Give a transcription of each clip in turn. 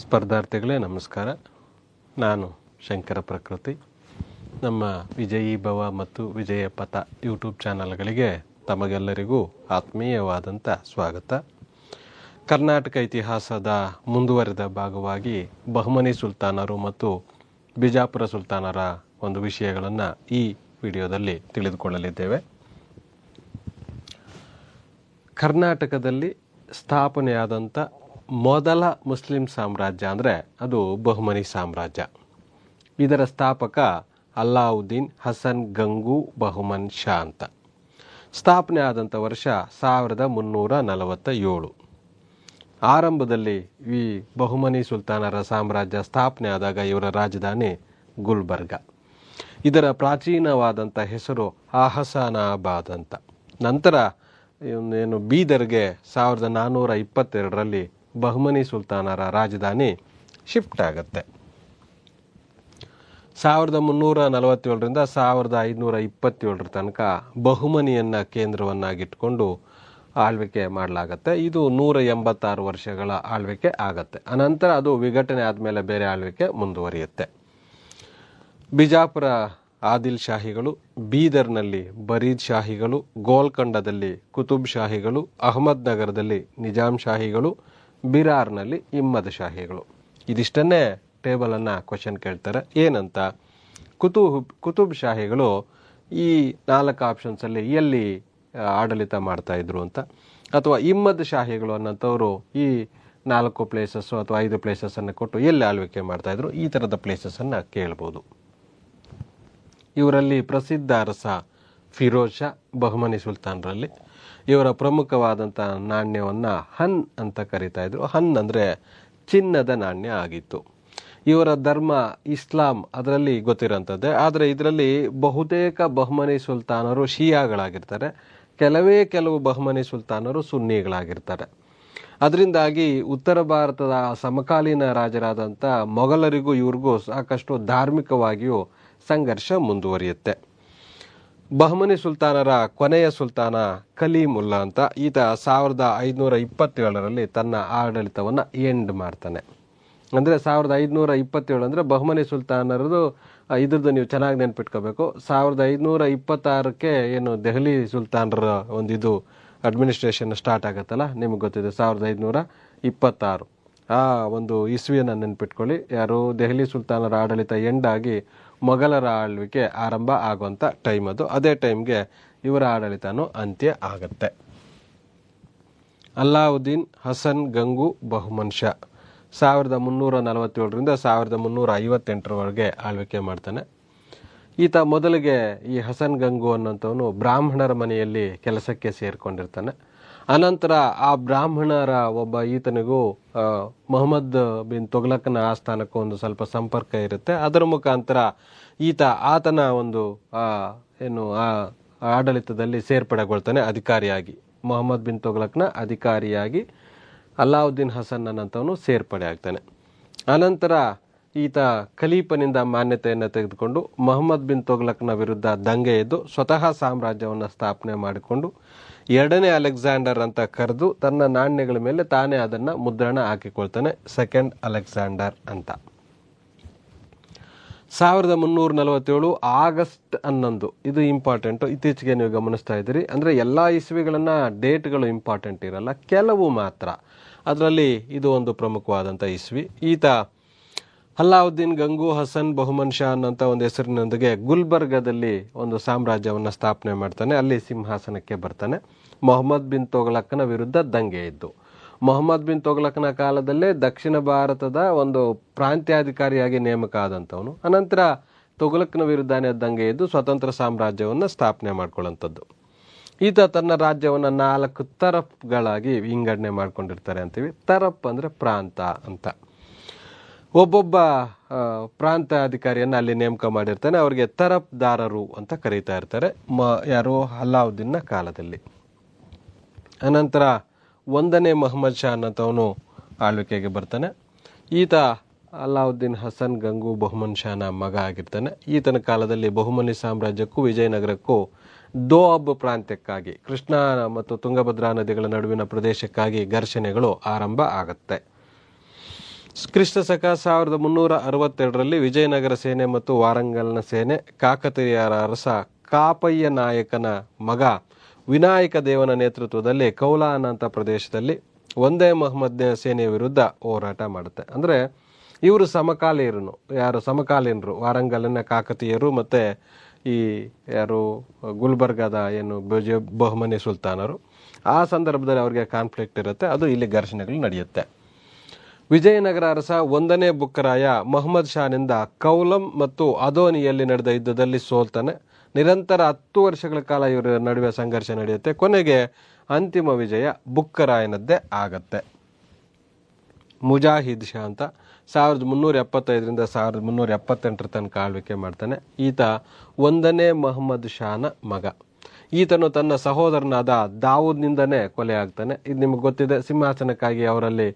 ಸ್ಪರ್ಧಾರ್ಥಿಗಳೇ ನಮಸ್ಕಾರ. ನಾನು ಶಂಕರ ಪ್ರಕೃತಿ. ನಮ್ಮ ವಿಜಯೀ ಭವ ಮತ್ತು ವಿಜಯ ಪಥ ಯೂಟ್ಯೂಬ್ ಚಾನಲ್ಗಳಿಗೆ ತಮಗೆಲ್ಲರಿಗೂ ಆತ್ಮೀಯವಾದಂಥ ಸ್ವಾಗತ. ಕರ್ನಾಟಕ ಇತಿಹಾಸದ ಮುಂದುವರೆದ ಭಾಗವಾಗಿ ಬಹಮನಿ ಸುಲ್ತಾನರು ಮತ್ತು ಬಿಜಾಪುರ ಸುಲ್ತಾನರ ಒಂದು ವಿಷಯಗಳನ್ನು ಈ ವಿಡಿಯೋದಲ್ಲಿ ತಿಳಿದುಕೊಳ್ಳಲಿದ್ದೇವೆ. ಕರ್ನಾಟಕದಲ್ಲಿ ಸ್ಥಾಪನೆಯಾದಂಥ ಮೊದಲ ಮುಸ್ಲಿಂ ಸಾಮ್ರಾಜ್ಯ ಅಂದರೆ ಅದು ಬಹಮನಿ ಸಾಮ್ರಾಜ್ಯ. ಇದರ ಸ್ಥಾಪಕ ಅಲ್ಲಾವುದ್ದೀನ್ ಹಸನ್ ಗಂಗು ಬಹಮನ್ ಶಾ ಅಂತ. ಸ್ಥಾಪನೆ ಆದಂಥ ವರ್ಷ 1347. ಆರಂಭದಲ್ಲಿ ಈ ಬಹಮನಿ ಸುಲ್ತಾನರ ಸಾಮ್ರಾಜ್ಯ ಸ್ಥಾಪನೆ ಆದಾಗ ಇವರ ರಾಜಧಾನಿ ಗುಲ್ಬರ್ಗ. ಇದರ ಪ್ರಾಚೀನವಾದಂಥ ಹೆಸರು ಅಹಸಾನಾಬಾದ್ ಅಂತ. ನಂತರ ಏನು ಬೀದರ್ಗೆ 1422 ಬಹಮನಿ ಸುಲ್ತಾನರ ರಾಜಧಾನಿ ಶಿಫ್ಟ್ ಆಗುತ್ತೆ. 1347 1527 ತನಕ ಬಹುಮನಿಯನ್ನು ಕೇಂದ್ರವನ್ನಾಗಿಟ್ಕೊಂಡು ಆಳ್ವಿಕೆ ಮಾಡಲಾಗತ್ತೆ. ಇದು 186 ವರ್ಷಗಳ ಆಳ್ವಿಕೆ ಆಗತ್ತೆ. ಅನಂತರ ಅದು ವಿಘಟನೆ ಆದಮೇಲೆ ಬೇರೆ ಆಳ್ವಿಕೆ ಮುಂದುವರಿಯುತ್ತೆ. ಬಿಜಾಪುರ ಆದಿಲ್ ಶಾಹಿಗಳು, ಬೀದರ್ನಲ್ಲಿ ಬರೀದ್ ಶಾಹಿಗಳು, ಗೋಲ್ಕೊಂಡದಲ್ಲಿ ಕುತುಬ್ ಶಾಹಿಗಳು, ಅಹಮದ್ ನಗರದಲ್ಲಿ ನಿಜಾಂ ಶಾಹಿಗಳು, ಬಿರಾರ್ನಲ್ಲಿ ಇಮ್ಮದ್ ಶಾಹಿಗಳು. ಇದಿಷ್ಟನ್ನೇ ಟೇಬಲನ್ನು ಕ್ವಶನ್ ಕೇಳ್ತಾರೆ. ಏನಂತ, ಕುತುಬ್ ಶಾಹಿಗಳು ಈ 4 ಆಪ್ಷನ್ಸಲ್ಲಿ ಎಲ್ಲಿ ಆಡಳಿತ ಮಾಡ್ತಾ ಇದ್ರು ಅಂತ, ಅಥವಾ ಇಮ್ಮದ್ ಶಾಹಿಗಳು ಅನ್ನೋಂಥವ್ರು ಈ 4 ಪ್ಲೇಸಸ್ಸು ಅಥವಾ 5 ಪ್ಲೇಸಸ್ಸನ್ನು ಕೊಟ್ಟು ಎಲ್ಲಿ ಆಳ್ವಿಕೆ ಮಾಡ್ತಾ ಇದ್ರು, ಈ ಥರದ ಪ್ಲೇಸಸ್ಸನ್ನು ಕೇಳ್ಬೋದು. ಇವರಲ್ಲಿ ಪ್ರಸಿದ್ಧ ಅರಸ ಫಿರೋಜ್ ಶಾ ಬಹಮನಿ ಸುಲ್ತಾನರಲ್ಲಿ. ಇವರ ಪ್ರಮುಖವಾದಂಥ ನಾಣ್ಯವನ್ನು ಹನ್ ಅಂತ ಕರೀತಾ ಇದ್ರು. ಹನ್ ಅಂದರೆ ಚಿನ್ನದ ನಾಣ್ಯ ಆಗಿತ್ತು. ಇವರ ಧರ್ಮ ಇಸ್ಲಾಂ, ಅದರಲ್ಲಿ ಗೊತ್ತಿರೋಂಥದ್ದೇ. ಆದರೆ ಇದರಲ್ಲಿ ಬಹುತೇಕ ಬಹಮನಿ ಸುಲ್ತಾನರು ಶಿಯಾಗಳಾಗಿರ್ತಾರೆ, ಕೆಲವು ಬಹಮನಿ ಸುಲ್ತಾನರು ಸುನ್ನಿಗಳಾಗಿರ್ತಾರೆ. ಅದರಿಂದಾಗಿ ಉತ್ತರ ಭಾರತದ ಸಮಕಾಲೀನ ರಾಜರಾದಂಥ ಮೊಘಲರಿಗೂ ಇವ್ರಿಗೂ ಸಾಕಷ್ಟು ಧಾರ್ಮಿಕವಾಗಿಯೂ ಸಂಘರ್ಷ ಮುಂದುವರಿಯುತ್ತೆ. ಬಹಮನಿ ಸುಲ್ತಾನರ ಕೊನೆಯ ಸುಲ್ತಾನ ಕಲೀಮುಲ್ಲಾ ಅಂತ, ಈತ 1527 ತನ್ನ ಆಡಳಿತವನ್ನು ಎಂಡ್ ಮಾಡ್ತಾನೆ. ಅಂದರೆ 1527 ಅಂದರೆ ಬಹಮನಿ ಸುಲ್ತಾನರದು ಇದ್ರದ್ದು ನೀವು ಚೆನ್ನಾಗಿ ನೆನ್ಪಿಟ್ಕೋಬೇಕು. 1526 ಏನು ದೆಹಲಿ ಸುಲ್ತಾನರ ಒಂದಿದು ಅಡ್ಮಿನಿಸ್ಟ್ರೇಷನ್ ಸ್ಟಾರ್ಟ್ ಆಗುತ್ತಲ್ಲ, ನಿಮಗೆ ಗೊತ್ತಿದೆ 1526 ಆ ಒಂದು ಇಸ್ವಿಯನ್ನು ನೆನ್ಪಿಟ್ಕೊಳ್ಳಿ. ಯಾರು ದೆಹಲಿ ಸುಲ್ತಾನರ ಆಡಳಿತ ಎಂಡ್ ಆಗಿ ಮೊಘಲರ ಆಳ್ವಿಕೆ ಆರಂಭ ಆಗುವಂಥ ಟೈಮ್ ಅದು. ಅದೇ ಟೈಮ್ಗೆ ಇವರ ಆಡಳಿತನೂ ಅಂತ್ಯ ಆಗತ್ತೆ. ಅಲ್ಲಾವುದ್ದೀನ್ ಹಸನ್ ಗಂಗು ಬಹಮನ್ ಶಾ 1347 1358 ಆಳ್ವಿಕೆ ಮಾಡ್ತಾನೆ. ಈತ ಮೊದಲಿಗೆ ಈ ಹಸನ್ ಗಂಗು ಅನ್ನೋಂಥವನು ಬ್ರಾಹ್ಮಣರ ಮನೆಯಲ್ಲಿ ಕೆಲಸಕ್ಕೆ ಸೇರಿಕೊಂಡಿರ್ತಾನೆ. ಅನಂತರ ಆ ಬ್ರಾಹ್ಮಣರ ಒಬ್ಬ ಈತನಿಗೂ ಮೊಹಮ್ಮದ್ ಬಿನ್ ತುಘಲಕ್ನ ಆಸ್ಥಾನಕ್ಕೂ ಒಂದು ಸ್ವಲ್ಪ ಸಂಪರ್ಕ ಇರುತ್ತೆ. ಅದರ ಮುಖಾಂತರ ಈತ ಆತನ ಒಂದು ಆಡಳಿತದಲ್ಲಿ ಸೇರ್ಪಡೆಗೊಳ್ತಾನೆ ಅಧಿಕಾರಿಯಾಗಿ. ಮೊಹಮ್ಮದ್ ಬಿನ್ ತುಘಲಕ್ನ ಅಧಿಕಾರಿಯಾಗಿ ಅಲ್ಲಾವುದ್ದೀನ್ ಹಸನ್ ಅನ್ನಂಥವನು ಸೇರ್ಪಡೆ ಆಗ್ತಾನೆ. ಅನಂತರ ಈತ ಖಲೀಫನಿಂದ ಮಾನ್ಯತೆಯನ್ನು ತೆಗೆದುಕೊಂಡು ಮೊಹಮ್ಮದ್ ಬಿನ್ ತುಘಲಕ್ನ ವಿರುದ್ಧ ದಂಗೆ ಎದ್ದು ಸ್ವತಃ ಸಾಮ್ರಾಜ್ಯವನ್ನು ಸ್ಥಾಪನೆ ಮಾಡಿಕೊಂಡು 2ನೇ ಅಲೆಕ್ಸಾಂಡರ್ ಅಂತ ಕರೆದು ತನ್ನ ನಾಣ್ಯಗಳ ಮೇಲೆ ತಾನೇ ಅದನ್ನು ಮುದ್ರಣ ಹಾಕಿಕೊಳ್ತಾನೆ, ಸೆಕೆಂಡ್ ಅಲೆಕ್ಸಾಂಡರ್ ಅಂತ. 1347 ಆಗಸ್ಟ್ 11, ಇದು ಇಂಪಾರ್ಟೆಂಟು. ಇತ್ತೀಚೆಗೆ ನೀವು ಗಮನಿಸ್ತಾ ಇದ್ದೀರಿ. ಅಂದರೆ ಎಲ್ಲ ಇಸ್ವಿಗಳನ್ನು ಡೇಟ್ಗಳು ಇಂಪಾರ್ಟೆಂಟ್ ಇರಲ್ಲ, ಕೆಲವು ಮಾತ್ರ. ಅದರಲ್ಲಿ ಇದು ಒಂದು ಪ್ರಮುಖವಾದಂಥ ಇಸ್ವಿ. ಈತ ಅಲ್ಲಾವುದ್ದೀನ್ ಗಂಗು ಹಸನ್ ಬಹಮನ್ ಶಾ ಅನ್ನೋಂಥ ಒಂದು ಹೆಸರಿನೊಂದಿಗೆ ಗುಲ್ಬರ್ಗದಲ್ಲಿ ಒಂದು ಸಾಮ್ರಾಜ್ಯವನ್ನು ಸ್ಥಾಪನೆ ಮಾಡ್ತಾನೆ. ಅಲ್ಲಿ ಸಿಂಹಾಸನಕ್ಕೆ ಬರ್ತಾನೆ. ಮೊಹಮ್ಮದ್ ಬಿನ್ ತುಘಲಕ್ನ ವಿರುದ್ಧ ದಂಗೆ ಇದ್ದು, ಮೊಹಮ್ಮದ್ ಬಿನ್ ತುಘಲಕ್ನ ಕಾಲದಲ್ಲೇ ದಕ್ಷಿಣ ಭಾರತದ ಒಂದು ಪ್ರಾಂತ್ಯಾಧಿಕಾರಿಯಾಗಿ ನೇಮಕ ಆದಂಥವನು. ಅನಂತರ ತುಘಲಕ್ನ ವಿರುದ್ಧನೇ ದಂಗೆ ಎದ್ದು ಸ್ವತಂತ್ರ ಸಾಮ್ರಾಜ್ಯವನ್ನು ಸ್ಥಾಪನೆ ಮಾಡ್ಕೊಳ್ಳೋಂಥದ್ದು. ಈತ ತನ್ನ ರಾಜ್ಯವನ್ನು 4 ತರಪ್ಗಳಾಗಿ ವಿಂಗಡಣೆ ಮಾಡ್ಕೊಂಡಿರ್ತಾರೆ ಅಂತೀವಿ. ತರಪ್ ಅಂದರೆ ಪ್ರಾಂತ ಅಂತ. ಒಬ್ಬೊಬ್ಬ ಪ್ರಾಂತ ಅಧಿಕಾರಿಯನ್ನು ಅಲ್ಲಿ ನೇಮಕ ಮಾಡಿರ್ತಾನೆ. ಅವರಿಗೆ ತರಪ್ದಾರರು ಅಂತ ಕರೀತಾ ಇರ್ತಾರೆ ಯಾರು ಅಲ್ಲಾವುದ್ದೀನ್ನ ಕಾಲದಲ್ಲಿ. ಅನಂತರ 1ನೇ ಮೊಹಮ್ಮದ್ ಶಾ ಅನ್ನೋಂಥವನು ಆಳ್ವಿಕೆಗೆ ಬರ್ತಾನೆ. ಈತ ಅಲ್ಲಾವುದ್ದೀನ್ ಹಸನ್ ಗಂಗು ಬಹಮನ್ ಶಾನ ಮಗ ಆಗಿರ್ತಾನೆ. ಈತನ ಕಾಲದಲ್ಲಿ ಬಹುಮನಿ ಸಾಮ್ರಾಜ್ಯಕ್ಕೂ ವಿಜಯನಗರಕ್ಕೂ ದೋಅಬ್ ಪ್ರಾಂತ್ಯಕ್ಕಾಗಿ, ಕೃಷ್ಣ ಮತ್ತು ತುಂಗಭದ್ರಾ ನದಿಗಳ ನಡುವಿನ ಪ್ರದೇಶಕ್ಕಾಗಿ ಘರ್ಷಣೆಗಳು ಆರಂಭ ಆಗುತ್ತೆ. ಕ್ರಿಸ್ತ ಶಕ 1362ರಲ್ಲಿ ವಿಜಯನಗರ ಸೇನೆ ಮತ್ತು ವಾರಂಗಲ್ನ ಸೇನೆ ಕಾಕತೀಯರ ಅರಸ ಕಾಪಯ್ಯ ನಾಯಕನ ಮಗ ವಿನಾಯಕ ದೇವನ ನೇತೃತ್ವದಲ್ಲಿ ಕೌಲಾನ್ ಅಂತ ಪ್ರದೇಶದಲ್ಲಿ ಒಂದೇ ಮಹಮ್ಮದ್ ಸೇನೆಯ ವಿರುದ್ಧ ಹೋರಾಟ ಮಾಡುತ್ತೆ. ಅಂದರೆ ಇವರು ಸಮಕಾಲೀನರು. ಯಾರು ಸಮಕಾಲೀನರು? ವಾರಂಗಲಿನ ಕಾಕತೀಯರು ಮತ್ತು ಈ ಯಾರು ಗುಲ್ಬರ್ಗಾದ ಏನು ಬಹಮನಿ ಸುಲ್ತಾನರು. ಆ ಸಂದರ್ಭದಲ್ಲಿ ಅವರಿಗೆ ಕಾನ್ಫ್ಲಿಕ್ಟ್ ಇರುತ್ತೆ. ಅದು ಇಲ್ಲಿ ಘರ್ಷಣೆಗಳು ನಡೆಯುತ್ತೆ. ವಿಜಯನಗರ ಅರಸ 1ನೇ ಬುಕ್ಕರಾಯ ಮೊಹಮ್ಮದ್ ಶಾನಿಂದ ಕೌಲಂ ಮತ್ತು ಅದೋನಿಯಲ್ಲಿ ನಡೆದ ಯುದ್ಧದಲ್ಲಿ ಸೋಲ್ತಾನೆ. ನಿರಂತರ 10 ವರ್ಷಗಳ ಕಾಲ ಇವರ ನಡುವೆ ಸಂಘರ್ಷ ನಡೆಯುತ್ತೆ. ಕೊನೆಗೆ ಅಂತಿಮ ವಿಜಯ ಬುಕ್ಕರಾಯನದ್ದೇ ಆಗತ್ತೆ. ಮುಜಾಹಿದ್ ಶಾ ಅಂತ 1375ರಿಂದ 1378 ತನಕ ಆಳ್ವಿಕೆ ಮಾಡ್ತಾನೆ. ಈತ 1ನೇ ಮೊಹಮ್ಮದ್ ಶಾನ ಮಗ. ಈತನು ತನ್ನ ಸಹೋದರನಾದ ದಾವೂದ್ನಿಂದನೇ ಕೊಲೆ ಆಗ್ತಾನೆ. ಇದು ನಿಮಗೆ ಗೊತ್ತಿದೆ, ಸಿಂಹಾಸನಕ್ಕಾಗಿ ಅವರಲ್ಲಿ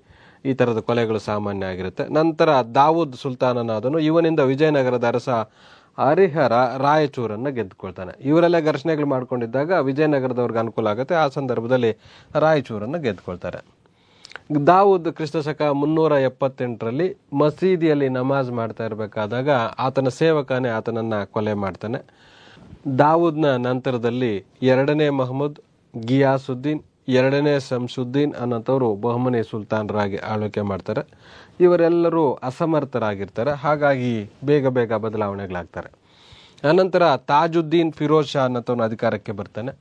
ಈ ಥರದ ಕೊಲೆಗಳು ಸಾಮಾನ್ಯ ಆಗಿರುತ್ತೆ. ನಂತರ ದಾವೂದ್ ಸುಲ್ತಾನನಾದನು ಇವನಿಂದ ವಿಜಯನಗರದ ಅರಸ ಹರಿಹರ ರಾಯಚೂರನ್ನು ಗೆದ್ದುಕೊಳ್ತಾನೆ. ಇವರೆಲ್ಲ ಘರ್ಷಣೆಗಳು ಮಾಡ್ಕೊಂಡಿದ್ದಾಗ ವಿಜಯನಗರದವ್ರಿಗೆ ಅನುಕೂಲ ಆಗುತ್ತೆ. ಆ ಸಂದರ್ಭದಲ್ಲಿ ರಾಯಚೂರನ್ನು ಗೆದ್ದುಕೊಳ್ತಾರೆ. ದಾವೂದ್ ಕ್ರಿಸ್ತ ಶಕ 378ರಲ್ಲಿ ಮಸೀದಿಯಲ್ಲಿ ನಮಾಜ್ ಮಾಡ್ತಾ ಇರಬೇಕಾದಾಗ ಆತನ ಸೇವಕನೇ ಆತನನ್ನು ಕೊಲೆ ಮಾಡ್ತಾನೆ. ದಾವೂದ್ನ ನಂತರದಲ್ಲಿ 2ನೇ ಮಹಮ್ಮದ್, ಗಿಯಾಸುದ್ದೀನ್, 2ನೇ ಶಂಸುದ್ದೀನ್ ಅನ್ನೋಂಥವ್ರು ಬಹಮನಿ ಸುಲ್ತಾನರಾಗಿ ಆಳ್ವಿಕೆ ಮಾಡ್ತಾರೆ. ಇವರೆಲ್ಲರೂ ಅಸಮರ್ಥರಾಗಿರ್ತಾರೆ. ಹಾಗಾಗಿ ಬೇಗ ಬೇಗ ಬದಲಾವಣೆಗಳಾಗ್ತಾರೆ. ಅನಂತರ ತಾಜುದ್ದೀನ್ ಫಿರೋಜ್ ಶಾ ಅನ್ನೋಂಥವ್ನು ಅಧಿಕಾರಕ್ಕೆ ಬರ್ತಾನೆ.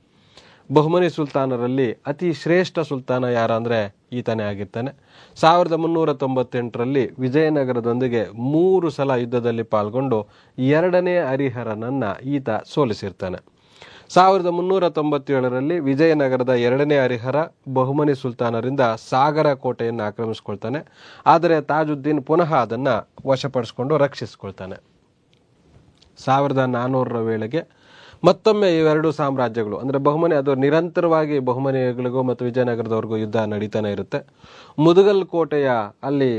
ಬಹಮನಿ ಸುಲ್ತಾನರಲ್ಲಿ ಅತಿ ಶ್ರೇಷ್ಠ ಸುಲ್ತಾನ ಯಾರಂದರೆ ಈತನೇ ಆಗಿರ್ತಾನೆ. 1398ರಲ್ಲಿ ವಿಜಯನಗರದೊಂದಿಗೆ 3 ಸಲ ಯುದ್ಧದಲ್ಲಿ ಪಾಲ್ಗೊಂಡು 2ನೇ ಹರಿಹರನನ್ನು ಈತ ಸೋಲಿಸಿರ್ತಾನೆ. 1397ರಲ್ಲಿ ವಿಜಯನಗರದ 2ನೇ ಹರಿಹರ ಬಹುಮನಿ ಸುಲ್ತಾನರಿಂದ ಸಾಗರ ಕೋಟೆಯನ್ನು ಆಕ್ರಮಿಸಿಕೊಳ್ತಾನೆ. ಆದರೆ ತಾಜುದ್ದೀನ್ ಪುನಃ ಅದನ್ನು ವಶಪಡಿಸಿಕೊಂಡು ರಕ್ಷಿಸಿಕೊಳ್ತಾನೆ. 1400ರ ವೇಳೆಗೆ ಮತ್ತೊಮ್ಮೆ ಇವೆರಡು ಸಾಮ್ರಾಜ್ಯಗಳು ಅಂದರೆ ಬಹುಮನಿ, ಅದು ನಿರಂತರವಾಗಿ ಬಹುಮನಿಗಳಿಗೂ ಮತ್ತು ವಿಜಯನಗರದವ್ರಿಗೂ ಯುದ್ಧ ನಡೀತಾನೆ ಇರುತ್ತೆ. ಮುದುಗಲ್ ಕೋಟೆಯ ಅಲ್ಲಿ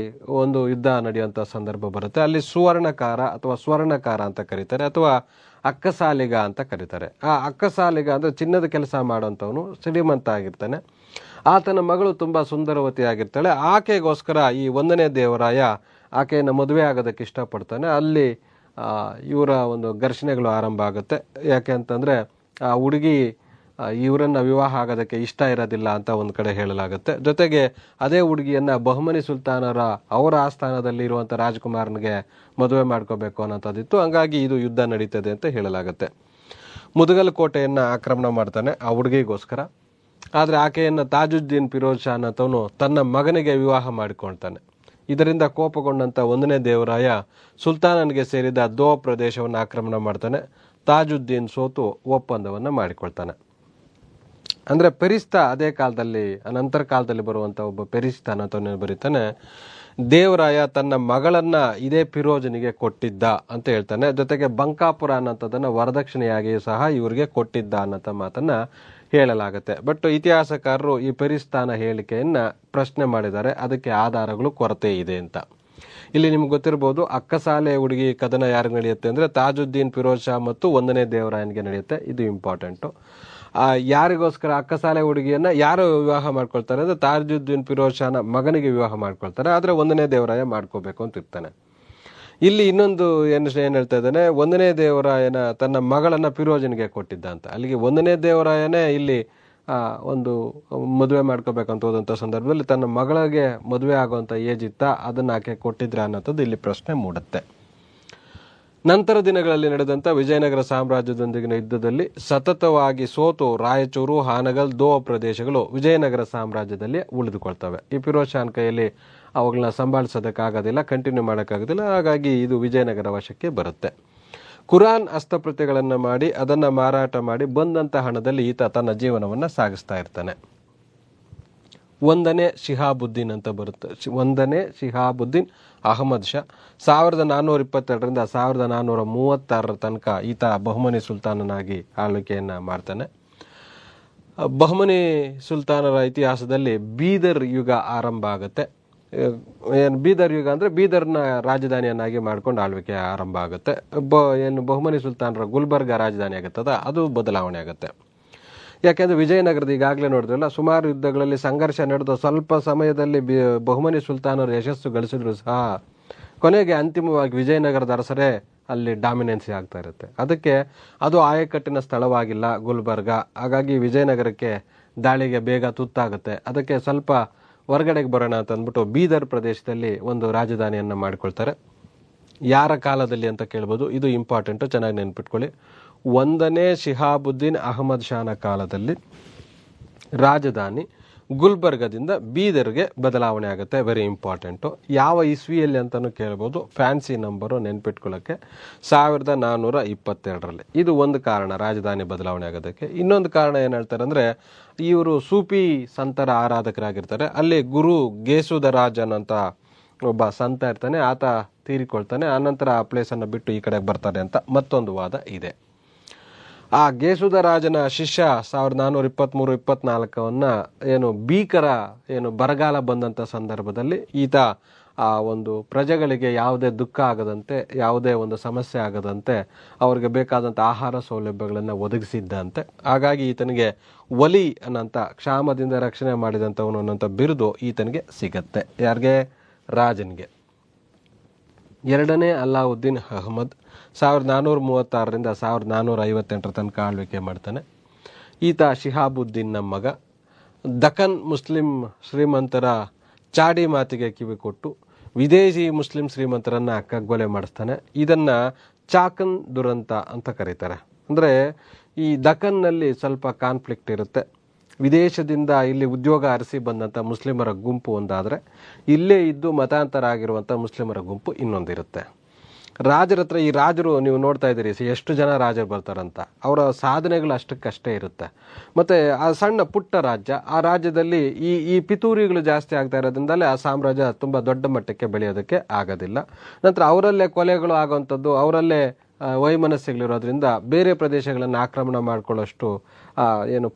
ಒಂದು ಯುದ್ಧ ನಡೆಯುವಂಥ ಸಂದರ್ಭ ಬರುತ್ತೆ. ಅಲ್ಲಿ ಸುವರ್ಣಕಾರ ಅಥವಾ ಸ್ವರ್ಣಕಾರ ಅಂತ ಕರೀತಾರೆ, ಅಥವಾ ಅಕ್ಕಸಾಲಿಗ ಅಂತ ಕರೀತಾರೆ. ಆ ಅಕ್ಕಸಾಲಿಗ ಅಂದರೆ ಚಿನ್ನದ ಕೆಲಸ ಮಾಡೋಂಥವನು ಶ್ರೀಮಂತ ಆಗಿರ್ತಾನೆ. ಆತನ ಮಗಳು ತುಂಬ ಸುಂದರವತಿ ಆಗಿರ್ತಾಳೆ. ಆಕೆಗೋಸ್ಕರ ಈ 1ನೇ ದೇವರಾಯ ಆಕೆಯನ್ನು ಮದುವೆ ಆಗೋದಕ್ಕೆ ಇಷ್ಟಪಡ್ತಾನೆ. ಅಲ್ಲಿ ಇವರ ಒಂದು ಘರ್ಷಣೆಗಳು ಆರಂಭ ಆಗುತ್ತೆ. ಯಾಕೆ ಅಂತಂದರೆ ಆ ಹುಡುಗಿ ಇವರನ್ನು ವಿವಾಹ ಆಗೋದಕ್ಕೆ ಇಷ್ಟ ಇರೋದಿಲ್ಲ ಅಂತ ಒಂದು ಕಡೆ ಹೇಳಲಾಗುತ್ತೆ. ಜೊತೆಗೆ ಅದೇ ಹುಡುಗಿಯನ್ನು ಬಹುಮನಿ ಸುಲ್ತಾನರ ಅವರ ಆಸ್ಥಾನದಲ್ಲಿ ಇರುವಂಥ ರಾಜಕುಮಾರನಿಗೆ ಮದುವೆ ಮಾಡ್ಕೋಬೇಕು ಅನ್ನೋಂಥದ್ದಿತ್ತು. ಹಂಗಾಗಿ ಇದು ಯುದ್ಧ ನಡೀತದೆ ಅಂತ ಹೇಳಲಾಗುತ್ತೆ. ಮುದುಗಲ್ ಕೋಟೆಯನ್ನು ಆಕ್ರಮಣ ಮಾಡ್ತಾನೆ ಆ ಹುಡುಗಿಗೋಸ್ಕರ. ಆದರೆ ಆಕೆಯನ್ನು ತಾಜುದ್ದೀನ್ ಫಿರೋಜ್ ಶಾ ಅನ್ನೋತವನು ತನ್ನ ಮಗನಿಗೆ ವಿವಾಹ ಮಾಡಿಕೊಳ್ತಾನೆ. ಇದರಿಂದ ಕೋಪಗೊಂಡಂಥ 1ನೇ ದೇವರಾಯ ಸುಲ್ತಾನನಿಗೆ ಸೇರಿದ ದೋ ಪ್ರದೇಶವನ್ನು ಆಕ್ರಮಣ ಮಾಡ್ತಾನೆ. ತಾಜುದ್ದೀನ್ ಸೋತು ಒಪ್ಪಂದವನ್ನು ಮಾಡಿಕೊಳ್ತಾನೆ. ಅಂದರೆ ಪೆರಿಸ್ತಾ ಅದೇ ಕಾಲದಲ್ಲಿ, ಅನಂತರ ಕಾಲದಲ್ಲಿ ಬರುವಂಥ ಒಬ್ಬ ಪೆರಿಸ್ತಾ ಅನ್ನೋತವನು ಬರೀತಾನೆ, ದೇವರಾಯ ತನ್ನ ಮಗಳನ್ನ ಇದೇ ಫಿರೋಜನಿಗೆ ಕೊಟ್ಟಿದ್ದ ಅಂತ ಹೇಳ್ತಾನೆ. ಜೊತೆಗೆ ಬಂಕಾಪುರ ಅನ್ನೋಂಥದ್ದನ್ನು ವರದಕ್ಷಿಣೆಯಾಗಿಯೂ ಸಹ ಇವರಿಗೆ ಕೊಟ್ಟಿದ್ದ ಅನ್ನೋಂಥ ಮಾತನ್ನ ಹೇಳಲಾಗುತ್ತೆ. ಬಟ್ ಇತಿಹಾಸಕಾರರು ಈ ಪೆರಿಸ್ತಾನ ಹೇಳಿಕೆಯನ್ನ ಪ್ರಶ್ನೆ ಮಾಡಿದ್ದಾರೆ. ಅದಕ್ಕೆ ಆಧಾರಗಳು ಕೊರತೆ ಇದೆ ಅಂತ. ಇಲ್ಲಿ ನಿಮ್ಗೆ ಗೊತ್ತಿರ್ಬೋದು, ಅಕ್ಕಸಾಲೆ ಹುಡುಗಿ ಕದನ ಯಾರಿಗೆ ನಡೆಯುತ್ತೆ ಅಂದರೆ ತಾಜುದ್ದೀನ್ ಫಿರೋಜ್ ಶಾ ಮತ್ತು 1ನೇ ದೇವರಾಯನಿಗೆ ನಡೆಯುತ್ತೆ. ಇದು ಇಂಪಾರ್ಟೆಂಟು. ಯಾರಿಗೋಸ್ಕರ ಅಕ್ಕಸಾಲೆ ಹುಡುಗಿಯನ್ನು ಯಾರು ವಿವಾಹ ಮಾಡ್ಕೊಳ್ತಾರೆ ಅಂದರೆ ತಾಜುದ್ದೀನ್ ಫಿರೋಜ್ ಶಾನ ಮಗನಿಗೆ ವಿವಾಹ ಮಾಡ್ಕೊಳ್ತಾರೆ. ಆದರೆ 1ನೇ ದೇವರಾಯ ಮಾಡ್ಕೋಬೇಕು ಅಂತ ಇರ್ತಾನೆ. ಇಲ್ಲಿ ಇನ್ನೊಂದು ಏನು ಹೇಳ್ತಾ ಇದ್ದಾನೆ, 1ನೇ ದೇವರಾಯನ ತನ್ನ ಮಗಳನ್ನು ಫಿರೋಜನಿಗೆ ಕೊಟ್ಟಿದ್ದ ಅಂತ. ಅಲ್ಲಿಗೆ 1ನೇ ದೇವರಾಯನೇ ಇಲ್ಲಿ ಒಂದು ಮದುವೆ ಮಾಡ್ಕೋಬೇಕಂತ ಹೋದಂಥ ಸಂದರ್ಭದಲ್ಲಿ ತನ್ನ ಮಗಳಿಗೆ ಮದುವೆ ಆಗುವಂಥ ಏಜ್ ಇತ್ತ, ಅದನ್ನು ಆಕೆ ಕೊಟ್ಟಿದ್ರ ಅನ್ನೋಂಥದ್ದು ಇಲ್ಲಿ ಪ್ರಶ್ನೆ ಮೂಡುತ್ತೆ. ನಂತರ ದಿನಗಳಲ್ಲಿ ನಡೆದಂಥ ವಿಜಯನಗರ ಸಾಮ್ರಾಜ್ಯದೊಂದಿಗಿನ ಯುದ್ಧದಲ್ಲಿ ಸತತವಾಗಿ ಸೋತು ರಾಯಚೂರು, ಹಾನಗಲ್, ದೋ ಪ್ರದೇಶಗಳು ವಿಜಯನಗರ ಸಾಮ್ರಾಜ್ಯದಲ್ಲಿ ಉಳಿದುಕೊಳ್ತವೆ. ಈ ಫಿರೋಜ್ ಶಾನ್ ಕೈಯಲ್ಲಿ ಅವುಗಳನ್ನ ಸಂಭಾಳಿಸೋದಕ್ಕಾಗೋದಿಲ್ಲ, ಕಂಟಿನ್ಯೂ ಮಾಡೋಕ್ಕಾಗೋದಿಲ್ಲ. ಹಾಗಾಗಿ ಇದು ವಿಜಯನಗರ ವಶಕ್ಕೆ ಬರುತ್ತೆ. ಕುರಾನ್ ಹಸ್ತಪ್ರತಿಗಳನ್ನು ಮಾಡಿ ಅದನ್ನು ಮಾರಾಟ ಮಾಡಿ ಬಂದಂಥ ಹಣದಲ್ಲಿ ಈತ ತನ್ನ ಜೀವನವನ್ನು ಸಾಗಿಸ್ತಾ ಇರ್ತಾನೆ. 1ನೇ ಶಿಹಾಬುದ್ದೀನ್ ಅಂತ ಬರುತ್ತೆ. 1ನೇ ಶಿಹಾಬುದ್ದೀನ್ ಅಹಮದ್ ಶಾ 1422ರಿಂದ 1436 ತನಕ ಈತ ಬಹುಮನಿ ಸುಲ್ತಾನನಾಗಿ ಆಳ್ವಿಕೆಯನ್ನು ಮಾಡ್ತಾನೆ. ಬಹುಮನಿ ಸುಲ್ತಾನರ ಇತಿಹಾಸದಲ್ಲಿ ಬೀದರ್ ಯುಗ ಆರಂಭ ಆಗುತ್ತೆ. ಏನು ಬೀದರ್ ಯುಗ ಅಂದರೆ ಬೀದರ್ನ ರಾಜಧಾನಿಯನ್ನಾಗಿ ಮಾಡ್ಕೊಂಡು ಆಳ್ವಿಕೆ ಆರಂಭ ಆಗುತ್ತೆ. ಏನು ಬಹುಮನಿ ಸುಲ್ತಾನರ ಗುಲ್ಬರ್ಗ ರಾಜಧಾನಿ ಆಗುತ್ತದ ಅದು ಬದಲಾವಣೆ ಆಗುತ್ತೆ. ಯಾಕೆಂದರೆ ವಿಜಯನಗರದ ಈಗಾಗಲೇ ನೋಡಿದ್ರಲ್ಲ, ಸುಮಾರು ಯುದ್ಧಗಳಲ್ಲಿ ಸಂಘರ್ಷ ನಡೆದು ಸ್ವಲ್ಪ ಸಮಯದಲ್ಲಿ ಬಹುಮನಿ ಸುಲ್ತಾನರು ಯಶಸ್ಸು ಗಳಿಸಿದ್ರು ಸಹ ಕೊನೆಗೆ ಅಂತಿಮವಾಗಿ ವಿಜಯನಗರದ ಅರಸರೇ ಅಲ್ಲಿ ಡಾಮಿನೆನ್ಸಿ ಆಗ್ತಾ ಇರುತ್ತೆ. ಅದಕ್ಕೆ ಅದು ಆಯಕಟ್ಟಿನ ಸ್ಥಳವಾಗಿಲ್ಲ ಗುಲ್ಬರ್ಗ, ಹಾಗಾಗಿ ವಿಜಯನಗರಕ್ಕೆ ದಾಳಿಗೆ ಬೇಗ ತುತ್ತಾಗುತ್ತೆ. ಅದಕ್ಕೆ ಸ್ವಲ್ಪ ಹೊರಗಡೆಗೆ ಬರೋಣ ಅಂತ ಅಂದ್ಬಿಟ್ಟು ಬೀದರ್ ಪ್ರದೇಶದಲ್ಲಿ ಒಂದು ರಾಜಧಾನಿಯನ್ನು ಮಾಡಿಕೊಳ್ತಾರೆ. ಯಾರ ಕಾಲದಲ್ಲಿ ಅಂತ ಕೇಳ್ಬೋದು, ಇದು ಇಂಪಾರ್ಟೆಂಟು, ಚೆನ್ನಾಗಿ ನೆನ್ಪಿಟ್ಕೊಳ್ಳಿ. 1ನೇ ಶಿಹಾಬುದ್ದೀನ್ ಅಹಮದ್ ಶಾನ ಕಾಲದಲ್ಲಿ ರಾಜಧಾನಿ ಗುಲ್ಬರ್ಗದಿಂದ ಬೀದರ್ಗೆ ಬದಲಾವಣೆ ಆಗುತ್ತೆ. Very important. ಯಾವ ಇಸ್ವಿಯಲ್ಲಿ ಅಂತಲೂ ಕೇಳ್ಬೋದು, ಫ್ಯಾನ್ಸಿ ನಂಬರು ನೆನ್ಪಿಟ್ಕೊಳ್ಳೋಕ್ಕೆ 1422ರಲ್ಲಿ. ಇದು ಒಂದು ಕಾರಣ ರಾಜಧಾನಿ ಬದಲಾವಣೆ ಆಗೋದಕ್ಕೆ. ಇನ್ನೊಂದು ಕಾರಣ ಏನು ಹೇಳ್ತಾರೆ ಅಂದರೆ, ಇವರು ಸೂಫಿ ಸಂತರ ಆರಾಧಕರಾಗಿರ್ತಾರೆ. ಅಲ್ಲಿ ಗುರು ಗೇಸುದರಾಜ್ ಅನ್ನೋಂಥ ಒಬ್ಬ ಸಂತ ಇರ್ತಾನೆ, ಆತ ತೀರಿಕೊಳ್ತಾನೆ, ಆನಂತರ ಆ ಪ್ಲೇಸನ್ನು ಬಿಟ್ಟು ಈ ಕಡೆಗೆ ಬರ್ತಾರೆ ಅಂತ ಮತ್ತೊಂದು ವಾದ ಇದೆ. ಆ ಗೇಸುದರಾಜನ ಶಿಷ್ಯ 1423-24 ಏನು ಭೀಕರ ಬರಗಾಲ ಬಂದಂಥ ಸಂದರ್ಭದಲ್ಲಿ ಈತ ಆ ಒಂದು ಪ್ರಜೆಗಳಿಗೆ ಯಾವುದೇ ದುಃಖ ಆಗದಂತೆ, ಯಾವುದೇ ಒಂದು ಸಮಸ್ಯೆ ಆಗದಂತೆ ಅವ್ರಿಗೆ ಬೇಕಾದಂಥ ಆಹಾರ ಸೌಲಭ್ಯಗಳನ್ನು ಒದಗಿಸಿದ್ದಂತೆ. ಹಾಗಾಗಿ ಈತನಿಗೆ ವಲಿ ಅನ್ನೋಂಥ, ಕ್ಷಾಮದಿಂದ ರಕ್ಷಣೆ ಮಾಡಿದಂಥವನು ಅನ್ನೋಂಥ ಬಿರುದು ಈತನಿಗೆ ಸಿಗತ್ತೆ. ಯಾರಿಗೆ? ರಾಜನಿಗೆ. 2ನೇ ಅಲ್ಲಾವುದ್ದೀನ್ ಅಹಮದ್ 1436ರಿಂದ 1458 ತನಕ ಆಳ್ವಿಕೆ ಮಾಡ್ತಾನೆ. ಈತ ಶಿಹಾಬುದ್ದೀನ್ನ ಮಗ. ದಖನ್ ಮುಸ್ಲಿಂ ಶ್ರೀಮಂತರ ಚಾಡಿ ಮಾತಿಗೆ ಕಿವಿ ಕೊಟ್ಟು ವಿದೇಶಿ ಮುಸ್ಲಿಂ ಶ್ರೀಮಂತರನ್ನ ಕಗ್ಗೊಲೆ ಮಾಡಿಸ್ತಾನೆ. ಇದನ್ನ ಚಾಕನ್ ದುರಂತ ಅಂತ ಕರೀತಾರೆ. ಅಂದರೆ ಈ ದಖನ್ನಲ್ಲಿ ಸ್ವಲ್ಪ ಕಾನ್ಫ್ಲಿಕ್ಟ್ ಇರುತ್ತೆ. ವಿದೇಶದಿಂದ ಇಲ್ಲಿ ಉದ್ಯೋಗ ಅರಸಿ ಬಂದಂಥ ಮುಸ್ಲಿಮರ ಗುಂಪು ಒಂದಾದರೆ, ಇಲ್ಲೇ ಇದ್ದು ಮತಾಂತರ ಆಗಿರುವಂಥ ಮುಸ್ಲಿಮರ ಗುಂಪು ಇನ್ನೊಂದಿರುತ್ತೆ. ರಾಜರ ಹತ್ರ ಈ ರಾಜರು ನೀವು ನೋಡ್ತಾ ಇದ್ದೀರಿ ಎಷ್ಟು ಜನ ರಾಜರು ಬರ್ತಾರಂತ, ಅವರ ಸಾಧನೆಗಳು ಅಷ್ಟಕ್ಕಷ್ಟೇ ಇರುತ್ತೆ. ಮತ್ತು ಆ ಸಣ್ಣ ಪುಟ್ಟ ರಾಜ್ಯ, ಆ ರಾಜ್ಯದಲ್ಲಿ ಈ ಪಿತೂರಿಗಳು ಜಾಸ್ತಿ ಆಗ್ತಾ ಇರೋದ್ರಿಂದಲೇ ಆ ಸಾಮ್ರಾಜ್ಯ ತುಂಬ ದೊಡ್ಡ ಮಟ್ಟಕ್ಕೆ ಬೆಳೆಯೋದಕ್ಕೆ ಆಗೋದಿಲ್ಲ. ನಂತರ ಅವರಲ್ಲೇ ಕೊಲೆಗಳು ಆಗೋವಂಥದ್ದು, ಅವರಲ್ಲೇ ವೈಮನಸ್ಸುಗಳಿರೋದ್ರಿಂದ ಬೇರೆ ಪ್ರದೇಶಗಳನ್ನು ಆಕ್ರಮಣ ಮಾಡಿಕೊಳ್ಳೋಷ್ಟು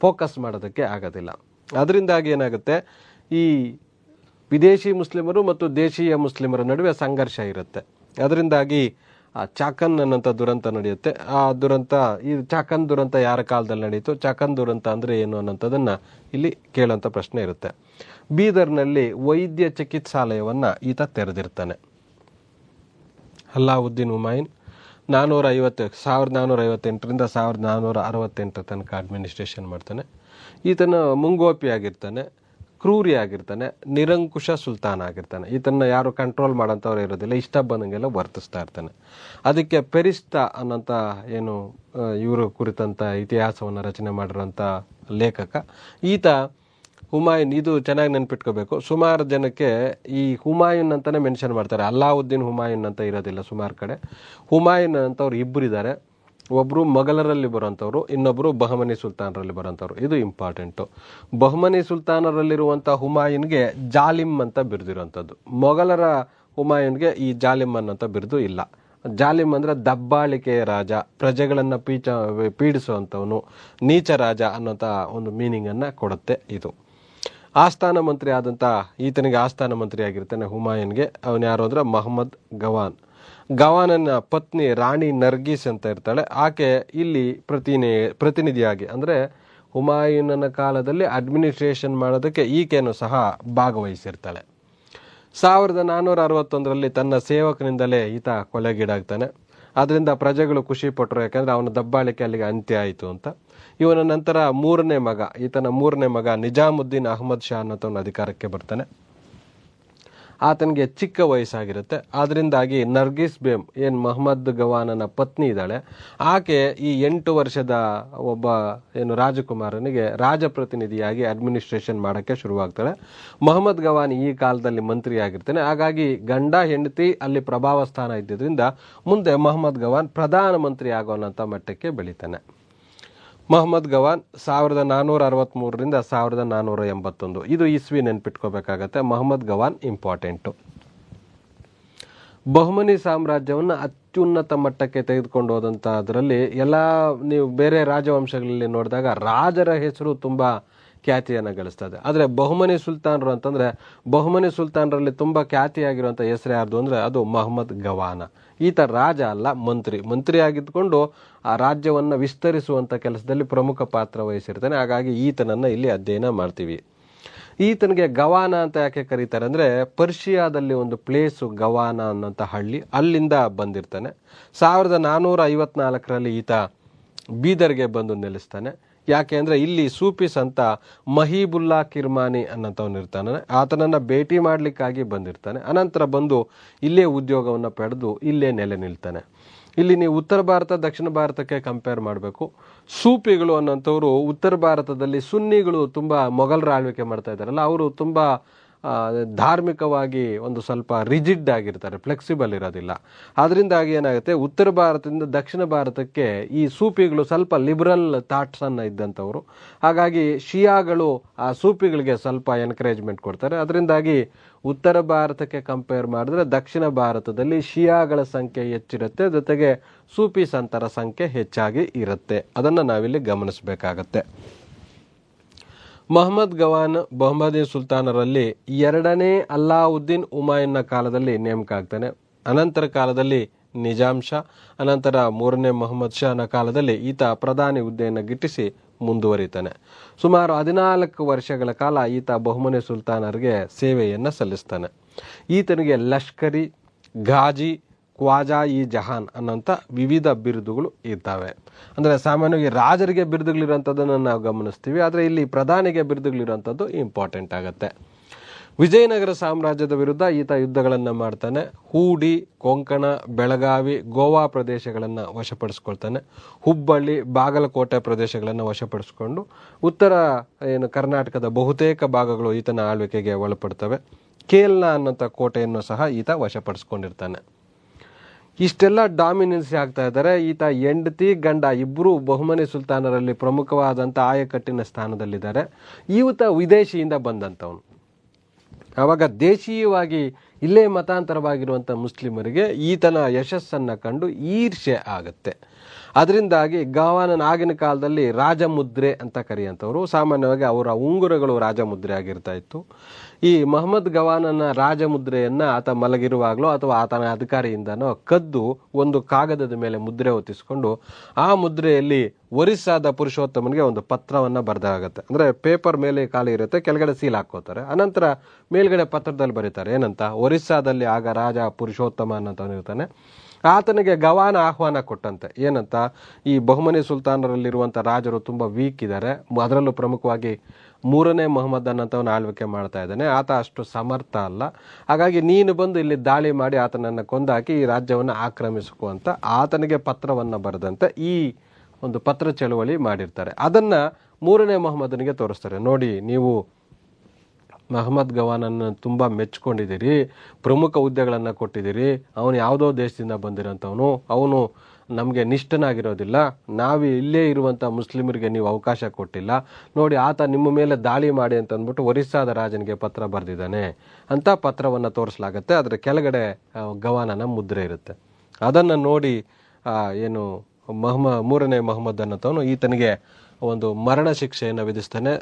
ಫೋಕಸ್ ಮಾಡೋದಕ್ಕೆ ಆಗೋದಿಲ್ಲ. ಅದರಿಂದಾಗಿ ಏನಾಗುತ್ತೆ, ಈ ವಿದೇಶಿ ಮುಸ್ಲಿಮರು ಮತ್ತು ದೇಶೀಯ ಮುಸ್ಲಿಮರ ನಡುವೆ ಸಂಘರ್ಷ ಇರುತ್ತೆ. ಅದರಿಂದಾಗಿ ಆ ಚಾಕನ್ ಅನ್ನೋಂಥ ದುರಂತ ನಡೆಯುತ್ತೆ. ಆ ದುರಂತ, ಈ ಚಾಕನ್ ದುರಂತ ಯಾರ ಕಾಲದಲ್ಲಿ ನಡೀತು, ಚಾಕನ್ ದುರಂತ ಅಂದರೆ ಏನು ಅನ್ನೋಂಥದ್ದನ್ನು ಇಲ್ಲಿ ಕೇಳೋಂಥ ಪ್ರಶ್ನೆ ಇರುತ್ತೆ. ಬೀದರ್ನಲ್ಲಿ ವೈದ್ಯ ಚಿಕಿತ್ಸಾಲಯವನ್ನು ಈತ ತೆರೆದಿರ್ತಾನೆ. ಅಲ್ಲಾವುದ್ದೀನ್ ಹುಮಾಯೂನ್ 1458ರಿಂದ 1468 ತನಕ ಅಡ್ಮಿನಿಸ್ಟ್ರೇಷನ್ ಮಾಡ್ತಾನೆ. ಈತನ ಮುಂಗೋಪಿ ಆಗಿರ್ತಾನೆ, ಕ್ರೂರಿ ಆಗಿರ್ತಾನೆ, ನಿರಂಕುಶ ಸುಲ್ತಾನ ಆಗಿರ್ತಾನೆ. ಈತನ ಯಾರು ಕಂಟ್ರೋಲ್ ಮಾಡೋಂಥವ್ರು ಇರೋದಿಲ್ಲ, ಇಷ್ಟ ಬಂದಂಗೆಲ್ಲ ವರ್ತಿಸ್ತಾ ಇರ್ತಾನೆ. ಅದಕ್ಕೆ ಪೆರಿಸ್ತಾ ಅನ್ನೋಂಥ ಇವರು ಕುರಿತಂಥ ಇತಿಹಾಸವನ್ನು ರಚನೆ ಮಾಡಿರೋಂಥ ಲೇಖಕ ಈತ ಹುಮಾಯೂನ್. ಇದು ಚೆನ್ನಾಗಿ ನೆನ್ಪಿಟ್ಕೋಬೇಕು. ಸುಮಾರು ಜನಕ್ಕೆ ಈ ಹುಮಾಯೂನ್ ಅಂತಲೇ ಮೆನ್ಷನ್ ಮಾಡ್ತಾರೆ, ಅಲ್ಲಾವುದ್ದೀನ್ ಹುಮಾಯೂನ್ ಅಂತ ಇರೋದಿಲ್ಲ. ಸುಮಾರು ಕಡೆ ಹುಮಾಯೂನ್ ಅಂತವ್ರು ಇಬ್ಬರಿದ್ದಾರೆ. ಒಬ್ಬರು ಮೊಘಲರಲ್ಲಿ ಬರೋಂಥವ್ರು, ಇನ್ನೊಬ್ಬರು ಬಹಮನಿ ಸುಲ್ತಾನರಲ್ಲಿ ಬರೋಂಥವ್ರು. ಇದು ಇಂಪಾರ್ಟೆಂಟು. ಬಹಮನಿ ಸುಲ್ತಾನರಲ್ಲಿರುವಂಥ ಹುಮಾಯೂನ್ಗೆ ಜಾಲಿಮ್ ಅಂತ ಬಿರುದಿರೋಂಥದ್ದು. ಮೊಘಲರ ಹುಮಾಯೂನ್ಗೆ ಈ ಜಾಲಿಮ್ ಅನ್ನೋಂಥ ಬಿರುದು ಇಲ್ಲ. ಜಾಲಿಮ್ ಅಂದರೆ ದಬ್ಬಾಳಿಕೆಯ ರಾಜ, ಪ್ರಜೆಗಳನ್ನು ಪೀಡಿಸುವಂಥವನು, ನೀಚ ರಾಜ ಅನ್ನೋಂಥ ಒಂದು ಮೀನಿಂಗನ್ನು ಕೊಡುತ್ತೆ ಇದು. ಆಸ್ಥಾನ ಮಂತ್ರಿ ಆದಂಥ ಈತನಿಗೆ ಆಸ್ಥಾನ ಮಂತ್ರಿ ಆಗಿರ್ತಾನೆ ಹುಮಾಯೂನ್ಗೆ. ಅವನು ಯಾರು ಅಂದರೆ ಮಹಮ್ಮದ್ ಗವಾನ್. ಗವಾನನ ಪತ್ನಿ ರಾಣಿ ನರ್ಗೀಸ್ ಅಂತ ಇರ್ತಾಳೆ. ಆಕೆ ಇಲ್ಲಿ ಪ್ರತಿನಿಧಿಯಾಗಿ, ಅಂದರೆ ಹುಮಾಯೂನನ ಕಾಲದಲ್ಲಿ ಅಡ್ಮಿನಿಸ್ಟ್ರೇಷನ್ ಮಾಡೋದಕ್ಕೆ ಈಕೆಯನ್ನು ಸಹ ಭಾಗವಹಿಸಿರ್ತಾಳೆ. 1461ರಲ್ಲಿ ತನ್ನ ಸೇವಕನಿಂದಲೇ ಈತ ಕೊಲೆಗೀಡಾಗ್ತಾನೆ. ಅದರಿಂದ ಪ್ರಜೆಗಳು ಖುಷಿ ಪಟ್ಟರು, ಯಾಕಂದರೆ ಅವನ ದಬ್ಬಾಳಿಕೆ ಅಲ್ಲಿಗೆ ಅಂತ್ಯ ಆಯಿತು ಅಂತ. ಇವನ ನಂತರ ಈತನ ಮೂರನೇ ಮಗ ನಿಜಾಮುದ್ದೀನ್ ಅಹಮದ್ ಶಾ ಅನ್ನೋತವನ ಅಧಿಕಾರಕ್ಕೆ ಬರ್ತಾನೆ. ಆತನಿಗೆ ಚಿಕ್ಕ ವಯಸ್ಸಾಗಿರುತ್ತೆ. ಆದ್ದರಿಂದಾಗಿ ನರ್ಗಿಸ್ ಬೇಮ್ ಮೊಹಮ್ಮದ್ ಗವಾನನ ಪತ್ನಿ ಇದ್ದಾಳೆ, ಆಕೆ ಈ 8 ವರ್ಷದ ಒಬ್ಬ ರಾಜಕುಮಾರನಿಗೆ ರಾಜಪ್ರತಿನಿಧಿಯಾಗಿ ಅಡ್ಮಿನಿಸ್ಟ್ರೇಷನ್ ಮಾಡೋಕ್ಕೆ ಶುರುವಾಗ್ತಾಳೆ. ಮೊಹಮ್ಮದ್ ಗವಾನ್ ಈ ಕಾಲದಲ್ಲಿ ಮಂತ್ರಿ ಆಗಿರ್ತಾನೆ. ಹಾಗಾಗಿ ಗಂಡ ಹೆಂಡತಿ ಅಲ್ಲಿ ಪ್ರಭಾವ ಸ್ಥಾನ ಇದ್ದಿದ್ದರಿಂದ ಮುಂದೆ ಮೊಹಮ್ಮದ್ ಗವಾನ್ ಪ್ರಧಾನಮಂತ್ರಿ ಆಗೋನಂಥ ಮಟ್ಟಕ್ಕೆ ಬೆಳಿತಾನೆ. ಮೊಹಮ್ಮದ್ ಗವಾನ್ 1463ರಿಂದ 1481, ಇದು ಇಸ್ವಿ ನೆನ್ಪಿಟ್ಕೋಬೇಕಾಗತ್ತೆ. ಮೊಹಮ್ಮದ್ ಗವಾನ್ ಇಂಪಾರ್ಟೆಂಟು. ಬಹುಮನಿ ಸಾಮ್ರಾಜ್ಯವನ್ನು ಅತ್ಯುನ್ನತ ಮಟ್ಟಕ್ಕೆ ತೆಗೆದುಕೊಂಡು ಹೋದಂಥ ಅದರಲ್ಲಿ ಎಲ್ಲ ನೀವು ಬೇರೆ ರಾಜವಂಶಗಳಲ್ಲಿ ನೋಡಿದಾಗ ರಾಜರ ಹೆಸರು ತುಂಬ ಖ್ಯಾತಿಯನ್ನು ಗಳಿಸ್ತದೆ. ಆದರೆ ಬಹುಮನಿ ಸುಲ್ತಾನರು ಅಂತಂದರೆ ಬಹುಮನಿ ಸುಲ್ತಾನರಲ್ಲಿ ತುಂಬ ಖ್ಯಾತಿಯಾಗಿರುವಂಥ ಹೆಸರು ಯಾರ್ದು ಅಂದರೆ ಅದು ಮೊಹಮ್ಮದ್ ಗವಾನ. ಈತ ರಾಜ ಅಲ್ಲ, ಮಂತ್ರಿ ಆಗಿದ್ದುಕೊಂಡು ಆ ರಾಜ್ಯವನ್ನು ವಿಸ್ತರಿಸುವಂಥ ಕೆಲಸದಲ್ಲಿ ಪ್ರಮುಖ ಪಾತ್ರ ವಹಿಸಿರ್ತಾನೆ. ಹಾಗಾಗಿ ಈತನನ್ನು ಇಲ್ಲಿ ಅಧ್ಯಯನ ಮಾಡ್ತೀವಿ. ಈತನಿಗೆ ಗವಾನ ಅಂತ ಯಾಕೆ ಕರೀತಾರೆ ಅಂದರೆ ಪರ್ಷಿಯಾದಲ್ಲಿ ಒಂದು ಪ್ಲೇಸು ಗವಾನ ಅನ್ನೋಂಥ ಹಳ್ಳಿ, ಅಲ್ಲಿಂದ ಬಂದಿರ್ತಾನೆ. 1454ರಲ್ಲಿ ಈತ ಬೀದರ್ಗೆ ಬಂದು ನೆಲೆಸ್ತಾನೆ. ಯಾಕೆ ಅಂದರೆ ಇಲ್ಲಿ ಸೂಫಿ ಸಂತ ಮಹೀಬುಲ್ಲಾ ಕಿರ್ಮಾನಿ ಅನ್ನೋಂಥವ್ನು ಇರ್ತಾನೆ. ಆತನನ್ನು ಭೇಟಿ ಮಾಡಲಿಕ್ಕಾಗಿ ಬಂದಿರ್ತಾನೆ. ಅನಂತರ ಬಂದು ಇಲ್ಲೇ ಉದ್ಯೋಗವನ್ನು ಪಡೆದು ಇಲ್ಲೇ ನೆಲೆ ನಿಲ್ತಾನೆ. ಇಲ್ಲಿ ನೀವು ಉತ್ತರ ಭಾರತ ದಕ್ಷಿಣ ಭಾರತಕ್ಕೆ ಕಂಪೇರ್ ಮಾಡಬೇಕು. ಸೂಫಿಗಳು ಅನ್ನೋಂಥವ್ರು ಉತ್ತರ ಭಾರತದಲ್ಲಿ ಸುನ್ನಿಗಳು ತುಂಬ ಮೊಘಲರ ಆಳ್ವಿಕೆ ಮಾಡ್ತಾ ಇದ್ದಾರಲ್ಲ, ಅವರು ತುಂಬ ಧಾರ್ಮಿಕವಾಗಿ ಒಂದು ಸ್ವಲ್ಪ ರಿಜಿಡ್ ಆಗಿರ್ತಾರೆ, ಫ್ಲೆಕ್ಸಿಬಲ್ ಇರೋದಿಲ್ಲ. ಅದರಿಂದಾಗಿ ಏನಾಗುತ್ತೆ, ಉತ್ತರ ಭಾರತದಿಂದ ದಕ್ಷಿಣ ಭಾರತಕ್ಕೆ ಈ ಸೂಫಿಗಳು ಸ್ವಲ್ಪ ಲಿಬರಲ್ ಥಾಟ್ಸನ್ನು ಇದ್ದಂಥವ್ರು. ಹಾಗಾಗಿ ಶಿಯಾಗಳು ಆ ಸೂಫಿಗಳಿಗೆ ಸ್ವಲ್ಪ ಎನ್ಕರೇಜ್ಮೆಂಟ್ ಕೊಡ್ತಾರೆ. ಅದರಿಂದಾಗಿ ಉತ್ತರ ಭಾರತಕ್ಕೆ ಕಂಪೇರ್ ಮಾಡಿದ್ರೆ ದಕ್ಷಿಣ ಭಾರತದಲ್ಲಿ ಶಿಯಾಗಳ ಸಂಖ್ಯೆ ಹೆಚ್ಚಿರುತ್ತೆ, ಜೊತೆಗೆ ಸೂಫಿ ಸಂತರ ಸಂಖ್ಯೆ ಹೆಚ್ಚಾಗಿ ಇರುತ್ತೆ. ಅದನ್ನು ನಾವಿಲ್ಲಿ ಗಮನಿಸಬೇಕಾಗತ್ತೆ. ಮೊಹಮ್ಮದ್ ಗವಾನ್ ಬಹುಮನಿ ಸುಲ್ತಾನರಲ್ಲಿ 2ನೇ ಅಲ್ಲಾವುದ್ದೀನ್ ಹುಮಾಯೂನ್ನ ಕಾಲದಲ್ಲಿ ನೇಮಕ ಆಗ್ತಾನೆ. ಅನಂತರ ಕಾಲದಲ್ಲಿ ನಿಜಾಮ್ ಶಾ, ಅನಂತರ 3ನೇ ಮೊಹಮ್ಮದ್ ಶಾನ ಕಾಲದಲ್ಲಿ ಈತ ಪ್ರಧಾನಿ ಹುದ್ದೆಯನ್ನು ಗಿಟ್ಟಿಸಿ ಮುಂದುವರಿತಾನೆ. ಸುಮಾರು 14 ವರ್ಷಗಳ ಕಾಲ ಈತ ಬಹುಮನಿ ಸುಲ್ತಾನರಿಗೆ ಸೇವೆಯನ್ನು ಸಲ್ಲಿಸ್ತಾನೆ. ಈತನಿಗೆ ಲಷ್ಕರಿ, ಘಾಜಿ, ಖ್ವಾಜಾ ಇ ಜಹಾನ್ ಅನ್ನೋಂಥ ವಿವಿಧ ಬಿರುದುಗಳು ಇದ್ದಾವೆ. ಅಂದರೆ ಸಾಮಾನ್ಯವಾಗಿ ರಾಜರಿಗೆ ಬಿರುದುಗಳಿರೋಂಥದ್ದನ್ನು ನಾವು ಗಮನಿಸ್ತೀವಿ, ಆದರೆ ಇಲ್ಲಿ ಪ್ರಧಾನಿಗೆ ಬಿರುದುಗಳಿರೋಂಥದ್ದು ಇಂಪಾರ್ಟೆಂಟ್ ಆಗುತ್ತೆ. ವಿಜಯನಗರ ಸಾಮ್ರಾಜ್ಯದ ವಿರುದ್ಧ ಈತ ಯುದ್ಧಗಳನ್ನು ಮಾಡ್ತಾನೆ. ಹೂಡಿ, ಕೊಂಕಣ, ಬೆಳಗಾವಿ, ಗೋವಾ ಪ್ರದೇಶಗಳನ್ನು ವಶಪಡಿಸ್ಕೊಳ್ತಾನೆ. ಹುಬ್ಬಳ್ಳಿ, ಬಾಗಲಕೋಟೆ ಪ್ರದೇಶಗಳನ್ನು ವಶಪಡಿಸ್ಕೊಂಡು ಉತ್ತರ ಕರ್ನಾಟಕದ ಬಹುತೇಕ ಭಾಗಗಳು ಈತನ ಆಳ್ವಿಕೆಗೆ ಒಳಪಡ್ತವೆ. ಕೇಲ್ನ ಅನ್ನೋಂಥ ಕೋಟೆಯನ್ನು ಸಹ ಈತ ವಶಪಡಿಸ್ಕೊಂಡಿರ್ತಾನೆ. ಇಷ್ಟೆಲ್ಲ ಡಾಮಿನೆನ್ಸಿ ಆಗ್ತಾ ಇದ್ದಾರೆ. ಈತ ಹೆಂಡತಿ ಗಂಡ ಇಬ್ಬರು ಬಹುಮನಿ ಸುಲ್ತಾನರಲ್ಲಿ ಪ್ರಮುಖವಾದಂಥ ಆಯಕಟ್ಟಿನ ಸ್ಥಾನದಲ್ಲಿದ್ದಾರೆ. ಈತ ವಿದೇಶಿಯಿಂದ ಬಂದಂಥವನು. ಆವಾಗ ದೇಶೀಯವಾಗಿ ಇಲ್ಲೇ ಮತಾಂತರವಾಗಿರುವಂಥ ಮುಸ್ಲಿಮರಿಗೆ ಈತನ ಯಶಸ್ಸನ್ನು ಕಂಡು ಈರ್ಷೆ ಆಗುತ್ತೆ. ಅದರಿಂದಾಗಿ ಗವಾನನ ಆಗಿನ ಕಾಲದಲ್ಲಿ ರಾಜಮುದ್ರೆ ಅಂತ ಕರೆಯುವಂಥವ್ರು. ಸಾಮಾನ್ಯವಾಗಿ ಅವರ ಉಂಗುರಗಳು ರಾಜಮುದ್ರೆ ಆಗಿರ್ತಾ ಇತ್ತು. ಈ ಮೊಹಮ್ಮದ್ ಗವಾನನ ರಾಜಮುದ್ರೆಯನ್ನು ಆತ ಮಲಗಿರುವಾಗಲೋ ಅಥವಾ ಆತನ ಅಧಿಕಾರಿಯಿಂದನೋ ಕದ್ದು ಒಂದು ಕಾಗದದ ಮೇಲೆ ಮುದ್ರೆ ಹೊತ್ತಿಸ್ಕೊಂಡು ಆ ಮುದ್ರೆಯಲ್ಲಿ ಒರಿಸ್ಸಾದ ಪುರುಷೋತ್ತಮನಿಗೆ ಒಂದು ಪತ್ರವನ್ನು ಬರೆದಾಗುತ್ತೆ. ಅಂದರೆ ಪೇಪರ್ ಮೇಲೆ ಖಾಲಿ ಇರುತ್ತೆ, ಕೆಳಗಡೆ ಸೀಲ್ ಹಾಕೋತಾರೆ. ಅನಂತರ ಮೇಲ್ಗಡೆ ಪತ್ರದಲ್ಲಿ ಬರೀತಾರೆ ಏನಂತ, ಒರಿಸ್ಸಾದಲ್ಲಿ ಆಗ ರಾಜ ಪುರುಷೋತ್ತಮ ಅನ್ನೋಂಥವನಿರ್ತಾನೆ. ಆತನಿಗೆ ಗವಾನ ಆಹ್ವಾನ ಕೊಟ್ಟಂತೆ ಏನಂತ, ಈ ಬಹುಮನಿ ಸುಲ್ತಾನರಲ್ಲಿರುವಂಥ ರಾಜರು ತುಂಬ ವೀಕ್ ಇದ್ದಾರೆ, ಅದರಲ್ಲೂ ಪ್ರಮುಖವಾಗಿ 3ನೇ ಮೊಹಮ್ಮದ್ ಅನ್ನೋಂಥವನ್ನ ಆಳ್ವಿಕೆ ಮಾಡ್ತಾ ಇದ್ದಾನೆ, ಆತ ಅಷ್ಟು ಸಮರ್ಥ ಅಲ್ಲ, ಹಾಗಾಗಿ ನೀನು ಬಂದು ಇಲ್ಲಿ ದಾಳಿ ಮಾಡಿ ಆತನನ್ನು ಕೊಂದಾಕಿ ಈ ರಾಜ್ಯವನ್ನು ಆಕ್ರಮಿಸಿಕೊ ಅಂತ ಆತನಿಗೆ ಪತ್ರವನ್ನು ಬರೆದಂತೆ ಈ ಒಂದು ಪತ್ರ ಚಳುವಳಿ ಮಾಡಿರ್ತಾರೆ. ಅದನ್ನು 3ನೇ ಮೊಹಮ್ಮದನಿಗೆ ತೋರಿಸ್ತಾರೆ. ನೋಡಿ, ನೀವು ಮೊಹಮ್ಮದ್ ಗವಾನನ್ನು ತುಂಬ ಮೆಚ್ಕೊಂಡಿದ್ದೀರಿ, ಪ್ರಮುಖ ಹುದ್ದೆಗಳನ್ನು ಕೊಟ್ಟಿದ್ದೀರಿ, ಅವನು ಯಾವುದೋ ದೇಶದಿಂದ ಬಂದಿರೋಂಥವನು, ಅವನು ನಮಗೆ ನಿಷ್ಠನಾಗಿರೋದಿಲ್ಲ, ನಾವು ಇಲ್ಲೇ ಇರುವಂಥ ಮುಸ್ಲಿಮರಿಗೆ ನೀವು ಅವಕಾಶ ಕೊಟ್ಟಿಲ್ಲ, ನೋಡಿ ಆತ ನಿಮ್ಮ ಮೇಲೆ ದಾಳಿ ಮಾಡಿ ಅಂತ ಅಂದ್ಬಿಟ್ಟು ಒರಿಸ್ಸಾದ ರಾಜನಿಗೆ ಪತ್ರ ಬರೆದಿದ್ದಾನೆ ಅಂತ ಪತ್ರವನ್ನು ತೋರಿಸಲಾಗುತ್ತೆ. ಅದರ ಕೆಳಗಡೆ ಗವಾನನ ಮುದ್ರೆ ಇರುತ್ತೆ. ಅದನ್ನು ನೋಡಿ ಏನು 3ನೇ ಮೊಹಮ್ಮದ್ ಅನ್ನೋತವನು ಈತನಿಗೆ ಒಂದು ಮರಣ ಶಿಕ್ಷೆಯನ್ನು ವಿಧಿಸ್ತಾನೆ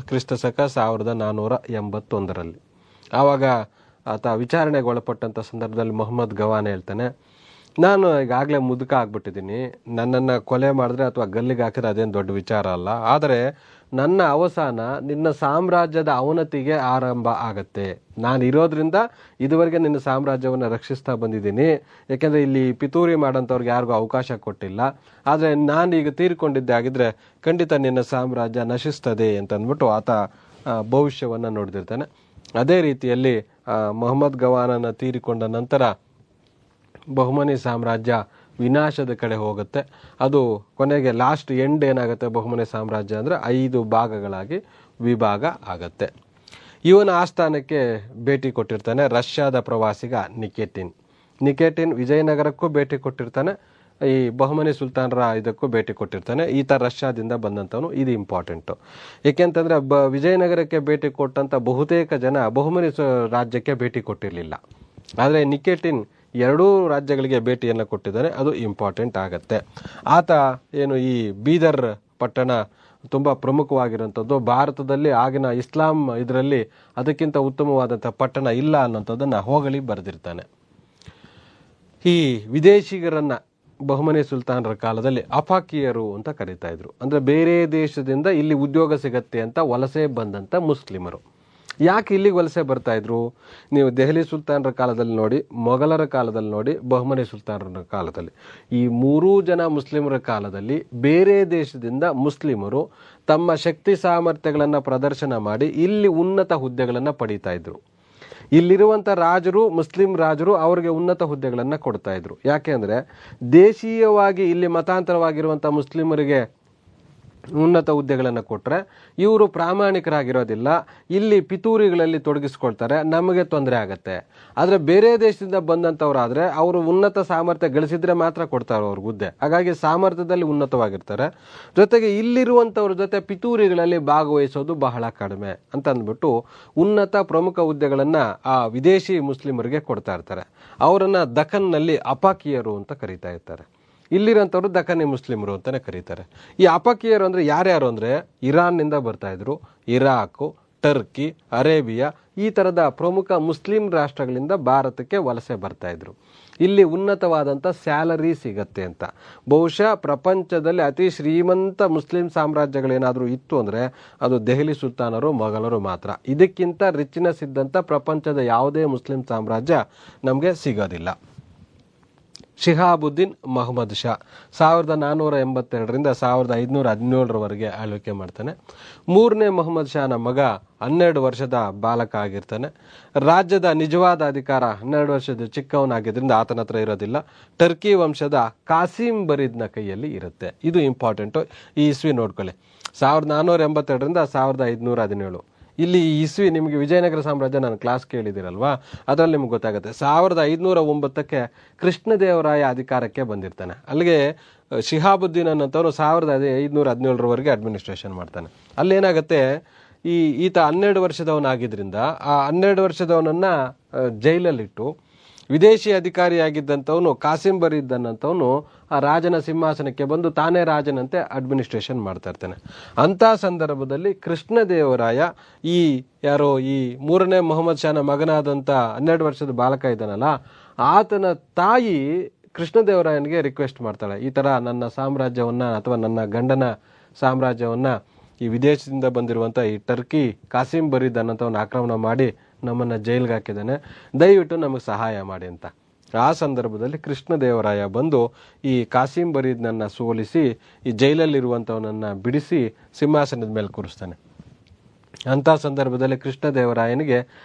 ಕ್ರಿಸ್ತಶಕ 1481ರಲ್ಲಿ. ಆವಾಗ ಆತ ವಿಚಾರಣೆಗೆ ಒಳಪಟ್ಟಂಥ ಸಂದರ್ಭದಲ್ಲಿ ಮೊಹಮ್ಮದ್ ಗವಾನ್ ಹೇಳ್ತಾನೆ, ನಾನು ಈಗಾಗಲೇ ಮುದುಕ ಆಗ್ಬಿಟ್ಟಿದ್ದೀನಿ, ನನ್ನನ್ನು ಕೊಲೆ ಮಾಡಿದ್ರೆ ಅಥವಾ ಗಲ್ಲಿಗೆ ಹಾಕಿದ್ರೆ ಅದೇನು ದೊಡ್ಡ ವಿಚಾರ ಅಲ್ಲ, ಆದರೆ ನನ್ನ ಅವಸಾನ ನಿನ್ನ ಸಾಮ್ರಾಜ್ಯದ ಅವನತಿಗೆ ಆರಂಭ ಆಗತ್ತೆ. ನಾನು ಇರೋದ್ರಿಂದ ಇದುವರೆಗೆ ನಿನ್ನ ಸಾಮ್ರಾಜ್ಯವನ್ನು ರಕ್ಷಿಸ್ತಾ ಬಂದಿದ್ದೀನಿ, ಯಾಕೆಂದರೆ ಇಲ್ಲಿ ಪಿತೂರಿ ಮಾಡೋಂಥವ್ರಿಗೆ ಯಾರಿಗೂ ಅವಕಾಶ ಕೊಟ್ಟಿಲ್ಲ, ಆದರೆ ನಾನು ಈಗ ತೀರಿಕೊಂಡಿದ್ದೆ ಆಗಿದ್ರೆ ಖಂಡಿತ ನಿನ್ನ ಸಾಮ್ರಾಜ್ಯ ನಶಿಸ್ತದೆ ಅಂತ ಅಂದ್ಬಿಟ್ಟು ಆತ ಭವಿಷ್ಯವನ್ನು ನೋಡ್ದಿರ್ತಾನೆ. ಅದೇ ರೀತಿಯಲ್ಲಿ ಮೊಹಮ್ಮದ್ ಗವಾನನ ತೀರಿಕೊಂಡ ನಂತರ ಬಹುಮನಿ ಸಾಮ್ರಾಜ್ಯ ವಿನಾಶದ ಕಡೆ ಹೋಗುತ್ತೆ. ಅದು ಕೊನೆಗೆ ಲಾಸ್ಟ್ ಎಂಡ್ ಏನಾಗುತ್ತೆ, ಬಹುಮನಿ ಸಾಮ್ರಾಜ್ಯ ಅಂದರೆ 5 ಭಾಗಗಳಾಗಿ ವಿಭಾಗ ಆಗತ್ತೆ. ಇವನ ಆಸ್ಥಾನಕ್ಕೆ ಭೇಟಿ ಕೊಟ್ಟಿರ್ತಾನೆ ರಷ್ಯಾದ ಪ್ರವಾಸಿಗ ನಿಕೇಟಿನ್ ವಿಜಯನಗರಕ್ಕೂ ಭೇಟಿ ಕೊಟ್ಟಿರ್ತಾನೆ, ಈ ಬಹುಮನಿ ಸುಲ್ತಾನರ ಇದಕ್ಕೂ ಭೇಟಿ ಕೊಟ್ಟಿರ್ತಾನೆ. ಈತ ರಷ್ಯಾದಿಂದ ಬಂದಂಥವನು. ಇದು ಇಂಪಾರ್ಟೆಂಟು, ಏಕೆಂತಂದರೆ ವಿಜಯನಗರಕ್ಕೆ ಭೇಟಿ ಕೊಟ್ಟಂಥ ಬಹುತೇಕ ಜನ ಬಹುಮನಿ ರಾಜ್ಯಕ್ಕೆ ಭೇಟಿ ಕೊಟ್ಟಿರಲಿಲ್ಲ, ಆದರೆ ನಿಕೇಟಿನ್ 2 ರಾಜ್ಯಗಳಿಗೆ ಭೇಟಿಯನ್ನು ಕೊಟ್ಟಿದ್ದಾರೆ, ಅದು ಇಂಪಾರ್ಟೆಂಟ್ ಆಗತ್ತೆ. ಆತ ಏನು ಈ ಬೀದರ್ ಪಟ್ಟಣ ತುಂಬ ಪ್ರಮುಖವಾಗಿರುವಂಥದ್ದು. ಭಾರತದಲ್ಲಿ ಆಗಿನ ಇಸ್ಲಾಂ ಇದರಲ್ಲಿ ಅದಕ್ಕಿಂತ ಉತ್ತಮವಾದಂಥ ಪಟ್ಟಣ ಇಲ್ಲ ಅನ್ನೋಂಥದ್ದನ್ನು ಹೋಗಲಿ ಬರೆದಿರ್ತಾನೆ. ಈ ವಿದೇಶಿಗರನ್ನ ಬಹುಮನಿ ಸುಲ್ತಾನರ ಕಾಲದಲ್ಲಿ ಅಫಾಕಿಯರು ಅಂತ ಕರೀತಾ ಇದ್ರು. ಅಂದ್ರೆ ಬೇರೆ ದೇಶದಿಂದ ಇಲ್ಲಿ ಉದ್ಯೋಗ ಸಿಗತ್ತೆ ಅಂತ ವಲಸೆ ಬಂದಂತ ಮುಸ್ಲಿಮರು. ಯಾಕೆ ಇಲ್ಲಿಗೆ ವಲಸೆ ಬರ್ತಾ ಇದ್ರು? ನೀವು ದೆಹಲಿ ಸುಲ್ತಾನರ ಕಾಲದಲ್ಲಿ ನೋಡಿ, ಮೊಘಲರ ಕಾಲದಲ್ಲಿ ನೋಡಿ, ಬಹುಮನಿ ಸುಲ್ತಾನರ ಕಾಲದಲ್ಲಿ, ಈ ಮೂರೂ ಜನ ಮುಸ್ಲಿಮರ ಕಾಲದಲ್ಲಿ ಬೇರೆ ದೇಶದಿಂದ ಮುಸ್ಲಿಮರು ತಮ್ಮ ಶಕ್ತಿ ಸಾಮರ್ಥ್ಯಗಳನ್ನು ಪ್ರದರ್ಶನ ಮಾಡಿ ಇಲ್ಲಿ ಉನ್ನತ ಹುದ್ದೆಗಳನ್ನು ಪಡೀತಾ ಇದ್ರು. ಇಲ್ಲಿರುವಂಥ ರಾಜರು, ಮುಸ್ಲಿಂ ರಾಜರು ಅವರಿಗೆ ಉನ್ನತ ಹುದ್ದೆಗಳನ್ನು ಕೊಡ್ತಾ ಇದ್ರು. ಯಾಕೆ ಅಂದರೆ ದೇಶೀಯವಾಗಿ ಇಲ್ಲಿ ಮತಾಂತರವಾಗಿರುವಂಥ ಮುಸ್ಲಿಮರಿಗೆ ಉನ್ನತ ಹುದ್ದೆಗಳನ್ನು ಕೊಟ್ಟರೆ ಇವರು ಪ್ರಾಮಾಣಿಕರಾಗಿರೋದಿಲ್ಲ, ಇಲ್ಲಿ ಪಿತೂರಿಗಳಲ್ಲಿ ತೊಡಗಿಸ್ಕೊಳ್ತಾರೆ, ನಮಗೆ ತೊಂದರೆ ಆಗತ್ತೆ. ಆದರೆ ಬೇರೆ ದೇಶದಿಂದ ಬಂದಂಥವ್ರಾದರೆ ಅವರು ಉನ್ನತ ಸಾಮರ್ಥ್ಯ ಗಳಿಸಿದ್ರೆ ಮಾತ್ರ ಕೊಡ್ತಾರೆ ಅವ್ರಿಗೆ ಹುದ್ದೆ. ಹಾಗಾಗಿ ಸಾಮರ್ಥ್ಯದಲ್ಲಿ ಉನ್ನತವಾಗಿರ್ತಾರೆ. ಜೊತೆಗೆ ಇಲ್ಲಿರುವಂಥವ್ರ ಜೊತೆ ಪಿತೂರಿಗಳಲ್ಲಿ ಭಾಗವಹಿಸೋದು ಬಹಳ ಕಡಿಮೆ ಅಂತ ಅಂದ್ಬಿಟ್ಟು ಉನ್ನತ ಪ್ರಮುಖ ಹುದ್ದೆಗಳನ್ನು ಆ ವಿದೇಶಿ ಮುಸ್ಲಿಮರಿಗೆ ಕೊಡ್ತಾ ಇರ್ತಾರೆ. ಅವರನ್ನು ದಖನ್ನಲ್ಲಿ ಅಪಾಕಿಯರು ಅಂತ ಕರೀತಾ ಇರ್ತಾರೆ. ಇಲ್ಲಿರೋಂಥವ್ರು ದಖನಿ ಮುಸ್ಲಿಮರು ಅಂತಾನೆ ಕರೀತಾರೆ. ಈ ಅಪಾಕಿಯರು ಅಂದರೆ ಯಾರ್ಯಾರು ಅಂದರೆ ಇರಾನ್ನಿಂದ ಬರ್ತಾ ಇದ್ರು, ಇರಾಕು, ಟರ್ಕಿ, ಅರೇಬಿಯಾ ಈ ಥರದ ಪ್ರಮುಖ ಮುಸ್ಲಿಂ ರಾಷ್ಟ್ರಗಳಿಂದ ಭಾರತಕ್ಕೆ ವಲಸೆ ಬರ್ತಾ ಇದ್ರು. ಇಲ್ಲಿ ಉನ್ನತವಾದಂಥ ಸ್ಯಾಲರಿ ಸಿಗತ್ತೆ ಅಂತ. ಬಹುಶಃ ಪ್ರಪಂಚದಲ್ಲಿ ಅತಿ ಶ್ರೀಮಂತ ಮುಸ್ಲಿಂ ಸಾಮ್ರಾಜ್ಯಗಳೇನಾದರೂ ಇತ್ತು ಅಂದರೆ ಅದು ದೆಹಲಿ ಸುಲ್ತಾನರು, ಮೊಘಲರು ಮಾತ್ರ. ಇದಕ್ಕಿಂತ ರಿಚ್ನೆಸ್ ಇದ್ದಂಥ ಪ್ರಪಂಚದ ಯಾವುದೇ ಮುಸ್ಲಿಂ ಸಾಮ್ರಾಜ್ಯ ನಮಗೆ ಸಿಗೋದಿಲ್ಲ. ಶಿಹಾಬುದ್ದೀನ್ ಮಹಮ್ಮದ್ ಶಾ 1482ರಿಂದ 1517ರವರೆಗೆ ಆಳ್ವಿಕೆ ಮಾಡ್ತಾನೆ. ಮೂರನೇ ಮೊಹಮ್ಮದ್ ಶಾನ ಮಗ 12 ವರ್ಷದ ಬಾಲಕ ಆಗಿರ್ತಾನೆ. ರಾಜ್ಯದ ನಿಜವಾದ ಅಧಿಕಾರ 12 ವರ್ಷದ ಚಿಕ್ಕವನಾಗಿದ್ದರಿಂದ ಆತನ ಹತ್ರ ಇರೋದಿಲ್ಲ. ಟರ್ಕಿ ವಂಶದ ಕಾಸಿಂ ಬರೀದ್ನ ಕೈಯಲ್ಲಿ ಇರುತ್ತೆ. ಇದು ಇಂಪಾರ್ಟೆಂಟು, ಈ ಇಸ್ವಿ ನೋಡ್ಕೊಳ್ಳಿ. 1482ರಿಂದ 1517. ಇಲ್ಲಿ ಈ ಇಸ್ವಿ ನಿಮಗೆ ವಿಜಯನಗರ ಸಾಮ್ರಾಜ್ಯ ನಾನು ಕ್ಲಾಸ್ ಕೇಳಿದಿರಲ್ವಾ, ಅದರಲ್ಲಿ ನಿಮ್ಗೆ ಗೊತ್ತಾಗುತ್ತೆ. 1509ಕ್ಕೆ ಕೃಷ್ಣದೇವರಾಯ ಅಧಿಕಾರಕ್ಕೆ ಬಂದಿರ್ತಾನೆ. ಅಲ್ಲಿಗೆ ಶಿಹಾಬುದ್ದೀನ್ ಅನ್ನೋಂಥವ್ರು 1517ರವರೆಗೆ ಅಡ್ಮಿನಿಸ್ಟ್ರೇಷನ್ ಮಾಡ್ತಾನೆ. ಅಲ್ಲೇನಾಗುತ್ತೆ, ಈತ 12 ವರ್ಷದವನಾಗಿದ್ದರಿಂದ ಆ 12 ವರ್ಷದವನನ್ನು ಜೈಲಲ್ಲಿಟ್ಟು ವಿದೇಶಿ ಅಧಿಕಾರಿಯಾಗಿದ್ದಂಥವನು ಕಾಸಿಂ ಬರೀದ್ದನ್ನಂಥವನು ಆ ರಾಜನ ಸಿಂಹಾಸನಕ್ಕೆ ಬಂದು ತಾನೇ ರಾಜನಂತೆ ಅಡ್ಮಿನಿಸ್ಟ್ರೇಷನ್ ಮಾಡ್ತಾ ಇರ್ತಾನೆ. ಅಂಥ ಸಂದರ್ಭದಲ್ಲಿ ಕೃಷ್ಣದೇವರಾಯ ಈ ಮೂರನೇ ಮೊಹಮ್ಮದ್ ಶಾನ ಮಗನಾದಂಥ 12 ವರ್ಷದ ಬಾಲಕ ಇದ್ದಾನಲ್ಲ, ಆತನ ತಾಯಿ ಕೃಷ್ಣದೇವರಾಯನಿಗೆ ರಿಕ್ವೆಸ್ಟ್ ಮಾಡ್ತಾಳೆ, ಈ ಥರ ನನ್ನ ಸಾಮ್ರಾಜ್ಯವನ್ನು ಅಥವಾ ನನ್ನ ಗಂಡನ ಸಾಮ್ರಾಜ್ಯವನ್ನು ಈ ವಿದೇಶದಿಂದ ಬಂದಿರುವಂಥ ಈ ಟರ್ಕಿ ಕಾಸಿಂ ಬರೀದ್ ಅನ್ನೋಂಥವನ್ನ ಆಕ್ರಮಣ ಮಾಡಿ ನಮ್ಮನ್ನು ಜೈಲ್ಗೆ ಹಾಕಿದ್ದಾನೆ, ದಯವಿಟ್ಟು ನಮಗೆ ಸಹಾಯ ಮಾಡಿ ಅಂತ. ಆ ಸಂದರ್ಭದಲ್ಲಿ ಕೃಷ್ಣದೇವರಾಯ ಬಂದು ಈ ಕಾಸಿಂ ಬರೀದ್ನನ್ನು ಸೋಲಿಸಿ ಈ ಜೈಲಲ್ಲಿರುವಂಥವನನ್ನು ಬಿಡಿಸಿ ಸಿಂಹಾಸನದ ಮೇಲೆ ಕೂರಿಸ್ತಾನೆ. ಅಂಥ ಸಂದರ್ಭದಲ್ಲಿ ಕೃಷ್ಣದೇವರಾಯನಿಗೆ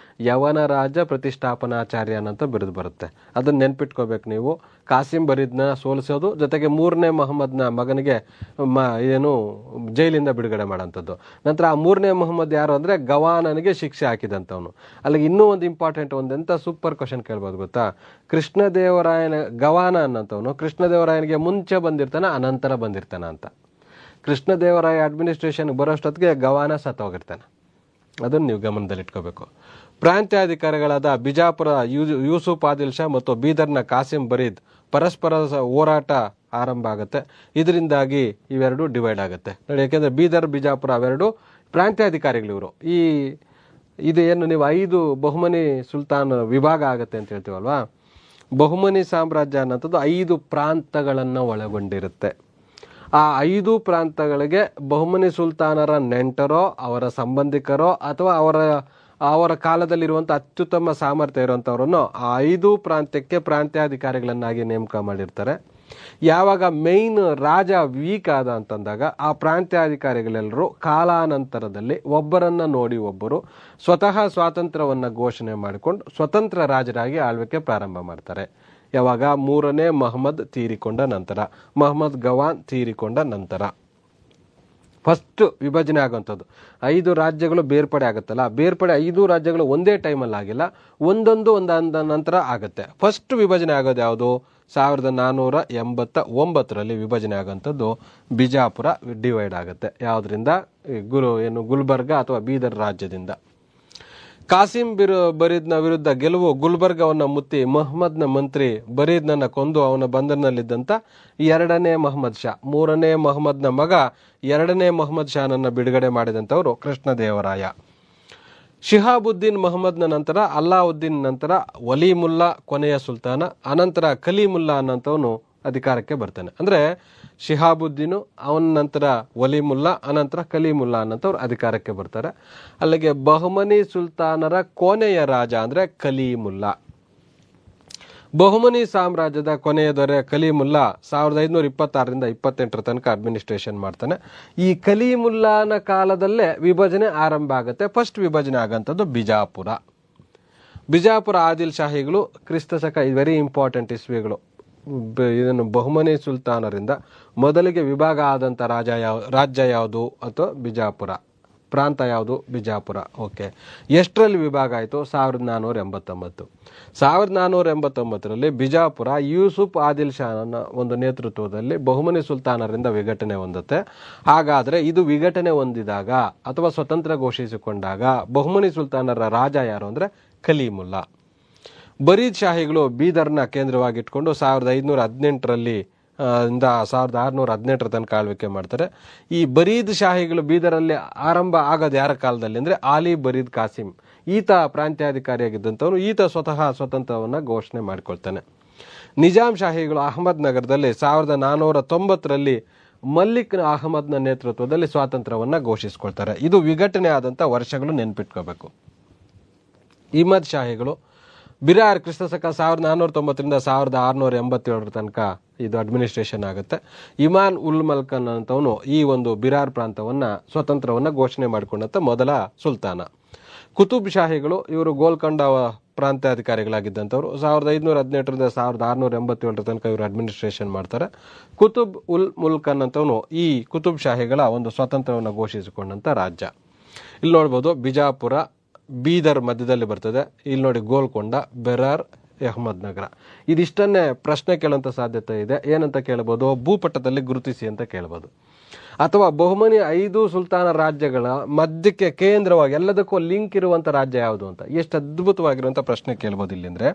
ಯವನರಾಜ ಪ್ರತಿಷ್ಠಾಪನಾಚಾರ್ಯ ಅಂತ ಬಿರುದು ಬರುತ್ತೆ. ಅದನ್ನು ನೆನ್ಪಿಟ್ಕೋಬೇಕು ನೀವು. ಕಾಸಿಂ ಬರೀದ್ನ ಸೋಲಿಸೋದು, ಜೊತೆಗೆ ಮೂರನೇ ಮೊಹಮ್ಮದ್ನ ಮಗನಿಗೆ ಜೈಲಿಂದ ಬಿಡುಗಡೆ ಮಾಡೋಂಥದ್ದು. ನಂತರ ಆ ಮೂರನೇ ಮೊಹಮ್ಮದ್ ಯಾರು ಅಂದರೆ ಗವಾನನಿಗೆ ಶಿಕ್ಷೆ ಹಾಕಿದಂಥವನು. ಅಲ್ಲಿಗೆ ಇನ್ನೂ ಒಂದು ಇಂಪಾರ್ಟೆಂಟ್, ಒಂದೆಂಥ ಸೂಪರ್ ಕ್ವಶನ್ ಕೇಳ್ಬೋದು ಗೊತ್ತಾ? ಕೃಷ್ಣದೇವರಾಯನ ಗವಾನ ಅನ್ನೋಂಥವನು ಕೃಷ್ಣದೇವರಾಯನಿಗೆ ಮುಂಚೆ ಬಂದಿರ್ತಾನೆ, ಅನಂತರ ಬಂದಿರ್ತಾನೆ ಅಂತ. ಕೃಷ್ಣದೇವರಾಯ ಅಡ್ಮಿನಿಸ್ಟ್ರೇಷನ್ಗೆ ಬರೋಷ್ಟೊತ್ತಿಗೆ ಗವಾನ ಸತ್ತೋಗಿರ್ತಾನೆ. ಅದನ್ನು ನೀವು ಗಮನದಲ್ಲಿಟ್ಕೋಬೇಕು. ಪ್ರಾಂತ್ಯಾಧಿಕಾರಿಗಳಾದ ಬಿಜಾಪುರ ಯೂಸುಫ್ ಆದಿಲ್ ಶಾ ಮತ್ತು ಬೀದರ್ನ ಕಾಸಿಂ ಬರೀದ್ ಪರಸ್ಪರ ಹೋರಾಟ ಆರಂಭ ಆಗುತ್ತೆ. ಇದರಿಂದಾಗಿ ಇವೆರಡು ಡಿವೈಡ್ ಆಗುತ್ತೆ ನೋಡಿ. ಯಾಕೆಂದರೆ ಬೀದರ್, ಬಿಜಾಪುರ ಅವೆರಡು ಪ್ರಾಂತ್ಯಾಧಿಕಾರಿಗಳಿವರು. ಇದು ಏನು ನೀವು 5 ಬಹುಮನಿ ಸುಲ್ತಾನ್ ವಿಭಾಗ ಆಗುತ್ತೆ ಅಂತ ಹೇಳ್ತೀವಲ್ವಾ, ಬಹುಮನಿ ಸಾಮ್ರಾಜ್ಯ ಅನ್ನೋಂಥದ್ದು 5 ಪ್ರಾಂತಗಳನ್ನು ಒಳಗೊಂಡಿರುತ್ತೆ. ಆ 5 ಪ್ರಾಂತಗಳಿಗೆ ಬಹುಮನಿ ಸುಲ್ತಾನರ ನೆಂಟರೋ, ಅವರ ಸಂಬಂಧಿಕರೋ ಅಥವಾ ಅವರ ಕಾಲದಲ್ಲಿರುವಂಥ ಅತ್ಯುತ್ತಮ ಸಾಮರ್ಥ್ಯ ಇರುವಂಥವ್ರನ್ನು ಆ 5 ಪ್ರಾಂತ್ಯಕ್ಕೆ ಪ್ರಾಂತ್ಯಾಧಿಕಾರಿಗಳನ್ನಾಗಿ ನೇಮಕ ಮಾಡಿರ್ತಾರೆ. ಯಾವಾಗ ಮೇಯ್ನ್ ರಾಜ ವೀಕ್ ಆದ ಅಂತಂದಾಗ ಆ ಪ್ರಾಂತ್ಯಾಧಿಕಾರಿಗಳೆಲ್ಲರೂ ಕಾಲಾನಂತರದಲ್ಲಿ ಒಬ್ಬರನ್ನು ನೋಡಿ ಒಬ್ಬರು ಸ್ವತಃ ಸ್ವಾತಂತ್ರ್ಯವನ್ನು ಘೋಷಣೆ ಮಾಡಿಕೊಂಡು ಸ್ವತಂತ್ರ ರಾಜರಾಗಿ ಆಳ್ವಿಕೆ ಪ್ರಾರಂಭ ಮಾಡ್ತಾರೆ. ಯಾವಾಗ? ಮೂರನೇ ಮೊಹಮ್ಮದ್ ತೀರಿಕೊಂಡ ನಂತರ, ಮೊಹಮ್ಮದ್ ಗವಾನ್ ತೀರಿಕೊಂಡ ನಂತರ ಫಸ್ಟ್ ವಿಭಜನೆ ಆಗುವಂಥದ್ದು. 5 ರಾಜ್ಯಗಳು ಬೇರ್ಪಡೆ ಆಗುತ್ತಲ್ಲ, ಬೇರ್ಪಡೆ 5 ರಾಜ್ಯಗಳು ಒಂದೇ ಟೈಮಲ್ಲಿ ಆಗಿಲ್ಲ, ಒಂದೊಂದು ನಂತರ ಆಗುತ್ತೆ. ಫಸ್ಟ್ ವಿಭಜನೆ ಆಗೋದು ಯಾವುದು? 1489ರಲ್ಲಿ ವಿಭಜನೆ ಆಗುವಂಥದ್ದು ಬಿಜಾಪುರ ಡಿವೈಡ್ ಆಗುತ್ತೆ. ಯಾವುದರಿಂದ? ಗುಲ್ಬರ್ಗ ಅಥವಾ ಬೀದರ್ ರಾಜ್ಯದಿಂದ. ಕಾಸಿಂ ಬರೀದ್ನ ವಿರುದ್ಧ ಗೆಲುವು ಗುಲ್ಬರ್ಗವನ್ನ ಮುತ್ತಿ ಮೊಹಮ್ಮದ್ನ ಮಂತ್ರಿ ಬರೀದ್ನನ್ನ ಕೊಂದು ಅವನ ಬಂಧನದಲ್ಲಿದ್ದಂತ 2ನೇ ಮಹಮ್ಮದ್ ಶಾ, 3ನೇ ಮೊಹಮ್ಮದ್ನ ಮಗ 2ನೇ ಮೊಹಮ್ಮದ್ ಶಾನನ್ನ ಬಿಡುಗಡೆ ಮಾಡಿದಂಥವರು ಕೃಷ್ಣದೇವರಾಯ. ಶಿಹಾಬುದ್ದೀನ್ ಮೊಹಮ್ಮದ್ನ ನಂತರ ಅಲ್ಲಾವುದ್ದೀನ್ ನಂತರ ವಲೀಮುಲ್ಲಾ ಕೊನೆಯ ಸುಲ್ತಾನ, ಅನಂತರ ಕಲೀಮುಲ್ಲಾ ಅನ್ನಂಥವನು ಅಧಿಕಾರಕ್ಕೆ ಬರ್ತಾನೆ. ಅಂದ್ರೆ ಶಿಹಾಬುದ್ದೀನು, ಅವನ ನಂತರ ವಲೀಮುಲ್ಲಾ, ಅನಂತರ ಕಲೀಮುಲ್ಲಾ ಅನ್ನಂಥವ್ರು ಅಧಿಕಾರಕ್ಕೆ ಬರ್ತಾರೆ. ಅಲ್ಲಿಗೆ ಬಹುಮನಿ ಸುಲ್ತಾನರ ಕೊನೆಯ ರಾಜ ಅಂದ್ರೆ ಕಲೀಮುಲ್ಲಾ. ಬಹುಮನಿ ಸಾಮ್ರಾಜ್ಯದ ಕೊನೆಯ ದೊರೆ ಕಲೀಮುಲ್ಲಾ 1526ರಿಂದ 28 ತನಕ ಅಡ್ಮಿನಿಸ್ಟ್ರೇಷನ್ ಮಾಡ್ತಾನೆ. ಈ ಕಲೀಮುಲ್ಲಾನ ಕಾಲದಲ್ಲೇ ವಿಭಜನೆ ಆರಂಭ ಆಗುತ್ತೆ. ಫಸ್ಟ್ ವಿಭಜನೆ ಆಗಂಥದ್ದು ಬಿಜಾಪುರ. ಬಿಜಾಪುರ ಆದಿಲ್ ಶಾಹಿಗಳು ಕ್ರಿಸ್ತಶಕ ವೆರಿ ಇಂಪಾರ್ಟೆಂಟ್ ಇಸ್ವಿಗಳು. ಇದನ್ನು ಬಹುಮನಿ ಸುಲ್ತಾನರಿಂದ ಮೊದಲಿಗೆ ವಿಭಾಗ ಆದಂಥ ರಾಜ್ಯ ಯಾವುದು ಅಥವಾ ಬಿಜಾಪುರ, ಪ್ರಾಂತ ಯಾವುದು ಬಿಜಾಪುರ. ಓಕೆ, ಎಷ್ಟರಲ್ಲಿ ವಿಭಾಗ ಆಯಿತು? 1489. 1489ರಲ್ಲಿ ಬಿಜಾಪುರ ಯೂಸುಫ್ ಆದಿಲ್ ಶಾನ ಒಂದು ನೇತೃತ್ವದಲ್ಲಿ ಬಹುಮನಿ ಸುಲ್ತಾನರಿಂದ ವಿಘಟನೆ ಹೊಂದುತ್ತೆ. ಹಾಗಾದರೆ ಇದು ವಿಘಟನೆ ಹೊಂದಿದಾಗ ಅಥವಾ ಸ್ವತಂತ್ರ ಘೋಷಿಸಿಕೊಂಡಾಗ ಬಹುಮನಿ ಸುಲ್ತಾನರ ರಾಜ ಯಾರು ಅಂದರೆ ಕಲೀಮುಲ್ಲಾ. ಬರೀದ್ ಶಾಹಿಗಳು ಬೀದರ್ನ ಕೇಂದ್ರವಾಗಿಟ್ಕೊಂಡು 1518ರಲ್ಲಿ ಇಂದ 1618 ತನಕ ಆಳ್ವಿಕೆ ಮಾಡ್ತಾರೆ. ಈ ಬರೀದ್ ಶಾಹಿಗಳು ಬೀದರಲ್ಲಿ ಆರಂಭ ಆಗೋದು ಯಾರ ಕಾಲದಲ್ಲಿ ಅಂದರೆ ಆಲಿ ಬರೀದ್ ಕಾಸಿಂ. ಈತ ಪ್ರಾಂತ್ಯಾಧಿಕಾರಿಯಾಗಿದ್ದಂಥವನು. ಈತ ಸ್ವತಃ ಸ್ವತಂತ್ರವನ್ನು ಘೋಷಣೆ ಮಾಡಿಕೊಳ್ತಾನೆ. ನಿಜಾಂ ಶಾಹಿಗಳು ಅಹಮದ್ ನಗರದಲ್ಲಿ 1490ರಲ್ಲಿ ಮಲ್ಲಿಕ್ ಅಹಮದ್ನ ನೇತೃತ್ವದಲ್ಲಿ ಸ್ವಾತಂತ್ರ್ಯವನ್ನು ಘೋಷಿಸಿಕೊಳ್ತಾರೆ. ಇದು ವಿಘಟನೆ ಆದಂಥ ವರ್ಷಗಳು ನೆನ್ಪಿಟ್ಕೋಬೇಕು. ಇಮದ್ ಶಾಹಿಗಳು ಬಿರಾರ್ ಕ್ರಿಸ್ತಶಕ 1490ರಿಂದ 1687 ತನಕ ಇದು ಅಡ್ಮಿನಿಸ್ಟ್ರೇಷನ್ ಆಗುತ್ತೆ. ಇಮಾನ್ ಉಲ್ ಮಲ್ಕನ್ ಅಂತವನು ಈ ಒಂದು ಬಿರಾರ್ ಪ್ರಾಂತವನ್ನು ಸ್ವತಂತ್ರವನ್ನು ಘೋಷಣೆ ಮಾಡಿಕೊಂಡಂಥ ಮೊದಲ ಸುಲ್ತಾನ. ಕುತುಬ್ ಶಾಹಿಗಳು ಇವರು ಗೋಲ್ಕೊಂಡ ಪ್ರಾಂತ್ಯಾಧಿಕಾರಿಗಳಾಗಿದ್ದಂಥವ್ರು. 1518ರಿಂದ 1687 ತನಕ ಇವರು ಅಡ್ಮಿನಿಸ್ಟ್ರೇಷನ್ ಮಾಡ್ತಾರೆ. ಕುತುಬ್ ಉಲ್ ಮುಲ್ಕನ್ ಅಂತವನು ಈ ಕುತುಬ್ ಶಾಹಿಗಳ ಒಂದು ಸ್ವಾತಂತ್ರ್ಯವನ್ನು ಘೋಷಿಸಿಕೊಂಡಂಥ ರಾಜ್ಯ. ಇಲ್ಲಿ ನೋಡ್ಬೋದು ಬಿಜಾಪುರ ಬೀದರ್ ಮಧ್ಯದಲ್ಲಿ ಬರ್ತದೆ. ಇಲ್ಲಿ ನೋಡಿ ಗೋಲ್ಕೊಂಡ, ಬೆರಾರ್, ಅಹಮದ್ ನಗರ. ಇದಿಷ್ಟನ್ನೇ ಪ್ರಶ್ನೆ ಕೇಳುವಂಥ ಸಾಧ್ಯತೆ ಇದೆ. ಏನಂತ ಕೇಳ್ಬೋದು? ಭೂಪಟದಲ್ಲಿ ಗುರುತಿಸಿ ಅಂತ ಕೇಳ್ಬೋದು. ಅಥವಾ ಬಹುಮನಿ 5 ಸುಲ್ತಾನ ರಾಜ್ಯಗಳ ಮಧ್ಯಕ್ಕೆ ಕೇಂದ್ರವಾಗಿ ಎಲ್ಲದಕ್ಕೂ ಲಿಂಕ್ ಇರುವಂಥ ರಾಜ್ಯ ಯಾವುದು ಅಂತ ಎಷ್ಟು ಅದ್ಭುತವಾಗಿರುವಂಥ ಪ್ರಶ್ನೆ ಕೇಳ್ಬೋದು ಇಲ್ಲಿ. ಅಂದರೆ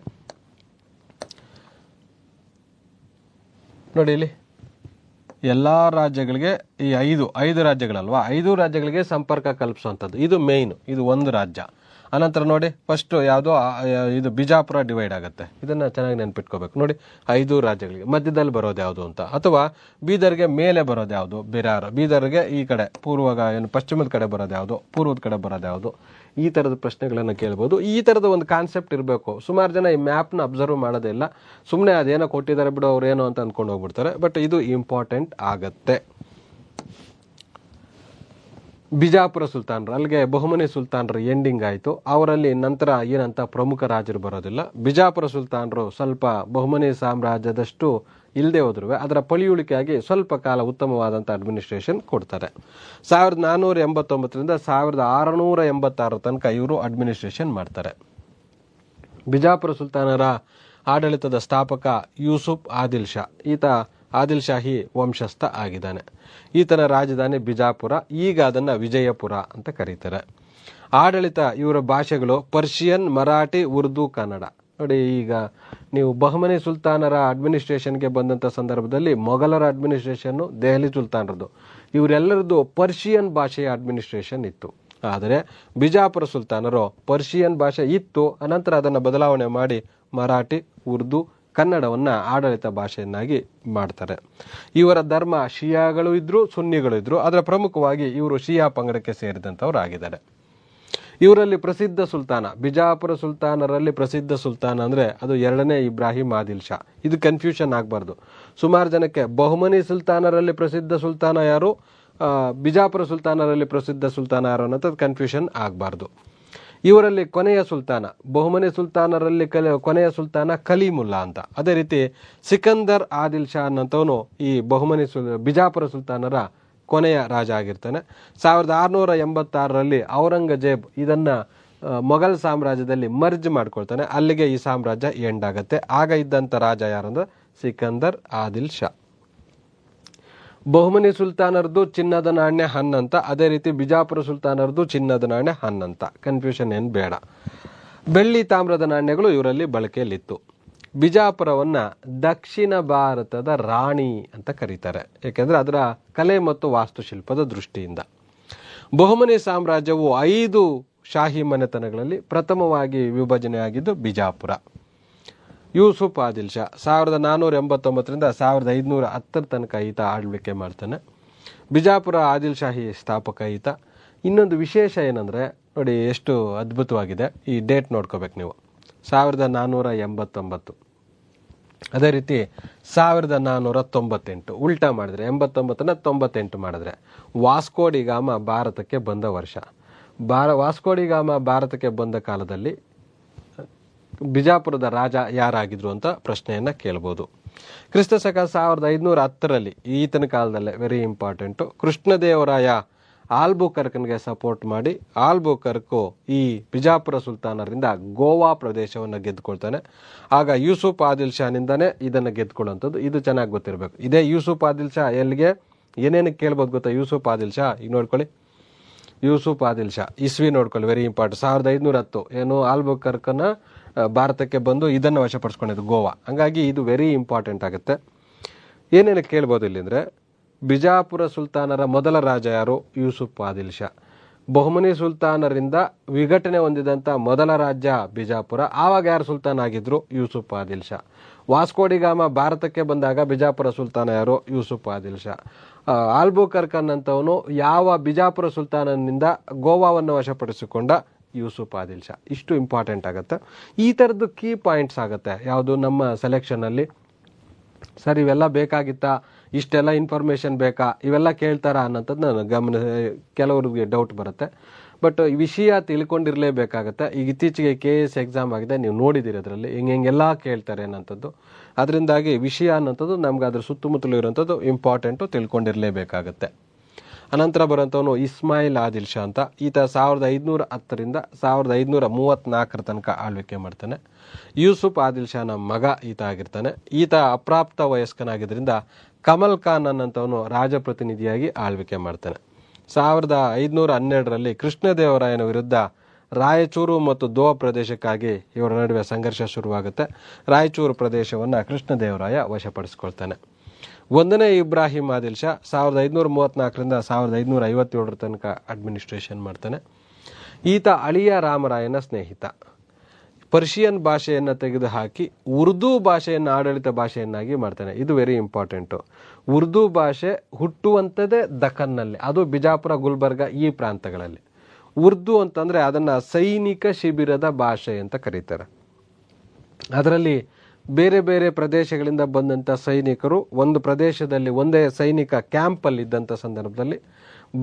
ನೋಡಿ, ಇಲ್ಲಿ ಎಲ್ಲ ರಾಜ್ಯಗಳಿಗೆ ಈ 5 ರಾಜ್ಯಗಳಲ್ವಾ, 5 ರಾಜ್ಯಗಳಿಗೆ ಸಂಪರ್ಕ ಕಲ್ಪಿಸುವಂಥದ್ದು ಇದು ಮೇಯ್ನು. ಇದು ಒಂದು ರಾಜ್ಯ. ಅನಂತರ ನೋಡಿ ಫಸ್ಟ್ ಯಾವುದೋ ಇದು ಬಿಜಾಪುರ ಡಿವೈಡ್ ಆಗುತ್ತೆ. ಇದನ್ನು ಚೆನ್ನಾಗಿ ನೆನ್ಪಿಟ್ಕೋಬೇಕು. ನೋಡಿ 5 ರಾಜ್ಯಗಳಿಗೆ ಮಧ್ಯದಲ್ಲಿ ಬರೋದು ಯಾವುದು ಅಂತ. ಅಥವಾ ಬೀದರ್ಗೆ ಮೇಲೆ ಬರೋದು ಯಾವುದು? ಬಿರಾರ್. ಬೀದರ್ಗೆ ಈ ಕಡೆ ಪಶ್ಚಿಮದ ಕಡೆ ಬರೋದು ಯಾವುದು? ಪೂರ್ವದ ಕಡೆ ಬರೋದು ಯಾವುದು? ಈ ಥರದ ಪ್ರಶ್ನೆಗಳನ್ನು ಕೇಳ್ಬೋದು. ಈ ಥರದ ಒಂದು ಕಾನ್ಸೆಪ್ಟ್ ಇರಬೇಕು. ಸುಮಾರು ಜನ ಈ ಮ್ಯಾಪ್ನ ಅಬ್ಸರ್ವ್ ಮಾಡೋದೇ ಇಲ್ಲ. ಸುಮ್ಮನೆ ಅದೇನೋ ಕೊಟ್ಟಿದ್ದಾರೆ ಬಿಡು ಅವ್ರು ಏನೋ ಅಂತ ಅಂದ್ಕೊಂಡು ಹೋಗ್ಬಿಡ್ತಾರೆ. ಬಟ್ ಇದು ಇಂಪಾರ್ಟೆಂಟ್ ಆಗತ್ತೆ. ಬಿಜಾಪುರ ಸುಲ್ತಾನರು, ಅಲ್ಲಿಗೆ ಬಹುಮನಿ ಸುಲ್ತಾನರು ಎಂಡಿಂಗ್ ಆಯಿತು. ಅವರಲ್ಲಿ ನಂತರ ಏನಂತ ಪ್ರಮುಖ ರಾಜರು ಬರೋದಿಲ್ಲ. ಬಿಜಾಪುರ ಸುಲ್ತಾನರು ಸ್ವಲ್ಪ ಬಹುಮನಿ ಸಾಮ್ರಾಜ್ಯದಷ್ಟು ಇಲ್ಲದೆ ಹೋದ್ರು ಅದರ ಪಳಿಯುಳಿಕೆಯಾಗಿ ಸ್ವಲ್ಪ ಕಾಲ ಉತ್ತಮವಾದಂಥ ಅಡ್ಮಿನಿಸ್ಟ್ರೇಷನ್ ಕೊಡ್ತಾರೆ. 1489ರಿಂದ 1686 ತನಕ ಇವರು ಅಡ್ಮಿನಿಸ್ಟ್ರೇಷನ್ ಮಾಡ್ತಾರೆ. ಬಿಜಾಪುರ ಸುಲ್ತಾನರ ಆಡಳಿತದ ಸ್ಥಾಪಕ ಯೂಸುಫ್ ಆದಿಲ್ ಶಾ. ಈತ ಆದಿಲ್ ಶಾಹಿ ವಂಶಸ್ಥ ಆಗಿದ್ದಾನೆ. ಈತನ ರಾಜಧಾನಿ ಬಿಜಾಪುರ. ಈಗ ಅದನ್ನು ವಿಜಯಪುರ ಅಂತ ಕರೀತಾರೆ. ಆಡಳಿತ ಇವರ ಭಾಷೆಗಳು ಪರ್ಷಿಯನ್, ಮರಾಠಿ, ಉರ್ದು, ಕನ್ನಡ. ನೋಡಿ, ಈಗ ನೀವು ಬಹುಮನಿ ಸುಲ್ತಾನರ ಅಡ್ಮಿನಿಸ್ಟ್ರೇಷನ್ಗೆ ಬಂದಂಥ ಸಂದರ್ಭದಲ್ಲಿ ಮೊಘಲರ ಅಡ್ಮಿನಿಸ್ಟ್ರೇಷನ್ನು ದೆಹಲಿ ಸುಲ್ತಾನರದು. ಇವರೆಲ್ಲರದ್ದು ಪರ್ಷಿಯನ್ ಭಾಷೆಯ ಅಡ್ಮಿನಿಸ್ಟ್ರೇಷನ್ ಇತ್ತು. ಆದರೆ ಬಿಜಾಪುರ ಸುಲ್ತಾನರು ಪರ್ಷಿಯನ್ ಭಾಷೆ ಇತ್ತು, ಅನಂತರ ಅದನ್ನು ಬದಲಾವಣೆ ಮಾಡಿ ಮರಾಠಿ, ಉರ್ದು, ಕನ್ನಡವನ್ನು ಆಡಳಿತ ಭಾಷೆಯನ್ನಾಗಿ ಮಾಡ್ತಾರೆ. ಇವರ ಧರ್ಮ ಶಿಯಾಗಳು ಇದ್ರು, ಸುನ್ನಿಗಳು ಇದ್ರು. ಅದರ ಪ್ರಮುಖವಾಗಿ ಇವರು ಶಿಯಾ ಪಂಗಡಕ್ಕೆ ಸೇರಿದಂಥವ್ರು ಆಗಿದ್ದಾರೆ. ಇವರಲ್ಲಿ ಪ್ರಸಿದ್ಧ ಸುಲ್ತಾನ, ಬಿಜಾಪುರ ಸುಲ್ತಾನರಲ್ಲಿ ಪ್ರಸಿದ್ಧ ಸುಲ್ತಾನ ಅಂದರೆ ಅದು 2ನೇ ಇಬ್ರಾಹಿಂ ಆದಿಲ್ ಶಾ. ಇದು ಕನ್ಫ್ಯೂಷನ್ ಆಗಬಾರ್ದು. ಸುಮಾರು ಜನಕ್ಕೆ ಬಹುಮನಿ ಸುಲ್ತಾನರಲ್ಲಿ ಪ್ರಸಿದ್ಧ ಸುಲ್ತಾನ ಯಾರು, ಬಿಜಾಪುರ ಸುಲ್ತಾನರಲ್ಲಿ ಪ್ರಸಿದ್ಧ ಸುಲ್ತಾನ ಯಾರು ಅನ್ನೋದು ಕನ್ಫ್ಯೂಷನ್ ಆಗಬಾರ್ದು. ಇವರಲ್ಲಿ ಕೊನೆಯ ಸುಲ್ತಾನ, ಬಹುಮನಿ ಸುಲ್ತಾನರಲ್ಲಿ ಕೊನೆಯ ಸುಲ್ತಾನ ಕಲೀಮುಲ್ಲಾ ಅಂತ. ಅದೇ ರೀತಿ ಸಿಕಂದರ್ ಆದಿಲ್ ಶಾ ಅನ್ನಂಥವನು ಈ ಬಿಜಾಪುರ ಸುಲ್ತಾನರ ಕೊನೆಯ ರಾಜ ಆಗಿರ್ತಾನೆ. 1686ರಲ್ಲಿ ಔರಂಗಜೇಬ್ ಇದನ್ನು ಮೊಘಲ್ ಸಾಮ್ರಾಜ್ಯದಲ್ಲಿ ಮರ್ಜ್ ಮಾಡ್ಕೊಳ್ತಾನೆ. ಅಲ್ಲಿಗೆ ಈ ಸಾಮ್ರಾಜ್ಯ ಎಂಡ್ ಆಗುತ್ತೆ. ಆಗ ಇದ್ದಂಥ ರಾಜ ಯಾರಂದ್ರೆ ಸಿಕಂದರ್ ಆದಿಲ್ ಶಾ. ಬಹುಮನಿ ಸುಲ್ತಾನರದು ಚಿನ್ನದ ನಾಣ್ಯ ಹನ್ನಂತ, ಅದೇ ರೀತಿ ಬಿಜಾಪುರ ಸುಲ್ತಾನರದು ಚಿನ್ನದ ನಾಣ್ಯ ಹನ್ನಂತ. ಕನ್ಫ್ಯೂಷನ್ ಏನು ಬೇಡ. ಬೆಳ್ಳಿ ತಾಮ್ರದ ನಾಣ್ಯಗಳು ಇವರಲ್ಲಿ ಬಳಕೆಯಲ್ಲಿತ್ತು. ಬಿಜಾಪುರವನ್ನ ದಕ್ಷಿಣ ಭಾರತದ ರಾಣಿ ಅಂತ ಕರೀತಾರೆ, ಯಾಕೆಂದ್ರೆ ಅದರ ಕಲೆ ಮತ್ತು ವಾಸ್ತುಶಿಲ್ಪದ ದೃಷ್ಟಿಯಿಂದ. ಬಹುಮನಿ ಸಾಮ್ರಾಜ್ಯವು 5 ಶಾಹಿ ಮನೆತನಗಳಲ್ಲಿ ಪ್ರಥಮವಾಗಿ ವಿಭಜನೆಯಾಗಿದ್ದು ಬಿಜಾಪುರ. ಯೂಸುಫ್ ಆದಿಲ್ ಶಾ 1489ರಿಂದ 1510 ತನಕ ಈತ ಆಳ್ವಿಕೆ ಮಾಡ್ತಾನೆ. ಬಿಜಾಪುರ ಆದಿಲ್ ಶಾಹಿ ಸ್ಥಾಪಕ ಈತ. ಇನ್ನೊಂದು ವಿಶೇಷ ಏನಂದರೆ ನೋಡಿ, ಎಷ್ಟು ಅದ್ಭುತವಾಗಿದೆ, ಈ ಡೇಟ್ ನೋಡ್ಕೋಬೇಕು ನೀವು. 1489, ಅದೇ ರೀತಿ 1498, ಉಲ್ಟಾ ಮಾಡಿದ್ರೆ 89ನ್ನ 98 ಮಾಡಿದ್ರೆ ವಾಸ್ಕೋ ಡಿ ಗಾಮ ಭಾರತಕ್ಕೆ ಬಂದ ವರ್ಷ. ವಾಸ್ಕೋ ಡಿ ಗಾಮ ಭಾರತಕ್ಕೆ ಬಂದ ಕಾಲದಲ್ಲಿ ಬಿಜಾಪುರದ ರಾಜ ಯಾರಾಗಿದ್ರು ಅಂತ ಪ್ರಶ್ನೆಯನ್ನ ಕೇಳ್ಬೋದು. ಕ್ರಿಸ್ತಶಕ 1510ರಲ್ಲಿ, ಈತನ ಕಾಲದಲ್ಲೇ ವೆರಿ ಇಂಪಾರ್ಟೆಂಟು, ಕೃಷ್ಣದೇವರಾಯ ಆಲ್ಬುಕರ್ಕನ್ಗೆ ಸಪೋರ್ಟ್ ಮಾಡಿ ಆಲ್ಬುಕರ್ಕು ಈ ಬಿಜಾಪುರ ಸುಲ್ತಾನರಿಂದ ಗೋವಾ ಪ್ರದೇಶವನ್ನು ಗೆದ್ದುಕೊಳ್ತಾನೆ. ಆಗ ಯೂಸುಫ್ ಆದಿಲ್ ಶಾನಿಂದಾನೇ ಇದನ್ನು ಗೆದ್ದುಕೊಳ್ಳುವಂಥದ್ದು. ಇದು ಚೆನ್ನಾಗಿ ಗೊತ್ತಿರಬೇಕು. ಇದೇ ಯೂಸುಫ್ ಆದಿಲ್ ಶಾ ಎಲ್ಲಿಗೆ ಏನೇನು ಕೇಳ್ಬೋದು ಗೊತ್ತಾ? ಯೂಸುಫ್ ಆದಿಲ್ ಶಾ ಈಗ ನೋಡ್ಕೊಳ್ಳಿ, ಯೂಸುಫ್ ಆದಿಲ್ ಶಾ ಇಸ್ವಿ ನೋಡ್ಕೊಳ್ಳಿ, ವೆರಿ ಇಂಪಾರ್ಟೆಂಟ್. 1510 ಏನು ಆಲ್ಬುಕರ್ಕನ ಭಾರತಕ್ಕೆ ಬಂದು ಇದನ್ನು ವಶಪಡಿಸ್ಕೊಂಡಿದ್ದು ಗೋವಾ. ಹಂಗಾಗಿ ಇದು ವೆರಿ ಇಂಪಾರ್ಟೆಂಟ್ ಆಗುತ್ತೆ. ಏನೇನು ಕೇಳ್ಬೋದು ಇಲ್ಲಿ ಅಂದರೆ, ಬಿಜಾಪುರ ಸುಲ್ತಾನರ ಮೊದಲ ರಾಜ ಯಾರು? ಯೂಸುಫ್ ಆದಿಲ್ ಶಾ. ಬಹುಮನಿ ಸುಲ್ತಾನರಿಂದ ವಿಘಟನೆ ಹೊಂದಿದಂಥ ಮೊದಲ ರಾಜ್ಯ ಬಿಜಾಪುರ. ಆವಾಗ ಯಾರು ಸುಲ್ತಾನ್ ಆಗಿದ್ರು? ಯೂಸುಫ್ ಆದಿಲ್ ಶಾ. ವಾಸ್ಕೋಡಿಗಾಮ ಭಾರತಕ್ಕೆ ಬಂದಾಗ ಬಿಜಾಪುರ ಸುಲ್ತಾನ ಯಾರು? ಯೂಸುಫ್ ಆದಿಲ್ ಶಾ. ಆಲ್ಬುಕರ್ಕನ್ ಅಂತವನು ಯಾವ ಬಿಜಾಪುರ ಸುಲ್ತಾನನಿಂದ ಗೋವಾವನ್ನು ವಶಪಡಿಸಿಕೊಂಡ? ಯೂಸುಫ್ ಆದಿಲ್ ಶಾ. ಇಷ್ಟು ಇಂಪಾರ್ಟೆಂಟ್ ಆಗುತ್ತೆ. ಈ ಥರದ್ದು ಕೀ ಪಾಯಿಂಟ್ಸ್ ಆಗುತ್ತೆ ಯಾವುದು ನಮ್ಮ ಸೆಲೆಕ್ಷನಲ್ಲಿ. ಸರ್ ಇವೆಲ್ಲ ಬೇಕಾಗಿತ್ತಾ, ಇಷ್ಟೆಲ್ಲ ಇನ್ಫಾರ್ಮೇಷನ್ ಬೇಕಾ, ಇವೆಲ್ಲ ಕೇಳ್ತಾರಾ ಅನ್ನೋಂಥದ್ದು ನಾನು ಕೆಲವ್ರಿಗೆ ಡೌಟ್ ಬರುತ್ತೆ. ಬಟ್ ವಿಷಯ ತಿಳ್ಕೊಂಡಿರಲೇಬೇಕಾಗತ್ತೆ. ಈಗ ಇತ್ತೀಚೆಗೆ KS ಎಕ್ಸಾಮ್ ಆಗಿದೆ, ನೀವು ನೋಡಿದ್ದೀರಿ ಅದರಲ್ಲಿ ಹೆಂಗೆಲ್ಲ ಕೇಳ್ತಾರೆ ಅನ್ನೋಂಥದ್ದು. ಅದರಿಂದಾಗಿ ವಿಷಯ ಅನ್ನೋಂಥದ್ದು ನಮ್ಗೆ ಅದ್ರ ಸುತ್ತಮುತ್ತಲು ಇರೋಂಥದ್ದು ಇಂಪಾರ್ಟೆಂಟು, ತಿಳ್ಕೊಂಡಿರಲೇಬೇಕಾಗತ್ತೆ. ಅನಂತರ ಬರೋಂಥವನು ಇಸ್ಮಾಯಿಲ್ ಆದಿಲ್ ಶಾ ಅಂತ. ಈತ 1510ರಿಂದ 1534 ತನಕ ಆಳ್ವಿಕೆ ಮಾಡ್ತಾನೆ. ಯೂಸುಫ್ ಆದಿಲ್ ಶಾನ ಮಗ ಈತ ಆಗಿರ್ತಾನೆ. ಈತ ಅಪ್ರಾಪ್ತ ವಯಸ್ಕನಾಗಿದ್ದರಿಂದ ಕಮಲ್ ಖಾನ್ ಅನ್ನಂಥವನು ರಾಜಪ್ರತಿನಿಧಿಯಾಗಿ ಆಳ್ವಿಕೆ ಮಾಡ್ತಾನೆ. 1512ರಲ್ಲಿ ಕೃಷ್ಣದೇವರಾಯನ ವಿರುದ್ಧ ರಾಯಚೂರು ಮತ್ತು ದೋವಾ ಪ್ರದೇಶಕ್ಕಾಗಿ ಇವರ ನಡುವೆ ಸಂಘರ್ಷ ಶುರುವಾಗುತ್ತೆ. ರಾಯಚೂರು ಪ್ರದೇಶವನ್ನು ಕೃಷ್ಣದೇವರಾಯ ವಶಪಡಿಸ್ಕೊಳ್ತಾನೆ. 1ನೇ ಇಬ್ರಾಹಿಂ ಆದಿಲ್ ಶಾ 1534ರಿಂದ 1557 ತನಕ ಅಡ್ಮಿನಿಸ್ಟ್ರೇಷನ್ ಮಾಡ್ತಾನೆ. ಈತ ಅಳಿಯ ರಾಮರಾಯನ ಸ್ನೇಹಿತ. ಪರ್ಷಿಯನ್ ಭಾಷೆಯನ್ನು ತೆಗೆದುಹಾಕಿ ಉರ್ದು ಭಾಷೆಯನ್ನು ಆಡಳಿತ ಭಾಷೆಯನ್ನಾಗಿ ಮಾಡ್ತಾನೆ. ಇದು ವೆರಿ ಇಂಪಾರ್ಟೆಂಟು. ಉರ್ದು ಭಾಷೆ ಹುಟ್ಟುವಂಥದ್ದೇ ದಖನ್ನಲ್ಲಿ, ಅದು ಬಿಜಾಪುರ, ಗುಲ್ಬರ್ಗ ಈ ಪ್ರಾಂತಗಳಲ್ಲಿ. ಉರ್ದು ಅಂತಂದರೆ ಅದನ್ನು ಸೈನಿಕ ಶಿಬಿರದ ಭಾಷೆ ಅಂತ ಕರೀತಾರೆ. ಅದರಲ್ಲಿ ಬೇರೆ ಬೇರೆ ಪ್ರದೇಶಗಳಿಂದ ಬಂದಂಥ ಸೈನಿಕರು ಒಂದು ಪ್ರದೇಶದಲ್ಲಿ ಒಂದೇ ಸೈನಿಕ ಕ್ಯಾಂಪಲ್ಲಿ ಇದ್ದಂಥ ಸಂದರ್ಭದಲ್ಲಿ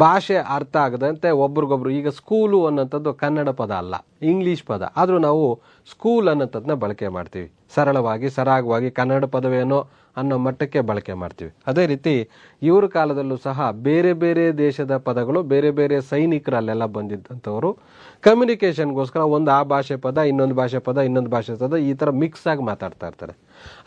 ಭಾಷೆ ಅರ್ಥ ಆಗದಂತೆ ಒಬ್ರಿಗೊಬ್ರು, ಈಗ ಸ್ಕೂಲು ಅನ್ನೋಂಥದ್ದು ಕನ್ನಡ ಪದ ಅಲ್ಲ, ಇಂಗ್ಲೀಷ್ ಪದ, ಆದರೂ ನಾವು ಸ್ಕೂಲ್ ಅನ್ನೋಂಥದ್ದನ್ನ ಬಳಕೆ ಮಾಡ್ತೀವಿ. ಸರಳವಾಗಿ ಸರಾಗವಾಗಿ ಕನ್ನಡ ಪದವೇನೋ ಅನ್ನೋ ಮಟ್ಟಕ್ಕೆ ಬಳಕೆ ಮಾಡ್ತೀವಿ. ಅದೇ ರೀತಿ ಇವ್ರ ಕಾಲದಲ್ಲೂ ಸಹ ಬೇರೆ ಬೇರೆ ದೇಶದ ಪದಗಳು, ಬೇರೆ ಬೇರೆ ಸೈನಿಕರಲ್ಲೆಲ್ಲ ಬಂದಿದ್ದಂಥವರು ಕಮ್ಯುನಿಕೇಷನ್ಗೋಸ್ಕರ ಒಂದು ಆ ಭಾಷೆ ಪದ, ಇನ್ನೊಂದು ಭಾಷೆ ಪದ, ಇನ್ನೊಂದು ಭಾಷೆ ಪದ, ಈ ಥರ ಮಿಕ್ಸ್ ಆಗಿ ಮಾತಾಡ್ತಾ ಇರ್ತಾರೆ.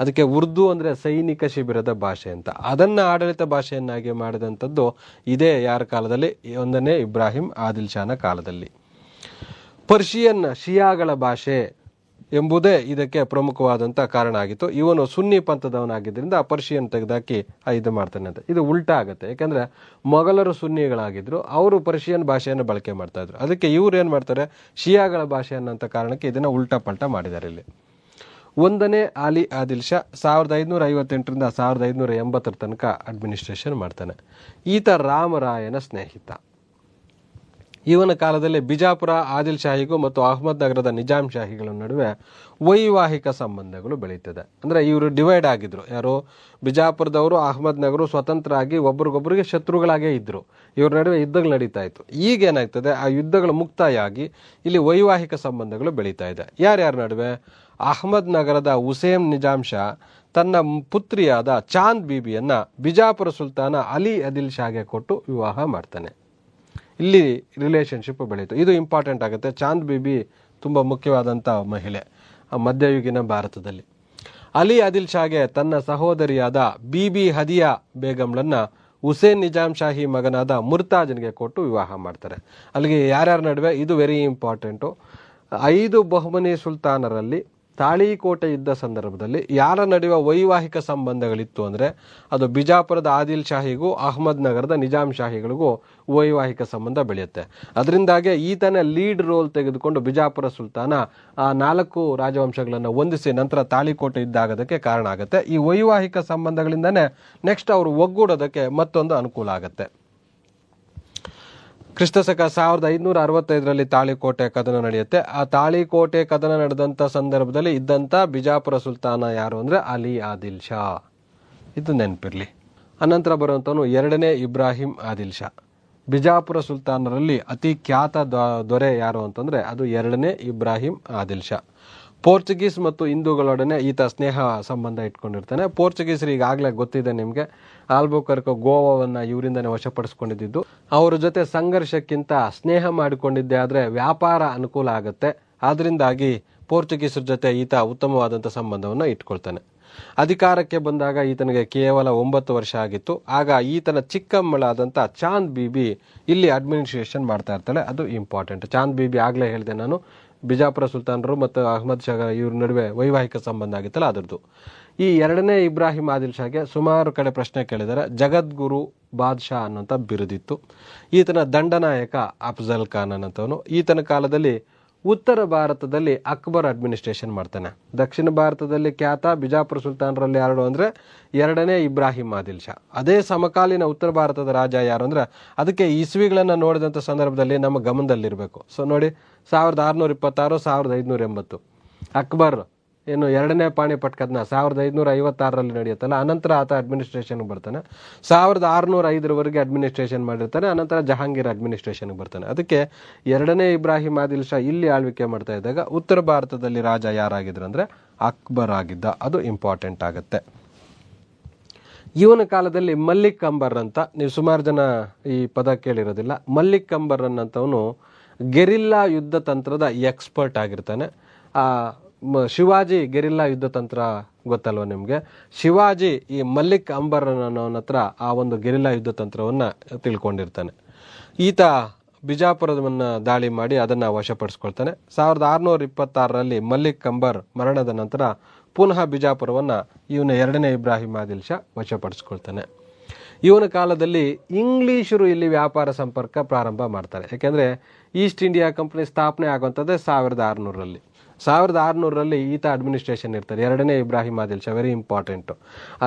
ಅದಕ್ಕೆ ಉರ್ದು ಅಂದರೆ ಸೈನಿಕ ಶಿಬಿರದ ಭಾಷೆ ಅಂತ. ಅದನ್ನು ಆಡಳಿತ ಭಾಷೆಯನ್ನಾಗಿ ಮಾಡಿದಂಥದ್ದು ಇದೇ ಯಾರ ಕಾಲದಲ್ಲಿ? 1ನೇ ಇಬ್ರಾಹಿಂ ಆದಿಲ್ ಶಾನ ಕಾಲದಲ್ಲಿ. ಪರ್ಷಿಯನ್ ಶಿಯಾಗಳ ಭಾಷೆ ಎಂಬುದೇ ಇದಕ್ಕೆ ಪ್ರಮುಖವಾದಂಥ ಕಾರಣ ಆಗಿತ್ತು. ಇವನು ಸುನ್ನಿ ಪಂಥದವನಾಗಿದ್ದರಿಂದ ಪರ್ಷಿಯನ್ ತೆಗೆದಾಕಿ ಇದು ಮಾಡ್ತಾನೆ ಅಂತ. ಇದು ಉಲ್ಟಾ ಆಗುತ್ತೆ, ಯಾಕಂದರೆ ಮೊಘಲರು ಸುನ್ನಿಗಳಾಗಿದ್ದರು, ಅವರು ಪರ್ಷಿಯನ್ ಭಾಷೆಯನ್ನು ಬಳಕೆ ಮಾಡ್ತಾ ಇದ್ರು. ಅದಕ್ಕೆ ಇವ್ರು ಏನು ಮಾಡ್ತಾರೆ, ಶಿಯಾಗಳ ಭಾಷೆ ಅನ್ನೋಂಥ ಕಾರಣಕ್ಕೆ ಇದನ್ನು ಉಲ್ಟಾ ಪಲ್ಟಾ ಮಾಡಿದ್ದಾರೆ ಇಲ್ಲಿ. 1ನೇ ಆಲಿ ಆದಿಲ್ ಶಾ 1558ರಿಂದ 1580 ತನಕ ಅಡ್ಮಿನಿಸ್ಟ್ರೇಷನ್ ಮಾಡ್ತಾನೆ. ಈತ ರಾಮರಾಯನ ಸ್ನೇಹಿತ. ಇವನ ಕಾಲದಲ್ಲಿ ಬಿಜಾಪುರ ಆದಿಲ್ ಶಾಹಿಗೂ ಮತ್ತು ಅಹ್ಮದ್ ನಗರದ ನಿಜಾಮ್ ಶಾಹಿಗಳ ನಡುವೆ ವೈವಾಹಿಕ ಸಂಬಂಧಗಳು ಬೆಳೀತದೆ. ಅಂದರೆ ಇವರು ಡಿವೈಡ್ ಆಗಿದ್ರು. ಯಾರು? ಬಿಜಾಪುರದವರು ಅಹ್ಮದ್ ನಗರು ಸ್ವತಂತ್ರ ಆಗಿ ಒಬ್ರಿಗೊಬ್ಬರಿಗೆ ಶತ್ರುಗಳಾಗೇ ಇದ್ರು. ಇವ್ರ ನಡುವೆ ಯುದ್ಧಗಳು ನಡೀತಾ ಇತ್ತು. ಈಗೇನಾಗ್ತದೆ, ಆ ಯುದ್ಧಗಳು ಮುಕ್ತಾಯ ಆಗಿ ಇಲ್ಲಿ ವೈವಾಹಿಕ ಸಂಬಂಧಗಳು ಬೆಳೀತಾ ಇದೆ. ಯಾರ್ಯಾರ ನಡುವೆ? ಅಹ್ಮದ್ ನಗರದ ಹುಸೇನ್ ನಿಜಾಮ್ ಶಾ ತನ್ನ ಪುತ್ರಿಯಾದ ಚಾಂದ್ ಬೀಬಿಯನ್ನ ಬಿಜಾಪುರ ಸುಲ್ತಾನ ಅಲಿ ಆದಿಲ್ ಶಾಗೆ ಕೊಟ್ಟು ವಿವಾಹ ಮಾಡ್ತಾನೆ. ಇಲ್ಲಿ ರಿಲೇಷನ್ಶಿಪ್ ಬೆಳೀತು. ಇದು ಇಂಪಾರ್ಟೆಂಟ್ ಆಗುತ್ತೆ. ಚಾಂದ್ ಬೀಬಿ ತುಂಬ ಮುಖ್ಯವಾದಂಥ ಮಹಿಳೆ ಮಧ್ಯಯುಗೀನ ಭಾರತದಲ್ಲಿ. ಅಲಿ ಆದಿಲ್ ಶಾಗೆ ತನ್ನ ಸಹೋದರಿಯಾದ ಬೀಬಿ ಹದಿಯಾ ಬೇಗಂಳನ್ನ ಹುಸೇನ್ ನಿಜಾಮ್ ಶಾಹಿ ಮಗನಾದ ಮುರ್ತಾಜ್ನಿಗೆ ಕೊಟ್ಟು ವಿವಾಹ ಮಾಡ್ತಾರೆ. ಅಲ್ಲಿಗೆ ಯಾರ್ಯಾರ ನಡುವೆ, ಇದು ವೆರಿ ಇಂಪಾರ್ಟೆಂಟು, 5 ಬಹುಮನಿ ಸುಲ್ತಾನರಲ್ಲಿ ತಾಳಿಕೋಟೆ ಇದ್ದ ಸಂದರ್ಭದಲ್ಲಿ ಯಾರ ನಡುವೆ ವೈವಾಹಿಕ ಸಂಬಂಧಗಳಿತ್ತು ಅಂದರೆ ಅದು ಬಿಜಾಪುರದ ಆದಿಲ್ ಶಾಹಿಗೂ ಅಹ್ಮದ್ ನಗರದ ನಿಜಾಮ್ ಶಾಹಿಗಳಿಗೂ ವೈವಾಹಿಕ ಸಂಬಂಧ ಬೆಳೆಯುತ್ತೆ. ಅದರಿಂದಾಗೆ ಈತನೇ ಲೀಡ್ ರೋಲ್ ತೆಗೆದುಕೊಂಡು ಬಿಜಾಪುರ ಸುಲ್ತಾನ ಆ 4 ರಾಜವಂಶಗಳನ್ನು ಹೊಂದಿಸಿ ನಂತರ ತಾಳಿಕೋಟೆ ಇದ್ದಾಗೋದಕ್ಕೆ ಕಾರಣ ಆಗುತ್ತೆ. ಈ ವೈವಾಹಿಕ ಸಂಬಂಧಗಳಿಂದನೇ ನೆಕ್ಸ್ಟ್ ಅವರು ಒಗ್ಗೂಡೋದಕ್ಕೆ ಮತ್ತೊಂದು ಅನುಕೂಲ ಆಗುತ್ತೆ. ಕ್ರಿಸ್ತಶಕ 1565ರಲ್ಲಿ ತಾಳಿಕೋಟೆ ಕದನ ನಡೆಯುತ್ತೆ. ಆ ತಾಳಿಕೋಟೆ ಕದನ ನಡೆದಂಥ ಸಂದರ್ಭದಲ್ಲಿ ಇದ್ದಂಥ ಬಿಜಾಪುರ ಸುಲ್ತಾನ ಯಾರು ಅಂದರೆ ಅಲಿ ಆದಿಲ್ ಶಾ, ಇದು ನೆನಪಿರಲಿ. ಅನಂತರ ಬರುವಂಥವನು 2ನೇ ಇಬ್ರಾಹಿಂ ಆದಿಲ್ ಶಾ. ಬಿಜಾಪುರ ಸುಲ್ತಾನರಲ್ಲಿ ಅತಿ ಖ್ಯಾತ ದೊರೆ ಯಾರು ಅಂತಂದರೆ ಅದು 2ನೇ ಇಬ್ರಾಹಿಂ ಆದಿಲ್ ಶಾ. ಪೋರ್ಚುಗೀಸ್ ಮತ್ತು ಹಿಂದೂಗಳೊಡನೆ ಈತ ಸ್ನೇಹ ಸಂಬಂಧ ಇಟ್ಕೊಂಡಿರ್ತಾನೆ. ಪೋರ್ಚುಗೀಸರು ಈಗಾಗಲೇ ಗೊತ್ತಿದೆ ನಿಮಗೆ, ಆಲ್ಬುಕರ್ಕ್ ಗೋವಾವನ್ನು ಇವರಿಂದನೇ ವಶಪಡಿಸ್ಕೊಂಡಿದ್ದು. ಅವರ ಜೊತೆ ಸಂಘರ್ಷಕ್ಕಿಂತ ಸ್ನೇಹ ಮಾಡಿಕೊಂಡಿದ್ದೆ ಆದರೆ ವ್ಯಾಪಾರ ಅನುಕೂಲ ಆಗುತ್ತೆ. ಆದ್ದರಿಂದಾಗಿ ಪೋರ್ಚುಗೀಸರ ಜೊತೆ ಈತ ಉತ್ತಮವಾದಂಥ ಸಂಬಂಧವನ್ನು ಇಟ್ಕೊಳ್ತಾನೆ. ಅಧಿಕಾರಕ್ಕೆ ಬಂದಾಗ ಈತನಿಗೆ ಕೇವಲ 9 ವರ್ಷ ಆಗಿತ್ತು. ಆಗ ಈತನ ಚಿಕ್ಕಮ್ಮಳಾದಂಥ ಚಾಂದ್ ಬೀಬಿ ಇಲ್ಲಿ ಅಡ್ಮಿನಿಸ್ಟ್ರೇಷನ್ ಮಾಡ್ತಾ ಇರ್ತಾಳೆ. ಅದು ಇಂಪಾರ್ಟೆಂಟ್. ಚಾಂದ್ ಬೀಬಿ ಆಗಲೇ ಹೇಳಿದೆ ನಾನು, ಬಿಜಾಪುರ ಸುಲ್ತಾನರು ಮತ್ತು ಅಹ್ಮದ್ ಶಾ ಇವ್ರ ನಡುವೆ ವೈವಾಹಿಕ ಸಂಬಂಧ ಆಗಿತ್ತಲ್ಲ ಅದರದ್ದು. ಈ 2ನೇ ಇಬ್ರಾಹಿಂ ಆದಿಲ್ ಶಾಗೆ ಸುಮಾರು ಕಡೆ ಪ್ರಶ್ನೆ ಕೇಳಿದರೆ ಜಗದ್ಗುರು ಬಾದ್ಶಾ ಅನ್ನೋಂಥ ಬಿರುದಿತ್ತು. ಈತನ ದಂಡನಾಯಕ ಅಫ್ಜಲ್ ಖಾನ್ ಅನ್ನೋಂಥವನು. ಈತನ ಕಾಲದಲ್ಲಿ ಉತ್ತರ ಭಾರತದಲ್ಲಿ ಅಕ್ಬರ್ ಅಡ್ಮಿನಿಸ್ಟ್ರೇಷನ್ ಮಾಡ್ತಾನೆ. ದಕ್ಷಿಣ ಭಾರತದಲ್ಲಿ ಖ್ಯಾತ ಬಿಜಾಪುರ ಸುಲ್ತಾನರಲ್ಲಿ ಯಾರು ಅಂದರೆ 2ನೇ ಇಬ್ರಾಹಿಂ ಆದಿಲ್ ಶಾ. ಅದೇ ಸಮಕಾಲೀನ ಉತ್ತರ ಭಾರತದ ರಾಜ ಯಾರು ಅಂದರೆ ಅದಕ್ಕೆ ಇಸ್ವಿಗಳನ್ನು ನೋಡಿದಂಥ ಸಂದರ್ಭದಲ್ಲಿ ನಮ್ಮ ಗಮನದಲ್ಲಿರಬೇಕು. ಸೊ ನೋಡಿ, 1626, 1580 ಅಕ್ಬರ್ ಏನು 2ನೇ ಪಾಣಿಪಟ್ ಕದನ 1556ರಲ್ಲಿ ನಡೆಯುತ್ತಲ್ಲ, ಅನಂತರ ಆತ ಅಡ್ಮಿನಿಸ್ಟ್ರೇಷನ್ಗೆ ಬರ್ತಾನೆ. 1605ರವರೆಗೆ ಅಡ್ಮಿನಿಸ್ಟ್ರೇಷನ್ ಮಾಡಿರ್ತಾನೆ. ಅನಂತರ ಜಹಾಂಗೀರ್ ಅಡ್ಮಿನಿಸ್ಟ್ರೇಷನ್ಗೆ ಬರ್ತಾನೆ. ಅದಕ್ಕೆ 2ನೇ ಇಬ್ರಾಹಿಂ ಆದಿಲ್ ಶಾ ಇಲ್ಲಿ ಆಳ್ವಿಕೆ ಮಾಡ್ತಾ ಇದ್ದಾಗ ಉತ್ತರ ಭಾರತದಲ್ಲಿ ರಾಜ ಯಾರಾಗಿದ್ರು ಅಂದರೆ ಅಕ್ಬರ್ ಆಗಿದ್ದ. ಅದು ಇಂಪಾರ್ಟೆಂಟ್ ಆಗುತ್ತೆ. ಇವನ ಕಾಲದಲ್ಲಿ ಮಲ್ಲಿಕ್ ಅಂಬರ್ ಅಂತ, ನೀವು ಸುಮಾರು ಜನ ಈ ಪದ ಕೇಳಿರೋದಿಲ್ಲ. ಮಲ್ಲಿಕ್ ಅಂಬರ್ ಅನ್ನಂಥವನು ಗೆರಿಲ್ಲಾ ಯುದ್ಧ ತಂತ್ರದ ಎಕ್ಸ್ಪರ್ಟ್ ಆಗಿರ್ತಾನೆ. ಶಿವಾಜಿ ಗೆರಿಲ್ಲಾ ಯುದ್ಧ ತಂತ್ರ ಗೊತ್ತಲ್ವ ನಿಮಗೆ. ಶಿವಾಜಿ ಈ ಮಲ್ಲಿಕ್ ಅಂಬರ್ ಅನ್ನೋನ ಹತ್ರ ಆ ಒಂದು ಗೆರಿಲ್ಲಾ ಯುದ್ಧ ತಂತ್ರವನ್ನು ತಿಳ್ಕೊಂಡಿರ್ತಾನೆ. ಈತ ಬಿಜಾಪುರವನ್ನು ದಾಳಿ ಮಾಡಿ ಅದನ್ನು ವಶಪಡಿಸ್ಕೊಳ್ತಾನೆ. 1626ರಲ್ಲಿ ಮಲ್ಲಿಕ್ ಅಂಬರ್ ಮರಣದ ನಂತರ ಪುನಃ ಬಿಜಾಪುರವನ್ನು ಇವನ 2ನೇ ಇಬ್ರಾಹಿಂ ಆದಿಲ್ ಶಾ ವಶಪಡಿಸ್ಕೊಳ್ತಾನೆ. ಇವನ ಕಾಲದಲ್ಲಿ ಇಂಗ್ಲೀಷರು ಇಲ್ಲಿ ವ್ಯಾಪಾರ ಸಂಪರ್ಕ ಪ್ರಾರಂಭ ಮಾಡ್ತಾರೆ. ಯಾಕೆಂದರೆ ಈಸ್ಟ್ ಇಂಡಿಯಾ ಕಂಪನಿ ಸ್ಥಾಪನೆ ಆಗುವಂಥದ್ದೇ 1600ರಲ್ಲಿ. 1600ರಲ್ಲಿ ಈತ ಅಡ್ಮಿನಿಸ್ಟ್ರೇಷನ್ ಇರ್ತಾರೆ, 2ನೇ ಇಬ್ರಾಹಿಂ ಆದಿಲ್ ಶಾ, ವೆರಿ ಇಂಪಾರ್ಟೆಂಟು.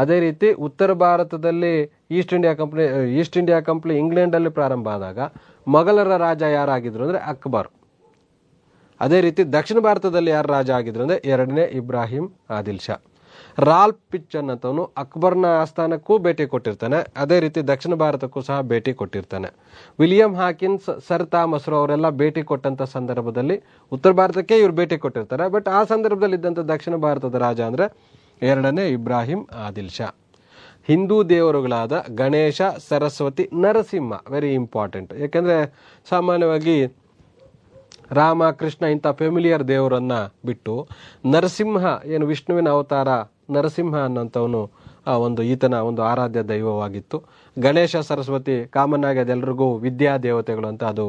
ಅದೇ ರೀತಿ ಉತ್ತರ ಭಾರತದಲ್ಲಿ ಈಸ್ಟ್ ಇಂಡಿಯಾ ಕಂಪನಿ ಇಂಗ್ಲೆಂಡಲ್ಲಿ ಪ್ರಾರಂಭ ಆದಾಗ ಮೊಘಲರ ರಾಜ ಯಾರಾಗಿದ್ರು ಅಂದರೆ ಅಕ್ಬರ್. ಅದೇ ರೀತಿ ದಕ್ಷಿಣ ಭಾರತದಲ್ಲಿ ಯಾರು ರಾಜ ಆಗಿದ್ರು ಅಂದರೆ 2ನೇ ಇಬ್ರಾಹಿಂ ಆದಿಲ್ ಶಾ. ರಾಲ್ಫ್ ಪಿಚ್ ಅನ್ನೋನು ಅಕ್ಬರ್ನ ಆಸ್ಥಾನಕ್ಕೂ ಭೇಟಿ ಕೊಟ್ಟಿರ್ತಾನೆ. ಅದೇ ರೀತಿ ದಕ್ಷಿಣ ಭಾರತಕ್ಕೂ ಸಹ ಭೇಟಿ ಕೊಟ್ಟಿರ್ತಾನೆ. ವಿಲಿಯಂ ಹಾಕಿನ್ಸ್, ಸರ್ ಥಾಮಸ್ರು ಅವರೆಲ್ಲ ಭೇಟಿ ಕೊಟ್ಟಂಥ ಸಂದರ್ಭದಲ್ಲಿ ಉತ್ತರ ಭಾರತಕ್ಕೆ ಇವ್ರು ಭೇಟಿ ಕೊಟ್ಟಿರ್ತಾರೆ. ಬಟ್ ಆ ಸಂದರ್ಭದಲ್ಲಿ ಇದ್ದಂಥ ದಕ್ಷಿಣ ಭಾರತದ ರಾಜ ಅಂದರೆ 2ನೇ ಇಬ್ರಾಹಿಂ ಆದಿಲ್ ಶಾ. ಹಿಂದೂ ದೇವರುಗಳಾದ ಗಣೇಶ, ಸರಸ್ವತಿ, ನರಸಿಂಹ ವೆರಿ ಇಂಪಾರ್ಟೆಂಟ್. ಯಾಕೆಂದರೆ ಸಾಮಾನ್ಯವಾಗಿ ರಾಮ, ಕೃಷ್ಣ ಇಂಥ ಫೆಮಿಲಿಯರ್ ದೇವರನ್ನು ಬಿಟ್ಟು ನರಸಿಂಹ ಏನು ವಿಷ್ಣುವಿನ ಅವತಾರ ನರಸಿಂಹ ಅನ್ನೋಂಥವನು ಈತನ ಒಂದು ಆರಾಧ್ಯ ದೈವವಾಗಿತ್ತು. ಗಣೇಶ, ಸರಸ್ವತಿ ಕಾಮನ್ ಆಗಿ ಅದೆಲ್ಲರಿಗೂ ವಿದ್ಯಾ ದೇವತೆಗಳು ಅಂತ ಅದು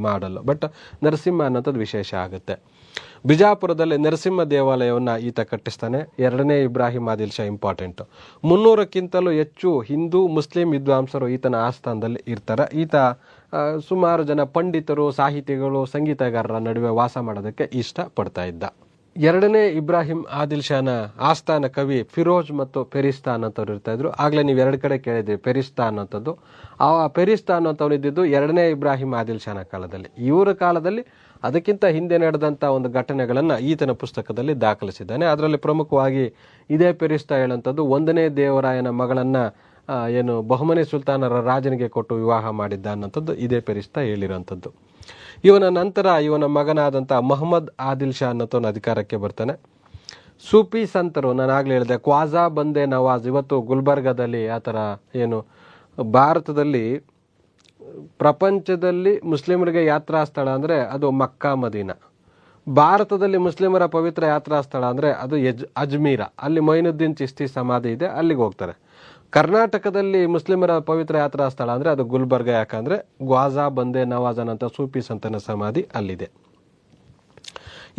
ಮಾಡಲ್ಲ. ಬಟ್ ನರಸಿಂಹ ಅನ್ನೋಂಥದ್ದು ವಿಶೇಷ ಆಗುತ್ತೆ. ಬಿಜಾಪುರದಲ್ಲಿ ನರಸಿಂಹ ದೇವಾಲಯವನ್ನು ಈತ ಕಟ್ಟಿಸ್ತಾನೆ. 2ನೇ ಇಬ್ರಾಹಿಂ ಆದಿಲ್ ಶಾ ಇಂಪಾರ್ಟೆಂಟು. 300ಕ್ಕಿಂತಲೂ ಹೆಚ್ಚು ಹಿಂದೂ ಮುಸ್ಲಿಂ ವಿದ್ವಾಂಸರು ಈತನ ಆಸ್ಥಾನದಲ್ಲಿ ಇರ್ತಾರೆ. ಈತ ಸುಮಾರು ಜನ ಪಂಡಿತರು, ಸಾಹಿತಿಗಳು, ಸಂಗೀತಗಾರರ ನಡುವೆ ವಾಸ ಮಾಡೋದಕ್ಕೆ ಇಷ್ಟಪಡ್ತಾ ಇದ್ದ. 2ನೇ ಇಬ್ರಾಹಿಂ ಆದಿಲ್ ಶಾನ ಆಸ್ಥಾನ ಕವಿ ಫಿರೋಜ್ ಮತ್ತು ಫೆರಿಸ್ತಾ ಅನ್ನೋಂಥವ್ರು ಇರ್ತಾ ಇದ್ರು. ಆಗಲೇ ನೀವು 2 ಕಡೆ ಕೇಳಿದ್ರಿ ಫೆರಿಸ್ತಾ ಅನ್ನೋಂಥದ್ದು. ಆ ಫೆರಿಸ್ತಾ ಅನ್ನೋಂಥವ್ರು ಇದ್ದಿದ್ದು 2ನೇ ಇಬ್ರಾಹಿಂ ಆದಿಲ್ ಶಾನ ಕಾಲದಲ್ಲಿ. ಇವರ ಕಾಲದಲ್ಲಿ ಅದಕ್ಕಿಂತ ಹಿಂದೆ ನಡೆದಂಥ ಒಂದು ಘಟನೆಗಳನ್ನು ಈತನ ಪುಸ್ತಕದಲ್ಲಿ ದಾಖಲಿಸಿದ್ದಾನೆ. ಅದರಲ್ಲಿ ಪ್ರಮುಖವಾಗಿ ಇದೇ ಫೆರಿಸ್ತಾ ಹೇಳುವಂಥದ್ದು 1ನೇ ದೇವರಾಯನ ಮಗಳನ್ನು ಏನು ಬಹುಮನಿ ಸುಲ್ತಾನರ ರಾಜನಿಗೆ ಕೊಟ್ಟು ವಿವಾಹ ಮಾಡಿದ್ದ ಅನ್ನೋಂಥದ್ದು ಇದೇ ಫೆರಿಸ್ತಾ ಹೇಳಿರೋಂಥದ್ದು. ಇವನ ನಂತರ ಇವನ ಮಗನಾದಂಥ ಮೊಹಮ್ಮದ್ ಆದಿಲ್ ಶಾ ಅನ್ನೋತವನು ಅಧಿಕಾರಕ್ಕೆ ಬರ್ತಾನೆ. ಸೂಫಿ ಸಂತರು, ನಾನು ಆಗಲೇ ಹೇಳಿದೆ, ಖ್ವಾಜಾ ಬಂದೆ ನವಾಜ್ ಇವತ್ತು ಗುಲ್ಬರ್ಗಾದಲ್ಲಿ ಆ ಥರ ಏನು ಭಾರತದಲ್ಲಿ ಪ್ರಪಂಚದಲ್ಲಿ ಮುಸ್ಲಿಮರಿಗೆ ಯಾತ್ರಾ ಸ್ಥಳ ಅಂದರೆ ಅದು ಮಕ್ಕಾ ಮದೀನಾ. ಭಾರತದಲ್ಲಿ ಮುಸ್ಲಿಮರ ಪವಿತ್ರ ಯಾತ್ರಾ ಸ್ಥಳ ಅಂದರೆ ಅದು ಅಜ್ಮೀರ. ಅಲ್ಲಿ ಮೊಯಿನುದ್ದೀನ್ ಚಿಸ್ತಿ ಸಮಾಧಿ ಇದೆ, ಅಲ್ಲಿಗೆ ಹೋಗ್ತಾರೆ. ಕರ್ನಾಟಕದಲ್ಲಿ ಮುಸ್ಲಿಮರ ಪವಿತ್ರ ಯಾತ್ರಾ ಸ್ಥಳ ಅಂದರೆ ಅದು ಗುಲ್ಬರ್ಗ. ಯಾಕಂದರೆ ಗ್ವಾಜಾ ಬಂದೆ ನವಾಜನ್ ಅಂತ ಸೂಫಿ ಸಂತನ ಸಮಾಧಿ ಅಲ್ಲಿದೆ.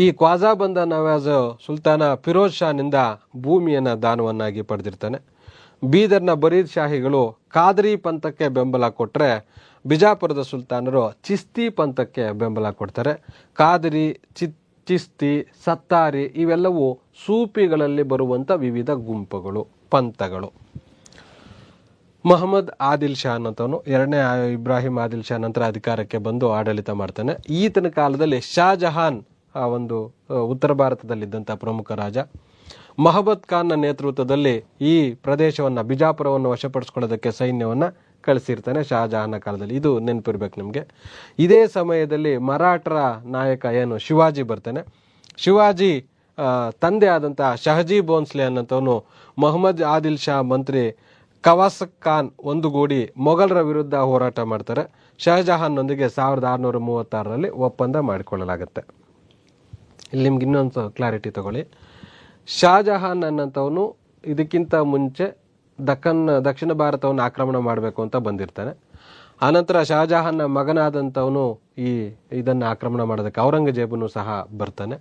ಈ ಕ್ವಾಜಾ ಬಂದ ನವಾಜ್ ಸುಲ್ತಾನ ಫಿರೋಜ್ ಶಾನಿಂದ ಭೂಮಿಯನ್ನು ದಾನವನ್ನಾಗಿ ಪಡೆದಿರ್ತಾನೆ. ಬೀದರ್ನ ಬರೀದ್ ಶಾಹಿಗಳು ಖಾದ್ರಿ ಪಂಥಕ್ಕೆ ಬೆಂಬಲ ಕೊಟ್ಟರೆ, ಬಿಜಾಪುರದ ಸುಲ್ತಾನರು ಚಿಸ್ತಿ ಪಂಥಕ್ಕೆ ಬೆಂಬಲ ಕೊಡ್ತಾರೆ. ಖಾದ್ರಿ, ಚಿಸ್ತಿ, ಸತ್ತಾರಿ ಇವೆಲ್ಲವೂ ಸೂಫಿಗಳಲ್ಲಿ ಬರುವಂಥ ವಿವಿಧ ಗುಂಪುಗಳು, ಪಂಥಗಳು. ಮೊಹಮ್ಮದ್ ಆದಿಲ್ ಶಾ ಅಂತವನು ಎರಡನೇ ಇಬ್ರಾಹಿಂ ಆದಿಲ್ ಶಾ ನಂತರ ಅಧಿಕಾರಕ್ಕೆ ಬಂದು ಆಡಳಿತ ಮಾಡ್ತಾನೆ. ಈತನ ಕಾಲದಲ್ಲಿ ಶಾಜಹಾನ್ ಆ ಒಂದು ಉತ್ತರ ಭಾರತದಲ್ಲಿದ್ದಂಥ ಪ್ರಮುಖ ರಾಜ. ಮಹಬತ್ ಖಾನ್ನ ನೇತೃತ್ವದಲ್ಲಿ ಈ ಪ್ರದೇಶವನ್ನು ಬಿಜಾಪುರವನ್ನು ವಶಪಡಿಸ್ಕೊಳ್ಳೋದಕ್ಕೆ ಸೈನ್ಯವನ್ನು ಕಳಿಸಿರ್ತಾನೆ ಶಹಜಹಾನ್ನ ಕಾಲದಲ್ಲಿ. ಇದು ನೆನಪಿರ್ಬೇಕು ನಮಗೆ. ಇದೇ ಸಮಯದಲ್ಲಿ ಮರಾಠರ ನಾಯಕ ಏನು ಶಿವಾಜಿ ಬರ್ತಾನೆ. ಶಿವಾಜಿ ತಂದೆ ಆದಂಥ ಶಹಜಿ ಭೋನ್ಸ್ಲೆ ಅನ್ನಂಥವನು ಮೊಹಮ್ಮದ್ ಆದಿಲ್ ಶಾ ಮಂತ್ರಿ ಕವಾಸಕ್ ಖಾನ್ ಒಂದುಗೂಡಿ ಮೊಘಲರ ವಿರುದ್ಧ ಹೋರಾಟ ಮಾಡ್ತಾರೆ. ಶಹಜಹಾನ್ನೊಂದಿಗೆ 1636ರಲ್ಲಿ ಒಪ್ಪಂದ ಮಾಡಿಕೊಳ್ಳಲಾಗುತ್ತೆ. ಇಲ್ಲಿ ನಿಮ್ಗೆ ಇನ್ನೊಂದು ಕ್ಲಾರಿಟಿ ತಗೊಳ್ಳಿ. ಶಾಜಹಾನ್ ಅನ್ನಂಥವನು ಇದಕ್ಕಿಂತ ಮುಂಚೆ ದಕ್ಷಿಣ ಭಾರತವನ್ನು ಆಕ್ರಮಣ ಮಾಡಬೇಕು ಅಂತ ಬಂದಿರ್ತಾನೆ. ಆನಂತರ ಶಹಜಹಾನ್ನ ಮಗನಾದಂಥವನು ಇದನ್ನು ಆಕ್ರಮಣ ಮಾಡೋದಕ್ಕೆ ಔರಂಗಜೇಬನು ಸಹ ಬರ್ತಾನೆ.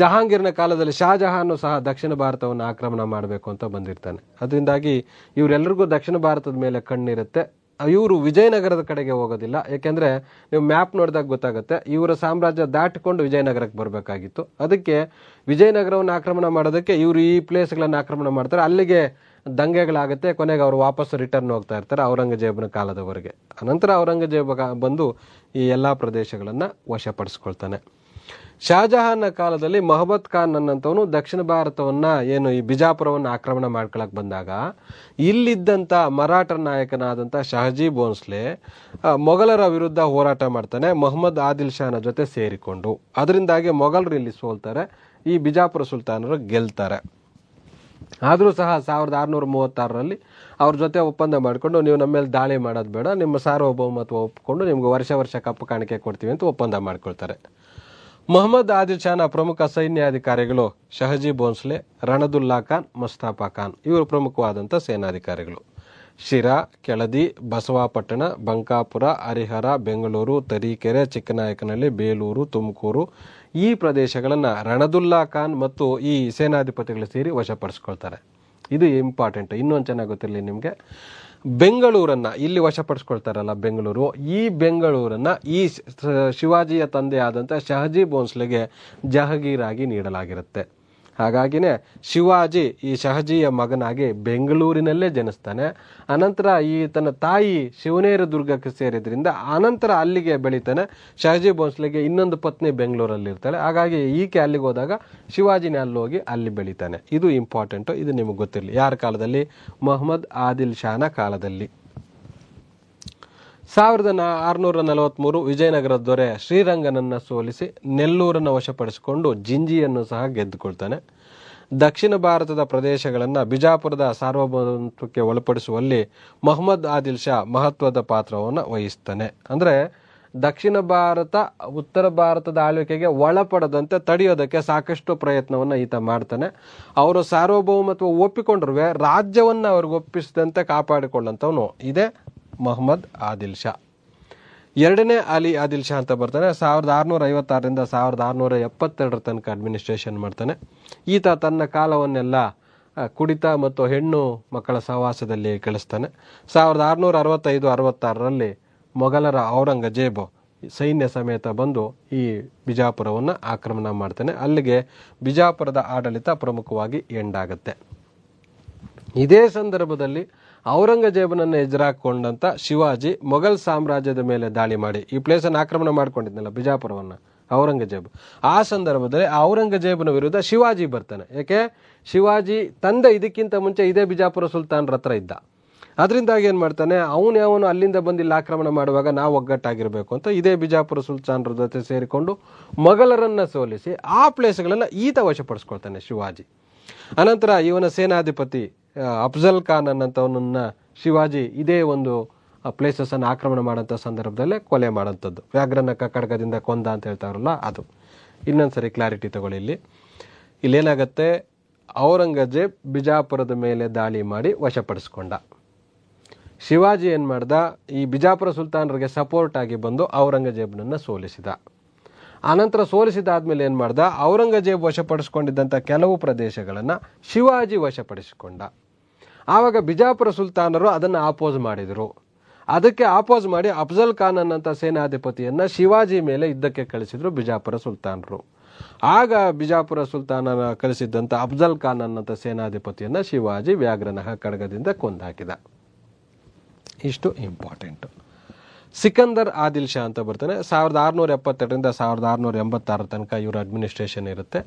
ಜಹಾಂಗೀರ್ನ ಕಾಲದಲ್ಲಿ ಶಹಜಹಾನು ಸಹ ದಕ್ಷಿಣ ಭಾರತವನ್ನು ಆಕ್ರಮಣ ಮಾಡಬೇಕು ಅಂತ ಬಂದಿರ್ತಾನೆ. ಅದರಿಂದಾಗಿ ಇವರೆಲ್ಲರಿಗೂ ದಕ್ಷಿಣ ಭಾರತದ ಮೇಲೆ ಕಣ್ಣಿರುತ್ತೆ. ಇವರು ವಿಜಯನಗರದ ಕಡೆಗೆ ಹೋಗೋದಿಲ್ಲ. ಯಾಕೆಂದರೆ ನೀವು ಮ್ಯಾಪ್ ನೋಡಿದಾಗ ಗೊತ್ತಾಗುತ್ತೆ, ಇವರ ಸಾಮ್ರಾಜ್ಯ ದಾಟಿಕೊಂಡು ವಿಜಯನಗರಕ್ಕೆ ಬರಬೇಕಾಗಿತ್ತು. ಅದಕ್ಕೆ ವಿಜಯನಗರವನ್ನು ಆಕ್ರಮಣ ಮಾಡೋದಕ್ಕೆ ಇವರು ಈ ಪ್ಲೇಸ್ಗಳನ್ನು ಆಕ್ರಮಣ ಮಾಡ್ತಾರೆ. ಅಲ್ಲಿಗೆ ದಂಗೆಗಳಾಗುತ್ತೆ. ಕೊನೆಗೆ ಅವರು ವಾಪಸ್ ರಿಟರ್ನ್ ಹೋಗ್ತಾ ಇರ್ತಾರೆ ಔರಂಗಜೇಬನ ಕಾಲದವರೆಗೆ. ಅನಂತರ ಔರಂಗಜೇಬ ಬಂದು ಈ ಎಲ್ಲ ಪ್ರದೇಶಗಳನ್ನು ವಶಪಡಿಸ್ಕೊಳ್ತಾನೆ. ಶಹಜಹಾನ್ನ ಕಾಲದಲ್ಲಿ ಮೊಹಮ್ಮದ್ ಖಾನ್ ಅನ್ನಂಥವನು ದಕ್ಷಿಣ ಭಾರತವನ್ನು ಏನು ಈ ಬಿಜಾಪುರವನ್ನು ಆಕ್ರಮಣ ಮಾಡ್ಕೊಳಕ್ಕೆ ಬಂದಾಗ ಇಲ್ಲಿದ್ದಂಥ ಮರಾಠರ ನಾಯಕನಾದಂಥ ಶಹಜಿ ಭೋನ್ಸ್ಲೆ ಮೊಘಲರ ವಿರುದ್ಧ ಹೋರಾಟ ಮಾಡ್ತಾನೆ ಮೊಹಮ್ಮದ್ ಆದಿಲ್ ಶಾನ ಜೊತೆ ಸೇರಿಕೊಂಡು. ಅದರಿಂದಾಗಿ ಮೊಘಲರು ಇಲ್ಲಿ ಸೋಲ್ತಾರೆ, ಈ ಬಿಜಾಪುರ ಸುಲ್ತಾನರು ಗೆಲ್ತಾರೆ. ಆದರೂ ಸಹ 1636ರಲ್ಲಿ ಅವ್ರ ಜೊತೆ ಒಪ್ಪಂದ ಮಾಡಿಕೊಂಡು, ನೀವು ನಮ್ಮ ಮೇಲೆ ದಾಳಿ ಮಾಡೋದು ಬೇಡ, ನಿಮ್ಮ ಸಾರ್ವಭೌಮತ್ವ ಒಪ್ಪಿಕೊಂಡು ನಿಮ್ಗೆ ವರ್ಷ ಕಪ್ಪು ಕಾಣಿಕೆ ಕೊಡ್ತೀವಿ ಅಂತ ಒಪ್ಪಂದ ಮಾಡ್ಕೊಳ್ತಾರೆ. ಮೊಹಮ್ಮದ್ ಆದಿಲ್ ಶಾನ ಪ್ರಮುಖ ಸೈನ್ಯಾಧಿಕಾರಿಗಳು ಶಹಜಿ ಭೋನ್ಸ್ಲೆ, ರಣದುಲ್ಲಾ ಖಾನ್, ಮುಸ್ತಫಾ ಖಾನ್ ಇವರು ಪ್ರಮುಖವಾದಂಥ ಸೇನಾಧಿಕಾರಿಗಳು. ಶಿರಾ, ಕೆಳದಿ, ಬಸವಾಪಟ್ಟಣ, ಬಂಕಾಪುರ, ಹರಿಹರ, ಬೆಂಗಳೂರು, ತರೀಕೆರೆ, ಚಿಕ್ಕನಾಯಕನಹಳ್ಳಿ, ಬೇಲೂರು, ತುಮಕೂರು ಈ ಪ್ರದೇಶಗಳನ್ನು ರಣದುಲ್ಲಾ ಖಾನ್ ಮತ್ತು ಈ ಸೇನಾಧಿಪತಿಗಳು ಸೇರಿ ವಶಪಡಿಸ್ಕೊಳ್ತಾರೆ. ಇದು ಇಂಪಾರ್ಟೆಂಟ್. ಇನ್ನೊಂದು ಚೆನ್ನಾಗಿ ಗೊತ್ತಿರಲಿ ನಿಮಗೆ, ಬೆಂಗಳೂರನ್ನು ಇಲ್ಲಿ ವಶಪಡಿಸ್ಕೊಳ್ತಾರಲ್ಲ ಬೆಂಗಳೂರು, ಈ ಬೆಂಗಳೂರನ್ನು ಈ ಶಿವಾಜಿಯ ತಂದೆ ಆದಂಥ ಶಹಜಿ ಭೋನ್ಸ್ಲೆಗೆ ಜಹಗೀರ್ ಆಗಿ ನೀಡಲಾಗಿರುತ್ತೆ. ಹಾಗಾಗಿನೇ ಶಿವಾಜಿ ಈ ಶಹಜಿಯ ಮಗನಾಗಿ ಬೆಂಗಳೂರಿನಲ್ಲೇ ಜನಿಸ್ತಾನೆ. ಅನಂತರ ಈ ತನ್ನ ತಾಯಿ ಶಿವನೇರಿ ದುರ್ಗಕ್ಕೆ ಸೇರಿದ್ರಿಂದ ಅನಂತರ ಅಲ್ಲಿಗೆ ಬೆಳೀತಾನೆ. ಶಹಜಿ ಭೋನ್ಸ್ಲೆಗೆ ಇನ್ನೊಂದು ಪತ್ನಿ ಬೆಂಗಳೂರಲ್ಲಿರ್ತಾಳೆ. ಹಾಗಾಗಿ ಈಕೆ ಅಲ್ಲಿಗೆ ಹೋದಾಗ ಶಿವಾಜಿನೇ ಅಲ್ಲಿ ಹೋಗಿ ಅಲ್ಲಿ ಬೆಳೀತಾನೆ. ಇದು ಇಂಪಾರ್ಟೆಂಟು. ಇದು ನಿಮಗೆ ಗೊತ್ತಿರಲಿ. ಯಾರ ಕಾಲದಲ್ಲಿ? ಮೊಹಮ್ಮದ್ ಆದಿಲ್ ಶಾನ ಕಾಲದಲ್ಲಿ. 1643 ವಿಜಯನಗರದ ದೊರೆ ಶ್ರೀರಂಗನನ್ನು ಸೋಲಿಸಿ ನೆಲ್ಲೂರನ್ನು ವಶಪಡಿಸಿಕೊಂಡು ಜಿಂಜಿಯನ್ನು ಸಹ ಗೆದ್ದುಕೊಳ್ತಾನೆ. ದಕ್ಷಿಣ ಭಾರತದ ಪ್ರದೇಶಗಳನ್ನು ಬಿಜಾಪುರದ ಸಾರ್ವಭೌಮತ್ವಕ್ಕೆ ಒಳಪಡಿಸುವಲ್ಲಿ ಮೊಹಮ್ಮದ್ ಆದಿಲ್ ಶಾ ಮಹತ್ವದ ಪಾತ್ರವನ್ನು ವಹಿಸ್ತಾನೆ. ಅಂದರೆ ದಕ್ಷಿಣ ಭಾರತ ಉತ್ತರ ಭಾರತದ ಆಳ್ವಿಕೆಗೆ ಒಳಪಡದಂತೆ ತಡೆಯೋದಕ್ಕೆ ಸಾಕಷ್ಟು ಪ್ರಯತ್ನವನ್ನು ಈತ ಮಾಡ್ತಾನೆ. ಅವರು ಸಾರ್ವಭೌಮತ್ವ ಒಪ್ಪಿಕೊಂಡ್ರೂ ರಾಜ್ಯವನ್ನು ಅವ್ರಿಗೆ ಒಪ್ಪಿಸಿದಂತೆ ಕಾಪಾಡಿಕೊಳ್ಳಂಥವನು ಇದೇ ಮೊಹಮ್ಮದ್ ಆದಿಲ್ ಶಾ. ಎರಡನೇ ಅಲಿ ಆದಿಲ್ ಶಾ ಅಂತ ಬರ್ತಾನೆ. 1656ರಿಂದ 1672 ತನಕ ಅಡ್ಮಿನಿಸ್ಟ್ರೇಷನ್ ಮಾಡ್ತಾನೆ. ಈತ ತನ್ನ ಕಾಲವನ್ನೆಲ್ಲ ಕುಡಿತ ಮತ್ತು ಹೆಣ್ಣು ಮಕ್ಕಳ ಸಹವಾಸದಲ್ಲಿ ಕಳಿಸ್ತಾನೆ. 1665-66ರಲ್ಲಿ ಮೊಘಲರ ಔರಂಗಜೇಬ್ ಸೈನ್ಯ ಸಮೇತ ಬಂದು ಈ ಬಿಜಾಪುರವನ್ನು ಆಕ್ರಮಣ ಮಾಡ್ತಾನೆ. ಅಲ್ಲಿಗೆ ಬಿಜಾಪುರದ ಆಡಳಿತ ಪ್ರಮುಖವಾಗಿ ಎಂಡಾಗುತ್ತೆ. ಇದೇ ಸಂದರ್ಭದಲ್ಲಿ ಔರಂಗಜೇಬನನ್ನು ಎದುರಾಕೊಂಡಂಥ ಶಿವಾಜಿ ಮೊಘಲ್ ಸಾಮ್ರಾಜ್ಯದ ಮೇಲೆ ದಾಳಿ ಮಾಡಿ ಈ ಪ್ಲೇಸನ್ನು ಆಕ್ರಮಣ ಮಾಡ್ಕೊಂಡಿದ್ನಲ್ಲ ಬಿಜಾಪುರವನ್ನು ಔರಂಗಜೇಬ್, ಆ ಸಂದರ್ಭದಲ್ಲಿ ಔರಂಗಜೇಬನ ವಿರುದ್ಧ ಶಿವಾಜಿ ಬರ್ತಾನೆ. ಯಾಕೆ? ಶಿವಾಜಿ ತಂದೆ ಇದಕ್ಕಿಂತ ಮುಂಚೆ ಇದೇ ಬಿಜಾಪುರ ಸುಲ್ತಾನರ ಹತ್ರ ಇದ್ದ. ಅದರಿಂದಾಗಿ ಏನು ಮಾಡ್ತಾನೆ, ಅವನು ಅಲ್ಲಿಂದ ಬಂದು ಇಲ್ಲಿ ಆಕ್ರಮಣ ಮಾಡುವಾಗ ನಾವು ಒಗ್ಗಟ್ಟಾಗಿರಬೇಕು ಅಂತ ಇದೇ ಬಿಜಾಪುರ ಸುಲ್ತಾನರ ಜೊತೆ ಸೇರಿಕೊಂಡು ಮೊಘಲರನ್ನು ಸೋಲಿಸಿ ಆ ಪ್ಲೇಸ್ಗಳನ್ನು ಈತ ವಶಪಡಿಸ್ಕೊಳ್ತಾನೆ ಶಿವಾಜಿ. ಅನಂತರ ಇವನ ಸೇನಾಧಿಪತಿ ಅಫ್ಜಲ್ ಖಾನ್ ಅನ್ನಂಥವನನ್ನ ಶಿವಾಜಿ ಇದೇ ಒಂದು ಪ್ಲೇಸಸ್ಸನ್ನು ಆಕ್ರಮಣ ಮಾಡೋಂಥ ಸಂದರ್ಭದಲ್ಲೇ ಕೊಲೆ ಮಾಡೋಂಥದ್ದು. ವ್ಯಾಘ್ರನ ಕಡ್ಗದಿಂದ ಕೊಂದ ಅಂತ ಹೇಳ್ತಾರಲ್ಲ ಅದು. ಇನ್ನೊಂದು ಸರಿ ಕ್ಲಾರಿಟಿ ತಗೊಳ್ಳಿ. ಇಲ್ಲೇನಾಗತ್ತೆ, ಔರಂಗಜೇಬ್ ಬಿಜಾಪುರದ ಮೇಲೆ ದಾಳಿ ಮಾಡಿ ವಶಪಡಿಸ್ಕೊಂಡ. ಶಿವಾಜಿ ಏನು ಮಾಡ್ದ, ಈ ಬಿಜಾಪುರ ಸುಲ್ತಾನರಿಗೆ ಸಪೋರ್ಟ್ ಆಗಿ ಬಂದು ಔರಂಗಜೇಬ್ನನ್ನು ಸೋಲಿಸಿದ. ಆನಂತರ ಸೋಲಿಸಿದಾದ್ಮೇಲೆ ಏನು ಮಾಡ್ದ, ಔರಂಗಜೇಬ್ ವಶಪಡಿಸ್ಕೊಂಡಿದ್ದಂಥ ಕೆಲವು ಪ್ರದೇಶಗಳನ್ನು ಶಿವಾಜಿ ವಶಪಡಿಸಿಕೊಂಡ. ಆವಾಗ ಬಿಜಾಪುರ ಸುಲ್ತಾನರು ಅದನ್ನು ಆಪೋಸ್ ಮಾಡಿದರು. ಅದಕ್ಕೆ ಆಪೋಸ್ ಮಾಡಿ ಅಫ್ಜಲ್ ಖಾನ್ ಅನ್ನಂಥ ಸೇನಾಧಿಪತಿಯನ್ನು ಶಿವಾಜಿ ಮೇಲೆ ಯುದ್ಧಕ್ಕೆ ಕಳಿಸಿದ್ರು ಬಿಜಾಪುರ ಸುಲ್ತಾನರು. ಆಗ ಬಿಜಾಪುರ ಸುಲ್ತಾನರ ಕಳಿಸಿದ್ದಂಥ ಅಫ್ಜಲ್ ಖಾನ್ ಅನ್ನಂಥ ಸೇನಾಧಿಪತಿಯನ್ನು ಶಿವಾಜಿ ವ್ಯಾಘ್ರನಹ ಖಡ್ಗದಿಂದ ಕೊಂದಾಕಿದ. ಇಷ್ಟು ಇಂಪಾರ್ಟೆಂಟು. ಸಿಕಂದರ್ ಆದಿಲ್ ಶಾ ಅಂತ ಬರ್ತಾನೆ. 1672ರಿಂದ 1686 ತನಕ ಇವರ ಅಡ್ಮಿನಿಸ್ಟ್ರೇಷನ್ ಇರುತ್ತೆ.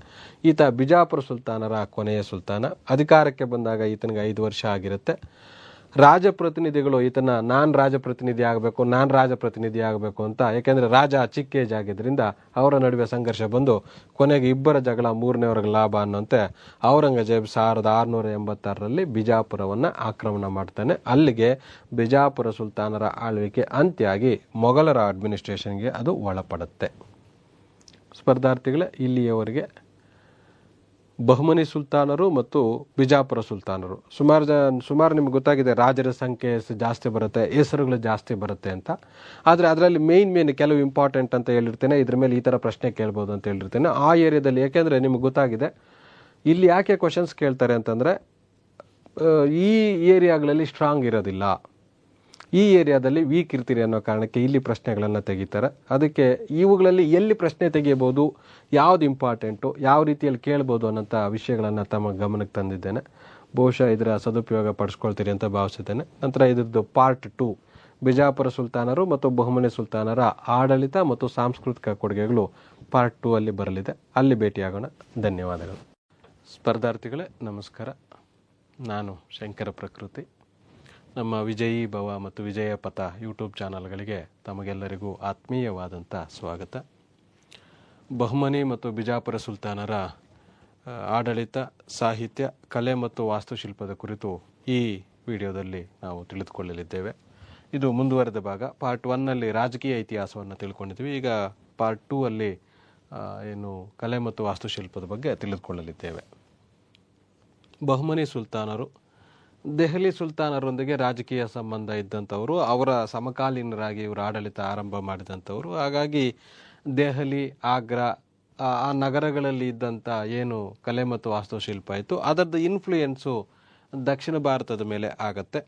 ಈತ ಬಿಜಾಪುರ ಸುಲ್ತಾನರ ಕೊನೆಯ ಸುಲ್ತಾನ. ಅಧಿಕಾರಕ್ಕೆ ಬಂದಾಗ ಈತನಿಗೆ 5 ವರ್ಷ ಆಗಿರುತ್ತೆ. ರಾಜಪ್ರತಿನಿಧಿಗಳು ಈತನ ನಾನ್ ರಾಜಪ್ರತಿನಿಧಿ ಆಗಬೇಕು ಅಂತ, ಯಾಕೆಂದರೆ ರಾಜ ಚಿಕ್ಕ ಏಜ್ ಆಗಿದ್ದರಿಂದ ಅವರ ನಡುವೆ ಸಂಘರ್ಷ ಬಂದು ಕೊನೆಗೆ ಇಬ್ಬರ ಜಗಳ ಮೂರನೇವರೆಗೆ ಲಾಭ ಅನ್ನೋಂತೆ ಔರಂಗಜೇಬ್ 1686ರಲ್ಲಿ ಬಿಜಾಪುರವನ್ನು ಆಕ್ರಮಣ ಮಾಡ್ತಾನೆ. ಅಲ್ಲಿಗೆ ಬಿಜಾಪುರ ಸುಲ್ತಾನರ ಆಳ್ವಿಕೆ ಅಂತ್ಯ ಆಗಿ ಮೊಘಲರ ಅಡ್ಮಿನಿಸ್ಟ್ರೇಷನ್ಗೆ ಅದು ಒಳಪಡುತ್ತೆ. ಸ್ಪರ್ಧಾರ್ಥಿಗಳೇ, ಇಲ್ಲಿಯವರೆಗೆ ಬಹುಮನಿ ಸುಲ್ತಾನರು ಮತ್ತು ಬಿಜಾಪುರ ಸುಲ್ತಾನರು ಸುಮಾರು ನಿಮ್ಗೆ ಗೊತ್ತಾಗಿದೆ. ರಾಜರ ಸಂಖ್ಯೆ ಜಾಸ್ತಿ ಬರುತ್ತೆ, ಹೆಸರುಗಳು ಜಾಸ್ತಿ ಬರುತ್ತೆ ಅಂತ. ಆದರೆ ಅದರಲ್ಲಿ ಮೇನ್ ಕೆಲವು ಇಂಪಾರ್ಟೆಂಟ್ ಅಂತ ಹೇಳಿರ್ತೇನೆ. ಇದ್ರ ಮೇಲೆ ಈ ಥರ ಪ್ರಶ್ನೆ ಕೇಳ್ಬೋದು ಅಂತ ಹೇಳಿರ್ತೇನೆ ಆ ಏರಿಯಾದಲ್ಲಿ. ಯಾಕೆಂದರೆ ನಿಮ್ಗೆ ಗೊತ್ತಾಗಿದೆ ಇಲ್ಲಿ ಯಾಕೆ ಕ್ವಶನ್ಸ್ ಕೇಳ್ತಾರೆ ಅಂತಂದರೆ, ಈ ಏರಿಯಾಗಳಲ್ಲಿ ಸ್ಟ್ರಾಂಗ್ ಇರೋದಿಲ್ಲ, ಈ ಏರಿಯಾದಲ್ಲಿ ವೀಕ್ ಇರ್ತೀರಿ ಅನ್ನೋ ಕಾರಣಕ್ಕೆ ಇಲ್ಲಿ ಪ್ರಶ್ನೆಗಳನ್ನು ತೆಗಿತಾರೆ. ಅದಕ್ಕೆ ಇವುಗಳಲ್ಲಿ ಎಲ್ಲಿ ಪ್ರಶ್ನೆ ತೆಗಿಯಬಹುದು, ಯಾವ್ದು ಇಂಪಾರ್ಟೆಂಟು, ಯಾವ ರೀತಿಯಲ್ಲಿ ಕೇಳ್ಬೋದು ಅನ್ನೋಂಥ ವಿಷಯಗಳನ್ನು ತಮ್ಮ ಗಮನಕ್ಕೆ ತಂದಿದ್ದೇನೆ. ಬಹುಶಃ ಇದರ ಸದುಪಯೋಗ ಪಡಿಸ್ಕೊಳ್ತೀರಿ ಅಂತ ಭಾವಿಸಿದ್ದೇನೆ. ನಂತರ ಇದ್ರದ್ದು ಪಾರ್ಟ್ 2, ಬಿಜಾಪುರ ಸುಲ್ತಾನರು ಮತ್ತು ಬಹುಮನಿ ಸುಲ್ತಾನರ ಆಡಳಿತ ಮತ್ತು ಸಾಂಸ್ಕೃತಿಕ ಕೊಡುಗೆಗಳು ಪಾರ್ಟ್ 2 ಅಲ್ಲಿ ಬರಲಿದೆ. ಅಲ್ಲಿ ಭೇಟಿಯಾಗೋಣ. ಧನ್ಯವಾದಗಳು. ಸ್ಪರ್ಧಾರ್ಥಿಗಳೇ ನಮಸ್ಕಾರ. ನಾನು ಶಂಕರ ಪ್ರಕೃತಿ. ನಮ್ಮ ವಿಜಯೀ ಭವ ಮತ್ತು ವಿಜಯ ಪಥ ಯೂಟ್ಯೂಬ್ ಚಾನಲ್ಗಳಿಗೆ ತಮಗೆಲ್ಲರಿಗೂ ಆತ್ಮೀಯವಾದಂಥ ಸ್ವಾಗತ. ಬಹುಮನಿ ಮತ್ತು ಬಿಜಾಪುರ ಸುಲ್ತಾನರ ಆಡಳಿತ, ಸಾಹಿತ್ಯ, ಕಲೆ ಮತ್ತು ವಾಸ್ತುಶಿಲ್ಪದ ಕುರಿತು ಈ ವಿಡಿಯೋದಲ್ಲಿ ನಾವು ತಿಳಿದುಕೊಳ್ಳಲಿದ್ದೇವೆ. ಇದು ಮುಂದುವರೆದ ಭಾಗ. ಪಾರ್ಟ್ 1ನಲ್ಲಿ ರಾಜಕೀಯ ಇತಿಹಾಸವನ್ನು ತಿಳ್ಕೊಂಡಿದ್ವಿ. ಈಗ ಪಾರ್ಟ್ 2 ಅಲ್ಲಿ ಏನು ಕಲೆ ಮತ್ತು ವಾಸ್ತುಶಿಲ್ಪದ ಬಗ್ಗೆ ತಿಳಿದುಕೊಳ್ಳಲಿದ್ದೇವೆ. ಬಹುಮನಿ ಸುಲ್ತಾನರು ದೆಹಲಿ ಸುಲ್ತಾನರೊಂದಿಗೆ ರಾಜಕೀಯ ಸಂಬಂಧ ಇದ್ದಂಥವರು, ಅವರ ಸಮಕಾಲೀನರಾಗಿ ಇವರು ಆಡಳಿತ ಆರಂಭ ಮಾಡಿದಂಥವರು. ಹಾಗಾಗಿ ದೆಹಲಿ, ಆಗ್ರಾ ಆ ನಗರಗಳಲ್ಲಿ ಇದ್ದಂಥ ಏನು ಕಲೆ ಮತ್ತು ವಾಸ್ತುಶಿಲ್ಪ ಇತ್ತು ಅದರದ್ದು ಇನ್ಫ್ಲೂಯೆನ್ಸು ದಕ್ಷಿಣ ಭಾರತದ ಮೇಲೆ ಆಗತ್ತೆ.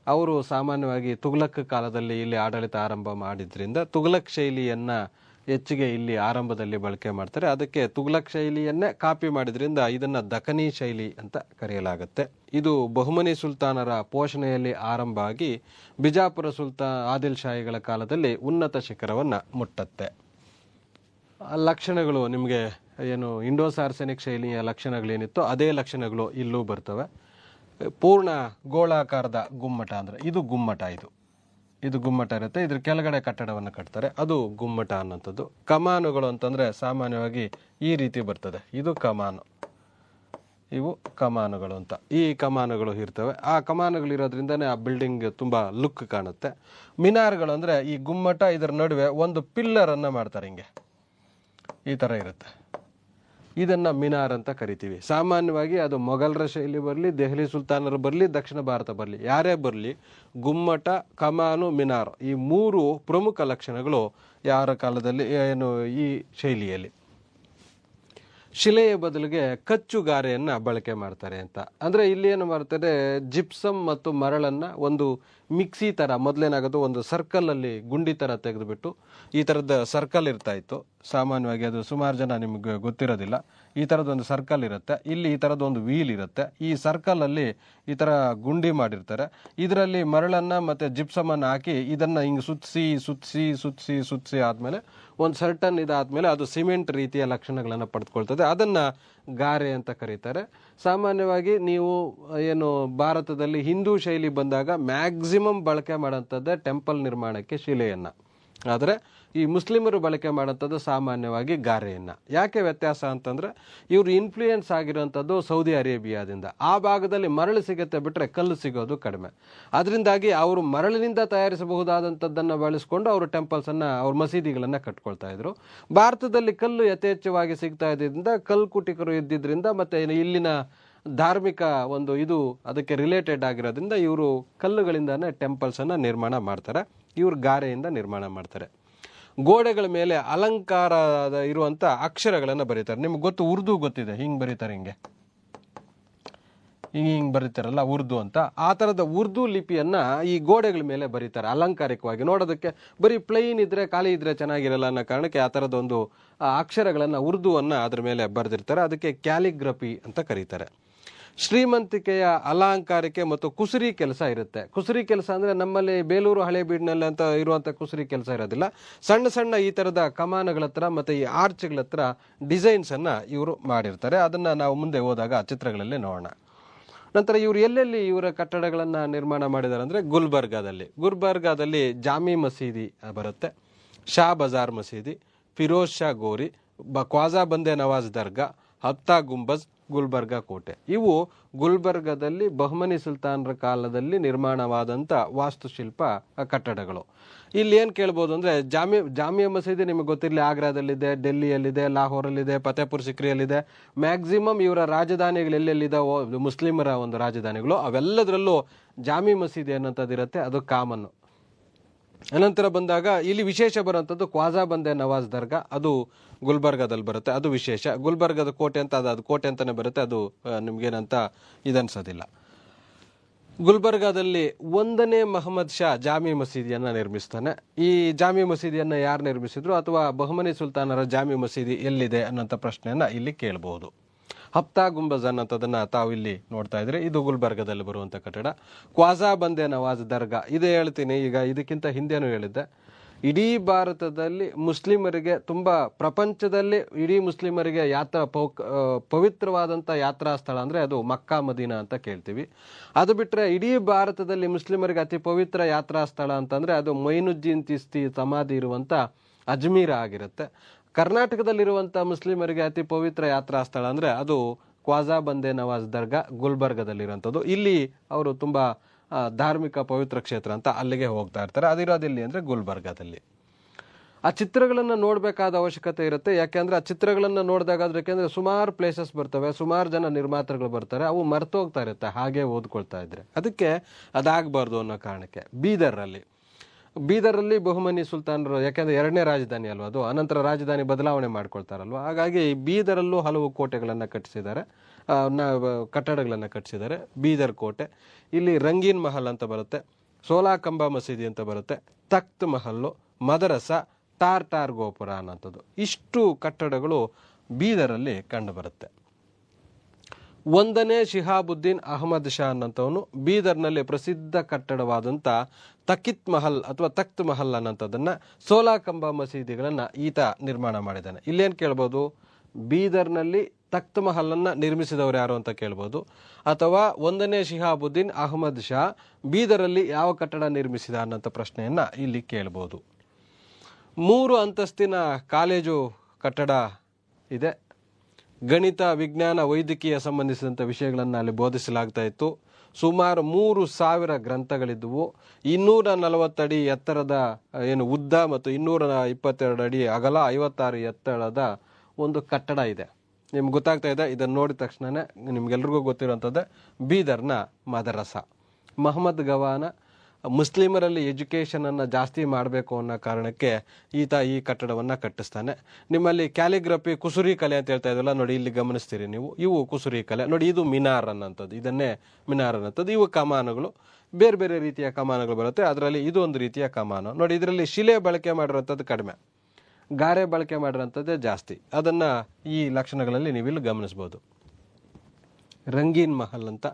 ಅವರು ಸಾಮಾನ್ಯವಾಗಿ ತುಘಲಕ್ ಕಾಲದಲ್ಲಿ ಇಲ್ಲಿ ಆಡಳಿತ ಆರಂಭ ಮಾಡಿದ್ರಿಂದ ತುಘಲಕ್ ಶೈಲಿಯನ್ನು ಹೆಚ್ಚಿಗೆ ಇಲ್ಲಿ ಆರಂಭದಲ್ಲಿ ಬಳಕೆ ಮಾಡ್ತಾರೆ. ಅದಕ್ಕೆ ತುಘಲಕ್ ಶೈಲಿಯನ್ನೇ ಕಾಪಿ ಮಾಡಿದ್ರಿಂದ ಇದನ್ನು ದಖನಿ ಶೈಲಿ ಅಂತ ಕರೆಯಲಾಗುತ್ತೆ. ಇದು ಬಹುಮನಿ ಸುಲ್ತಾನರ ಪೋಷಣೆಯಲ್ಲಿ ಆರಂಭ ಆಗಿ ಬಿಜಾಪುರ ಆದಿಲ್ ಶಾಹಿಗಳ ಕಾಲದಲ್ಲಿ ಉನ್ನತ ಶಿಖರವನ್ನು ಮುಟ್ಟತ್ತೆ. ಲಕ್ಷಣಗಳು ನಿಮಗೆ ಏನು ಇಂಡೋ ಸಾರ್ಸೆನಿಕ್ ಶೈಲಿಯ ಲಕ್ಷಣಗಳೇನಿತ್ತು ಅದೇ ಲಕ್ಷಣಗಳು ಇಲ್ಲೂ ಬರ್ತವೆ. ಪೂರ್ಣ ಗೋಳಾಕಾರದ ಗುಮ್ಮಟ ಅಂದರೆ ಇದು ಗುಮ್ಮಟ, ಇದು ಗುಮ್ಮಟ ಇರುತ್ತೆ. ಇದ್ರ ಕೆಳಗಡೆ ಕಟ್ಟಡವನ್ನು ಕಟ್ತಾರೆ, ಅದು ಗುಮ್ಮಟ ಅನ್ನೋಂಥದ್ದು. ಕಮಾನುಗಳು ಅಂತಂದರೆ ಸಾಮಾನ್ಯವಾಗಿ ಈ ರೀತಿ ಬರ್ತದೆ, ಇದು ಕಮಾನು, ಇವು ಕಮಾನುಗಳು ಅಂತ. ಈ ಕಮಾನುಗಳು ಇರ್ತವೆ. ಆ ಕಮಾನುಗಳಿರೋದ್ರಿಂದನೇ ಆ ಬಿಲ್ಡಿಂಗ್ ತುಂಬ ಲುಕ್ ಕಾಣುತ್ತೆ. ಮಿನಾರ್ಗಳು ಅಂದರೆ ಈ ಗುಮ್ಮಟ ಇದರ ನಡುವೆ ಒಂದು ಪಿಲ್ಲರನ್ನು ಮಾಡ್ತಾರೆ, ಹಿಂಗೆ ಈ ಥರ ಇರುತ್ತೆ. ಇದನ್ನು ಮಿನಾರ್ ಅಂತ ಕರಿತೀವಿ. ಸಾಮಾನ್ಯವಾಗಿ ಅದು ಮೊಘಲರ ಶೈಲಿ ಬರಲಿ, ದೆಹಲಿ ಸುಲ್ತಾನರು ಬರಲಿ, ದಕ್ಷಿಣ ಭಾರತ ಬರಲಿ, ಯಾರೇ ಬರಲಿ, ಗುಮ್ಮಟ, ಕಮಾನು, ಮಿನಾರ್ ಈ 3 ಪ್ರಮುಖ ಲಕ್ಷಣಗಳು ಯಾರ ಕಾಲದಲ್ಲಿ ಏನು ಈ ಶೈಲಿಯಲ್ಲಿ. ಶಿಲೆಯ ಬದಲಿಗೆ ಕಚ್ಚುಗಾರೆಯನ್ನು ಬಳಕೆ ಮಾಡ್ತಾರೆ ಅಂತ. ಅಂದರೆ ಇಲ್ಲಿ ಏನು ಮಾಡ್ತಾರೆ, ಜಿಪ್ಸಮ್ ಮತ್ತು ಮರಳನ್ನು ಒಂದು ಮಿಕ್ಸಿ ಥರ, ಮೊದಲೇನಾಗೋದು ಒಂದು ಸರ್ಕಲಲ್ಲಿ ಗುಂಡಿ ಥರ ತೆಗೆದುಬಿಟ್ಟು ಈ ಥರದ ಸರ್ಕಲ್ ಇರ್ತಾ ಇತ್ತು. ಸಾಮಾನ್ಯವಾಗಿ ಅದು ಸುಮಾರು ಜನ ನಿಮಗೆ ಗೊತ್ತಿರೋದಿಲ್ಲ. ಈ ಥರದೊಂದು ಸರ್ಕಲ್ ಇರುತ್ತೆ, ಇಲ್ಲಿ ಈ ಥರದೊಂದು ವೀಲ್ ಇರುತ್ತೆ. ಈ ಸರ್ಕಲಲ್ಲಿ ಈ ಥರ ಗುಂಡಿ ಮಾಡಿರ್ತಾರೆ. ಇದರಲ್ಲಿ ಮರಳನ್ನು ಮತ್ತು ಜಿಪ್ಸಮನ್ನು ಹಾಕಿ ಇದನ್ನು ಹಿಂಗೆ ಸುತ್ತಿಸಿ ಆದಮೇಲೆ ಒಂದು ಸರ್ಟನ್ ಇದಾದಮೇಲೆ ಅದು ಸಿಮೆಂಟ್ ರೀತಿಯ ಲಕ್ಷಣಗಳನ್ನು ಪಡೆದುಕೊಳ್ತದೆ. ಅದನ್ನು ಗಾರೆ ಅಂತ ಕರೀತಾರೆ. ಸಾಮಾನ್ಯವಾಗಿ ನೀವು ಏನು ಭಾರತದಲ್ಲಿ ಹಿಂದೂ ಶೈಲಿ ಬಂದಾಗ ಮ್ಯಾಕ್ಸಿಮಮ್ ಬಳಕೆ ಮಾಡೋಂಥದ್ದೇ ಟೆಂಪಲ್ ನಿರ್ಮಾಣಕ್ಕೆ ಶಿಲೆಯನ್ನು. ಆದರೆ ಈ ಮುಸ್ಲಿಮರು ಬಳಕೆ ಮಾಡೋಂಥದ್ದು ಸಾಮಾನ್ಯವಾಗಿ ಗಾರೆಯನ್ನು. ಯಾಕೆ ವ್ಯತ್ಯಾಸ ಅಂತಂದರೆ ಇವರು ಇನ್ಫ್ಲೂಯೆನ್ಸ್ ಆಗಿರೋಂಥದ್ದು ಸೌದಿ ಅರೇಬಿಯಾದಿಂದ. ಆ ಭಾಗದಲ್ಲಿ ಮರಳು ಸಿಗುತ್ತೆ ಬಿಟ್ಟರೆ ಕಲ್ಲು ಸಿಗೋದು ಕಡಿಮೆ. ಅದರಿಂದಾಗಿ ಅವರು ಮರಳಿನಿಂದ ತಯಾರಿಸಬಹುದಾದಂಥದ್ದನ್ನು ಬಳಸ್ಕೊಂಡು ಅವರು ಟೆಂಪಲ್ಸನ್ನು, ಅವ್ರ ಮಸೀದಿಗಳನ್ನು ಕಟ್ಕೊಳ್ತಾ ಇದ್ರು. ಭಾರತದಲ್ಲಿ ಕಲ್ಲು ಯಥೇಚ್ಛವಾಗಿ ಸಿಗ್ತಾ ಇದ್ದಿದ್ದರಿಂದ ಕಲ್ಕುಟಿಕರು ಇದ್ದಿದ್ದರಿಂದ ಮತ್ತು ಇಲ್ಲಿನ ಧಾರ್ಮಿಕ ಒಂದು ಇದು ಅದಕ್ಕೆ ರಿಲೇಟೆಡ್ ಆಗಿರೋದ್ರಿಂದ ಇವರು ಕಲ್ಲುಗಳಿಂದಾನೇ ಟೆಂಪಲ್ಸನ್ನು ನಿರ್ಮಾಣ ಮಾಡ್ತಾರೆ. ಇವರು ಗಾರೆಯಿಂದ ನಿರ್ಮಾಣ ಮಾಡ್ತಾರೆ. ಗೋಡೆಗಳ ಮೇಲೆ ಅಲಂಕಾರ ಇರುವಂಥ ಅಕ್ಷರಗಳನ್ನು ಬರೀತಾರೆ. ನಿಮ್ಗೆ ಗೊತ್ತು, ಉರ್ದು ಗೊತ್ತಿದೆ, ಹಿಂಗೆ ಬರೀತಾರೆ, ಹಿಂಗೆ ಬರೀತಾರಲ್ಲ ಉರ್ದು ಅಂತ. ಆ ಥರದ ಉರ್ದು ಲಿಪಿಯನ್ನು ಈ ಗೋಡೆಗಳ ಮೇಲೆ ಬರೀತಾರೆ ಅಲಂಕಾರಿಕವಾಗಿ. ನೋಡೋದಕ್ಕೆ ಬರೀ ಪ್ಲೈನ್ ಇದ್ರೆ, ಖಾಲಿ ಇದ್ರೆ ಚೆನ್ನಾಗಿರಲ್ಲ ಅನ್ನೋ ಕಾರಣಕ್ಕೆ ಆ ಥರದ ಒಂದು ಅಕ್ಷರಗಳನ್ನು, ಉರ್ದುವನ್ನು ಅದ್ರ ಮೇಲೆ ಬರೆದಿರ್ತಾರೆ. ಅದಕ್ಕೆ ಕ್ಯಾಲಿಗ್ರಫಿ ಅಂತ ಕರೀತಾರೆ. ಶ್ರೀಮಂತಿಕೆಯ ಅಲಂಕಾರಿಕೆ ಮತ್ತು ಕುಸುರಿ ಕೆಲಸ ಇರುತ್ತೆ. ಕುಸುರಿ ಕೆಲಸ ಅಂದರೆ ನಮ್ಮಲ್ಲಿ ಬೇಲೂರು ಹಳೇಬೀಡಿನಲ್ಲಿ ಅಂತ ಇರುವಂಥ ಕುಸುರಿ ಕೆಲಸ ಇರೋದಿಲ್ಲ. ಸಣ್ಣ ಸಣ್ಣ ಈ ಥರದ ಕಮಾನುಗಳ ಹತ್ರ ಮತ್ತು ಈ ಆರ್ಚ್ಗಳ ಹತ್ರ ಡಿಸೈನ್ಸನ್ನು ಇವರು ಮಾಡಿರ್ತಾರೆ. ಅದನ್ನು ನಾವು ಮುಂದೆ ಹೋದಾಗ ಚಿತ್ರಗಳಲ್ಲಿ ನೋಡೋಣ. ನಂತರ ಇವರು ಎಲ್ಲೆಲ್ಲಿ ಇವರ ಕಟ್ಟಡಗಳನ್ನು ನಿರ್ಮಾಣ ಮಾಡಿದ್ದಾರೆ ಅಂದರೆ ಗುಲ್ಬರ್ಗಾದಲ್ಲಿ ಜಾಮಿ ಮಸೀದಿ ಬರುತ್ತೆ, ಶಾ ಬಜಾರ್ ಮಸೀದಿ, ಫಿರೋಜ್ ಶಾ ಗೋರಿ, ಖ್ವಾಜಾ ಬಂದೆ ನವಾಜ್ ದರ್ಗಾ, ಹಫ್ತಾ ಗುಂಬಜ್, ಗುಲ್ಬರ್ಗಾ ಕೋಟೆ. ಇವು ಗುಲ್ಬರ್ಗಾದಲ್ಲಿ ಬಹಮನಿ ಸುಲ್ತಾನರ ಕಾಲದಲ್ಲಿ ನಿರ್ಮಾಣವಾದಂಥ ವಾಸ್ತುಶಿಲ್ಪ ಕಟ್ಟಡಗಳು. ಇಲ್ಲಿ ಏನು ಕೇಳ್ಬೋದು ಅಂದರೆ, ಜಾಮಿಯಾ ಮಸೀದಿ ನಿಮಗೆ ಗೊತ್ತಿರಲಿ, ಆಗ್ರಾದಲ್ಲಿದೆ, ಡೆಲ್ಲಿಯಲ್ಲಿದೆ, ಲಾಹೋರಲ್ಲಿದೆ, ಫತೇಪುರ್ ಸಿಕ್ರಿಯಲ್ಲಿದೆ. ಮ್ಯಾಕ್ಸಿಮಮ್ ಇವರ ರಾಜಧಾನಿಗಳು ಎಲ್ಲೆಲ್ಲಿದ್ದಾವೋ, ಮುಸ್ಲಿಮರ ಒಂದು ರಾಜಧಾನಿಗಳು, ಅವೆಲ್ಲದರಲ್ಲೂ ಜಾಮಿ ಮಸೀದಿ ಅನ್ನೋಂಥದ್ದು ಇರುತ್ತೆ. ಅದು ಕಾಮನ್ನು. ಅನಂತರ ಬಂದಾಗ ಇಲ್ಲಿ ವಿಶೇಷ ಬರುವಂಥದ್ದು ಖ್ವಾಜಾ ಬಂದೆ ನವಾಜ್ ದರ್ಗಾ, ಅದು ಗುಲ್ಬರ್ಗಾದಲ್ಲಿ ಬರುತ್ತೆ, ಅದು ವಿಶೇಷ. ಗುಲ್ಬರ್ಗದ ಕೋಟೆ ಅಂತ ಅದು ಕೋಟೆ ಅಂತಲೇ ಬರುತ್ತೆ, ಅದು ನಿಮ್ಗೇನಂತ ಇದನ್ಸೋದಿಲ್ಲ. ಗುಲ್ಬರ್ಗಾದಲ್ಲಿ 1ನೇ ಮಹಮ್ಮದ್ ಶಾ ಜಾಮಿ ಮಸೀದಿಯನ್ನು ನಿರ್ಮಿಸ್ತಾನೆ. ಈ ಜಾಮಿ ಮಸೀದಿಯನ್ನು ಯಾರು ನಿರ್ಮಿಸಿದ್ರು, ಅಥವಾ ಬಹಮನಿ ಸುಲ್ತಾನರ ಜಾಮಿ ಮಸೀದಿ ಎಲ್ಲಿದೆ ಅನ್ನೋಂಥ ಪ್ರಶ್ನೆಯನ್ನು ಇಲ್ಲಿ ಕೇಳಬಹುದು. ಹಫ್ತಾ ಗುಂಬಜ್ ಅನ್ನೋಂಥದ್ದನ್ನು ತಾವು ಇಲ್ಲಿ ನೋಡ್ತಾ ಇದ್ರೆ, ಇದು ಗುಲ್ಬರ್ಗಾದಲ್ಲಿ ಬರುವಂಥ ಕಟ್ಟಡ. ಖ್ವಾಜಾ ಬಂದೆ ನವಾಜ್ ದರ್ಗಾ, ಇದು ಹೇಳ್ತೀನಿ ಈಗ, ಇದಕ್ಕಿಂತ ಹಿಂದೆನೂ ಹೇಳಿದ್ದೆ. ಇಡೀ ಭಾರತದಲ್ಲಿ ಮುಸ್ಲಿಮರಿಗೆ, ತುಂಬ ಪ್ರಪಂಚದಲ್ಲಿ ಇಡೀ ಮುಸ್ಲಿಮರಿಗೆ ಪವಿತ್ರವಾದಂಥ ಯಾತ್ರಾ ಸ್ಥಳ ಅಂದರೆ ಅದು ಮಕ್ಕಾ ಮದೀನಾ ಅಂತ ಕೇಳ್ತೀವಿ. ಅದು ಬಿಟ್ಟರೆ ಇಡೀ ಭಾರತದಲ್ಲಿ ಮುಸ್ಲಿಮರಿಗೆ ಅತಿ ಪವಿತ್ರ ಯಾತ್ರಾ ಸ್ಥಳ ಅಂತಂದರೆ ಅದು ಮೊಯಿನುದ್ದೀನ್ ಚಿಸ್ತಿ ಸಮಾಧಿ ಇರುವಂಥ ಅಜ್ಮೀರ ಆಗಿರುತ್ತೆ. ಕರ್ನಾಟಕದಲ್ಲಿರುವಂಥ ಮುಸ್ಲಿಮರಿಗೆ ಅತಿ ಪವಿತ್ರ ಯಾತ್ರಾ ಸ್ಥಳ ಅಂದರೆ ಅದು ಖ್ವಾಜಾ ಬಂದೆ ನವಾಜ್ ದರ್ಗಾ, ಗುಲ್ಬರ್ಗಾದಲ್ಲಿರುವಂಥದ್ದು. ಇಲ್ಲಿ ಅವರು ತುಂಬ ಧಾರ್ಮಿಕ ಪವಿತ್ರ ಕ್ಷೇತ್ರ ಅಂತ ಅಲ್ಲಿಗೆ ಹೋಗ್ತಾ ಇರ್ತಾರೆ. ಅದಿರೋದಿಲ್ಲಿ ಅಂದರೆ ಗುಲ್ಬರ್ಗಾದಲ್ಲಿ. ಆ ಚಿತ್ರಗಳನ್ನು ನೋಡಬೇಕಾದ ಅವಶ್ಯಕತೆ ಇರುತ್ತೆ. ಯಾಕೆಂದರೆ ಆ ಚಿತ್ರಗಳನ್ನು ನೋಡಿದಾಗ ಅದಕ್ಕೆಂದರೆ ಸುಮಾರು ಪ್ಲೇಸಸ್ ಬರ್ತವೆ, ಸುಮಾರು ಜನ ನಿರ್ಮಾತೃಗಳು ಬರ್ತಾರೆ, ಅವು ಮರ್ತೋಗ್ತಾ ಇರುತ್ತೆ ಹಾಗೆ ಓದ್ಕೊಳ್ತಾ ಇದ್ರೆ. ಅದಕ್ಕೆ ಅದಾಗಬಾರ್ದು ಅನ್ನೋ ಕಾರಣಕ್ಕೆ ಬೀದರಲ್ಲಿ ಬಹಮನಿ ಸುಲ್ತಾನರು, ಯಾಕೆಂದರೆ 2ನೇ ರಾಜಧಾನಿ ಅಲ್ವ ಅದು, ಅನಂತರ ರಾಜಧಾನಿ ಬದಲಾವಣೆ ಮಾಡ್ಕೊಳ್ತಾರಲ್ವ, ಹಾಗಾಗಿ ಬೀದರಲ್ಲೂ ಹಲವು ಕೋಟೆಗಳನ್ನು ಕಟ್ಟಿಸಿದ್ದಾರೆ, ಕಟ್ಟಡಗಳನ್ನು ಕಟ್ಟಿಸಿದ್ದಾರೆ. ಬೀದರ್ ಕೋಟೆ, ಇಲ್ಲಿ ರಂಗೀನ್ ಮಹಲ್ ಅಂತ ಬರುತ್ತೆ, ಸೋಲಾಕಂಬ ಮಸೀದಿ ಅಂತ ಬರುತ್ತೆ, ತಖ್ತ್ ಮಹಲ್ಲು, ಮದರಸ, ಟಾರ್ ಗೋಪುರ ಅನ್ನೋಂಥದ್ದು. ಇಷ್ಟು ಕಟ್ಟಡಗಳು ಬೀದರಲ್ಲಿ ಕಂಡುಬರುತ್ತೆ. 1ನೇ ಶಿಹಾಬುದ್ದೀನ್ ಅಹಮದ್ ಶಾ ಅನ್ನೋಂಥವನು ಬೀದರ್ನಲ್ಲಿ ಪ್ರಸಿದ್ಧ ಕಟ್ಟಡವಾದಂಥ ತಖ್ತ್ ಮಹಲ್ ಅನ್ನೋಂಥದ್ದನ್ನು, ಸೋಲಾಕಂಬ ಮಸೀದಿಗಳನ್ನು ಈತ ನಿರ್ಮಾಣ ಮಾಡಿದ್ದಾನೆ. ಇಲ್ಲೇನು ಕೇಳ್ಬೋದು, ಬೀದರ್ನಲ್ಲಿ ತಖ್ತ್ ಮಹಲನ್ನು ನಿರ್ಮಿಸಿದವರು ಯಾರು ಅಂತ ಕೇಳ್ಬೋದು, ಅಥವಾ 1ನೇ ಶಿಹಾಬುದ್ದೀನ್ ಅಹಮದ್ ಶಾ ಬೀದರಲ್ಲಿ ಯಾವ ಕಟ್ಟಡ ನಿರ್ಮಿಸಿದ ಅನ್ನೋಂಥ ಪ್ರಶ್ನೆಯನ್ನು ಇಲ್ಲಿ ಕೇಳ್ಬೋದು. 3 ಅಂತಸ್ತಿನ ಕಾಲೇಜು ಕಟ್ಟಡ ಇದೆ. ಗಣಿತ, ವಿಜ್ಞಾನ, ವೈದ್ಯಕೀಯ ಸಂಬಂಧಿಸಿದಂಥ ವಿಷಯಗಳನ್ನು ಅಲ್ಲಿ ಬೋಧಿಸಲಾಗ್ತಾ ಇತ್ತು. ಸುಮಾರು 3,000 ಗ್ರಂಥಗಳಿದ್ದವು. 240 ಅಡಿ ಎತ್ತರದ ಉದ್ದ ಮತ್ತು 222 ಅಡಿ ಅಗಲ, 56 ಎತ್ತರದ ಒಂದು ಕಟ್ಟಡ ಇದೆ. ನಿಮ್ಗೆ ಗೊತ್ತಾಗ್ತಾ ಇದೆ, ಇದನ್ನು ನೋಡಿದ ತಕ್ಷಣನೇ ನಿಮ್ಗೆಲ್ರಿಗೂ ಗೊತ್ತಿರುವಂಥದ್ದೇ ಬೀದರ್ನ ಮದರಸ. ಮಹಮ್ಮದ್ ಗವಾನ ಮುಸ್ಲಿಮರಲ್ಲಿ ಎಜುಕೇಷನನ್ನು ಜಾಸ್ತಿ ಮಾಡಬೇಕು ಅನ್ನೋ ಕಾರಣಕ್ಕೆ ಈತ ಈ ಕಟ್ಟಡವನ್ನು ಕಟ್ಟಿಸ್ತಾನೆ. ನಿಮ್ಮಲ್ಲಿ ಕ್ಯಾಲಿಗ್ರಫಿ, ಕುಸುರಿ ಕಲೆ ಅಂತ ಹೇಳ್ತಾ ಇದ್ವಲ್ಲ ನೋಡಿ, ಇಲ್ಲಿ ಗಮನಿಸ್ತೀರಿ ನೀವು, ಇವು ಕುಸುರಿ ಕಲೆ ನೋಡಿ. ಇದು ಮಿನಾರ್ ಅನ್ನೋಂಥದ್ದು, ಇದನ್ನೇ ಮಿನಾರ್ ಅನ್ನೋಂಥದ್ದು. ಇವು ಕಮಾನುಗಳು, ಬೇರೆ ಬೇರೆ ರೀತಿಯ ಕಮಾನುಗಳು ಬರುತ್ತೆ. ಅದರಲ್ಲಿ ಇದು ಒಂದು ರೀತಿಯ ಕಮಾನು ನೋಡಿ. ಇದರಲ್ಲಿ ಶಿಲೆ ಬಳಕೆ ಮಾಡಿರೋಂಥದ್ದು ಕಡಿಮೆ, ಗಾರೆ ಬಳಕೆ ಮಾಡಿರೋಂಥದ್ದೇ ಜಾಸ್ತಿ. ಅದನ್ನು ಈ ಲಕ್ಷಣಗಳಲ್ಲಿ ನೀವಿಲ್ಲಿ ಗಮನಿಸ್ಬೋದು. ರಂಗೀನ್ ಮಹಲ್ ಅಂತ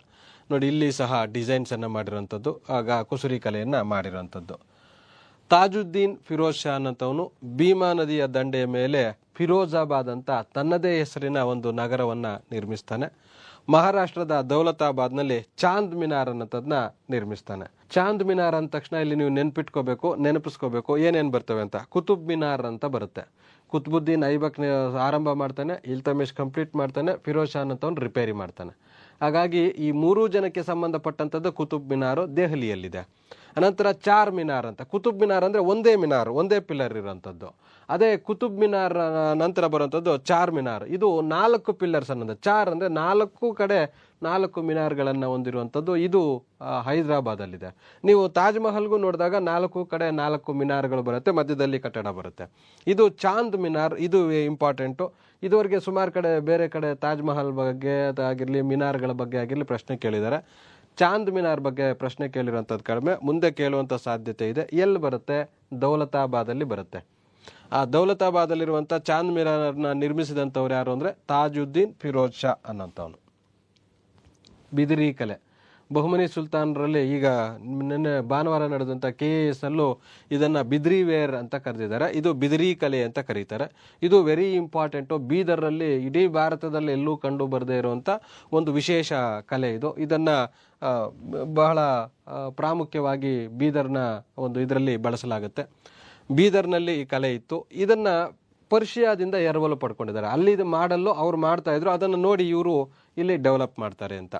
ನೋಡಿ, ಇಲ್ಲಿ ಸಹ ಡಿಸೈನ್ಸನ್ನು ಮಾಡಿರೋಂಥದ್ದು, ಆಗ ಕುಸುರಿ ಕಲೆಯನ್ನು ಮಾಡಿರೋಂಥದ್ದು. ತಾಜುದ್ದೀನ್ ಫಿರೋಜ್ ಶಾ ಅನ್ನೋಂಥವನು ಭೀಮಾ ನದಿಯ ದಂಡೆಯ ಮೇಲೆ ಫಿರೋಜಾಬಾದ್ ಅಂತ ತನ್ನದೇ ಹೆಸರಿನ ಒಂದು ನಗರವನ್ನು ನಿರ್ಮಿಸ್ತಾನೆ. ಮಹಾರಾಷ್ಟ್ರದ ದೌಲತಾಬಾದ್ನಲ್ಲಿ ಚಾಂದ್ ಮಿನಾರ್ ಅನ್ನೋದನ್ನ ನಿರ್ಮಿಸ್ತಾನೆ. ಚಾಂದ್ ಮಿನಾರ್ ಅಂದ ತಕ್ಷಣ ಇಲ್ಲಿ ನೀವು ನೆನಪಿಸ್ಕೋಬೇಕು ಏನೇನು ಬರ್ತವೆ ಅಂತ. ಕುತುಬ್ ಮಿನಾರ್ ಅಂತ ಬರುತ್ತೆ. ಕುತುಬುದ್ದೀನ್ ಐಬಕ್ ಆರಂಭ ಮಾಡ್ತಾನೆ, ಇಲ್ತಮಿಷ್ ಕಂಪ್ಲೀಟ್ ಮಾಡ್ತಾನೆ, ಫಿರೋಜ್ ಶಾ ಅನ್ನೋಂಥವ್ನು ರಿಪೇರಿ ಮಾಡ್ತಾನೆ. ಹಾಗಾಗಿ ಈ 3 ಜನಕ್ಕೆ ಸಂಬಂಧಪಟ್ಟಂಥದ್ದು ಕುತುಬ್ ಮಿನಾರು ದೆಹಲಿಯಲ್ಲಿದೆ. ಅನಂತರ ಚಾರ್ ಮಿನಾರ್ ಅಂತ. ಕುತುಬ್ ಮಿನಾರ್ ಅಂದರೆ ಒಂದೇ ಪಿಲ್ಲರ್ ಇರೋಂಥದ್ದು. ಅದೇ ಕುತುಬ್ ಮಿನಾರ್ ನಂತರ ಬರುವಂಥದ್ದು ಚಾರ್ ಮಿನಾರ್. ಇದು 4 ಪಿಲ್ಲರ್ಸ್ ಅನ್ನೋದು. ಚಾರ್ ಅಂದರೆ 4 ಕಡೆ 4 ಮಿನಾರ್ಗಳನ್ನು ಹೊಂದಿರುವಂಥದ್ದು. ಇದು ಹೈದರಾಬಾದಲ್ಲಿದೆ. ನೀವು ತಾಜ್ ಮಹಲ್ಗೂ ನೋಡಿದಾಗ 4 ಕಡೆ 4 ಮಿನಾರ್ಗಳು ಬರುತ್ತೆ, ಮಧ್ಯದಲ್ಲಿ ಕಟ್ಟಡ ಬರುತ್ತೆ. ಇದು ಚಾಂದ್ ಮಿನಾರ್, ಇದು ಇಂಪಾರ್ಟೆಂಟು. ಇದುವರೆಗೆ ಸುಮಾರು ಕಡೆ ಬೇರೆ ಕಡೆ ತಾಜ್ ಮಹಲ್ ಬಗ್ಗೆ ಆಗಿರಲಿ, ಮಿನಾರ್ಗಳ ಬಗ್ಗೆ ಆಗಿರಲಿ ಪ್ರಶ್ನೆ ಕೇಳಿದ್ದಾರೆ. ಚಾಂದ್ ಮಿನಾರ್ ಬಗ್ಗೆ ಪ್ರಶ್ನೆ ಕೇಳಿರುವಂಥದ್ದು ಕಡಿಮೆ, ಮುಂದೆ ಕೇಳುವಂಥ ಸಾಧ್ಯತೆ ಇದೆ. ಎಲ್ಲಿ ಬರುತ್ತೆ? ದೌಲತಾಬಾದಲ್ಲಿ ಬರುತ್ತೆ. ಆ ದೌಲತಾಬಾದಲ್ಲಿರುವಂಥ ಚಾಂದ್ ಮಿನಾರ್ನ ನಿರ್ಮಿಸಿದಂಥವ್ರು ಯಾರು ಅಂದರೆ ತಾಜುದ್ದೀನ್ ಫಿರೋಜ್ ಶಾ ಅನ್ನೋಂಥವನು. ಬಿದಿರಿ ಕಲೆ ಬಹುಮನಿ ಸುಲ್ತಾನರಲ್ಲಿ ಈಗ ನಿನ್ನೆ ಭಾನುವಾರ ನಡೆದಂಥ KAS ಅಲ್ಲೂ ಇದನ್ನು ಬಿದ್ರಿ ವೇರ್ ಅಂತ ಕರೆದಿದ್ದಾರೆ. ಇದು ಬಿದಿರಿ ಕಲೆ ಅಂತ ಕರೀತಾರೆ. ಇದು ವೆರಿ ಇಂಪಾರ್ಟೆಂಟು. ಬೀದರ್ರಲ್ಲಿ ಇಡೀ ಭಾರತದಲ್ಲಿ ಎಲ್ಲೂ ಕಂಡು ಬರದೇ ಇರುವಂಥ ಒಂದು ವಿಶೇಷ ಕಲೆ ಇದು. ಇದನ್ನು ಬಹಳ ಪ್ರಾಮುಖ್ಯವಾಗಿ ಬೀದರ್ನ ಒಂದು ಇದರಲ್ಲಿ ಬಳಸಲಾಗುತ್ತೆ. ಬೀದರ್ನಲ್ಲಿ ಈ ಕಲೆ ಇತ್ತು. ಇದನ್ನು ಪರ್ಷಿಯಾದಿಂದ ಎರವಲು ಪಡ್ಕೊಂಡಿದ್ದಾರೆ. ಅಲ್ಲಿ ಇದು ಮಾಡಲು ಅವ್ರು ಮಾಡ್ತಾ ಇದ್ರು, ಅದನ್ನು ನೋಡಿ ಇವರು ಇಲ್ಲಿ ಡೆವಲಪ್ ಮಾಡ್ತಾರೆ ಅಂತ.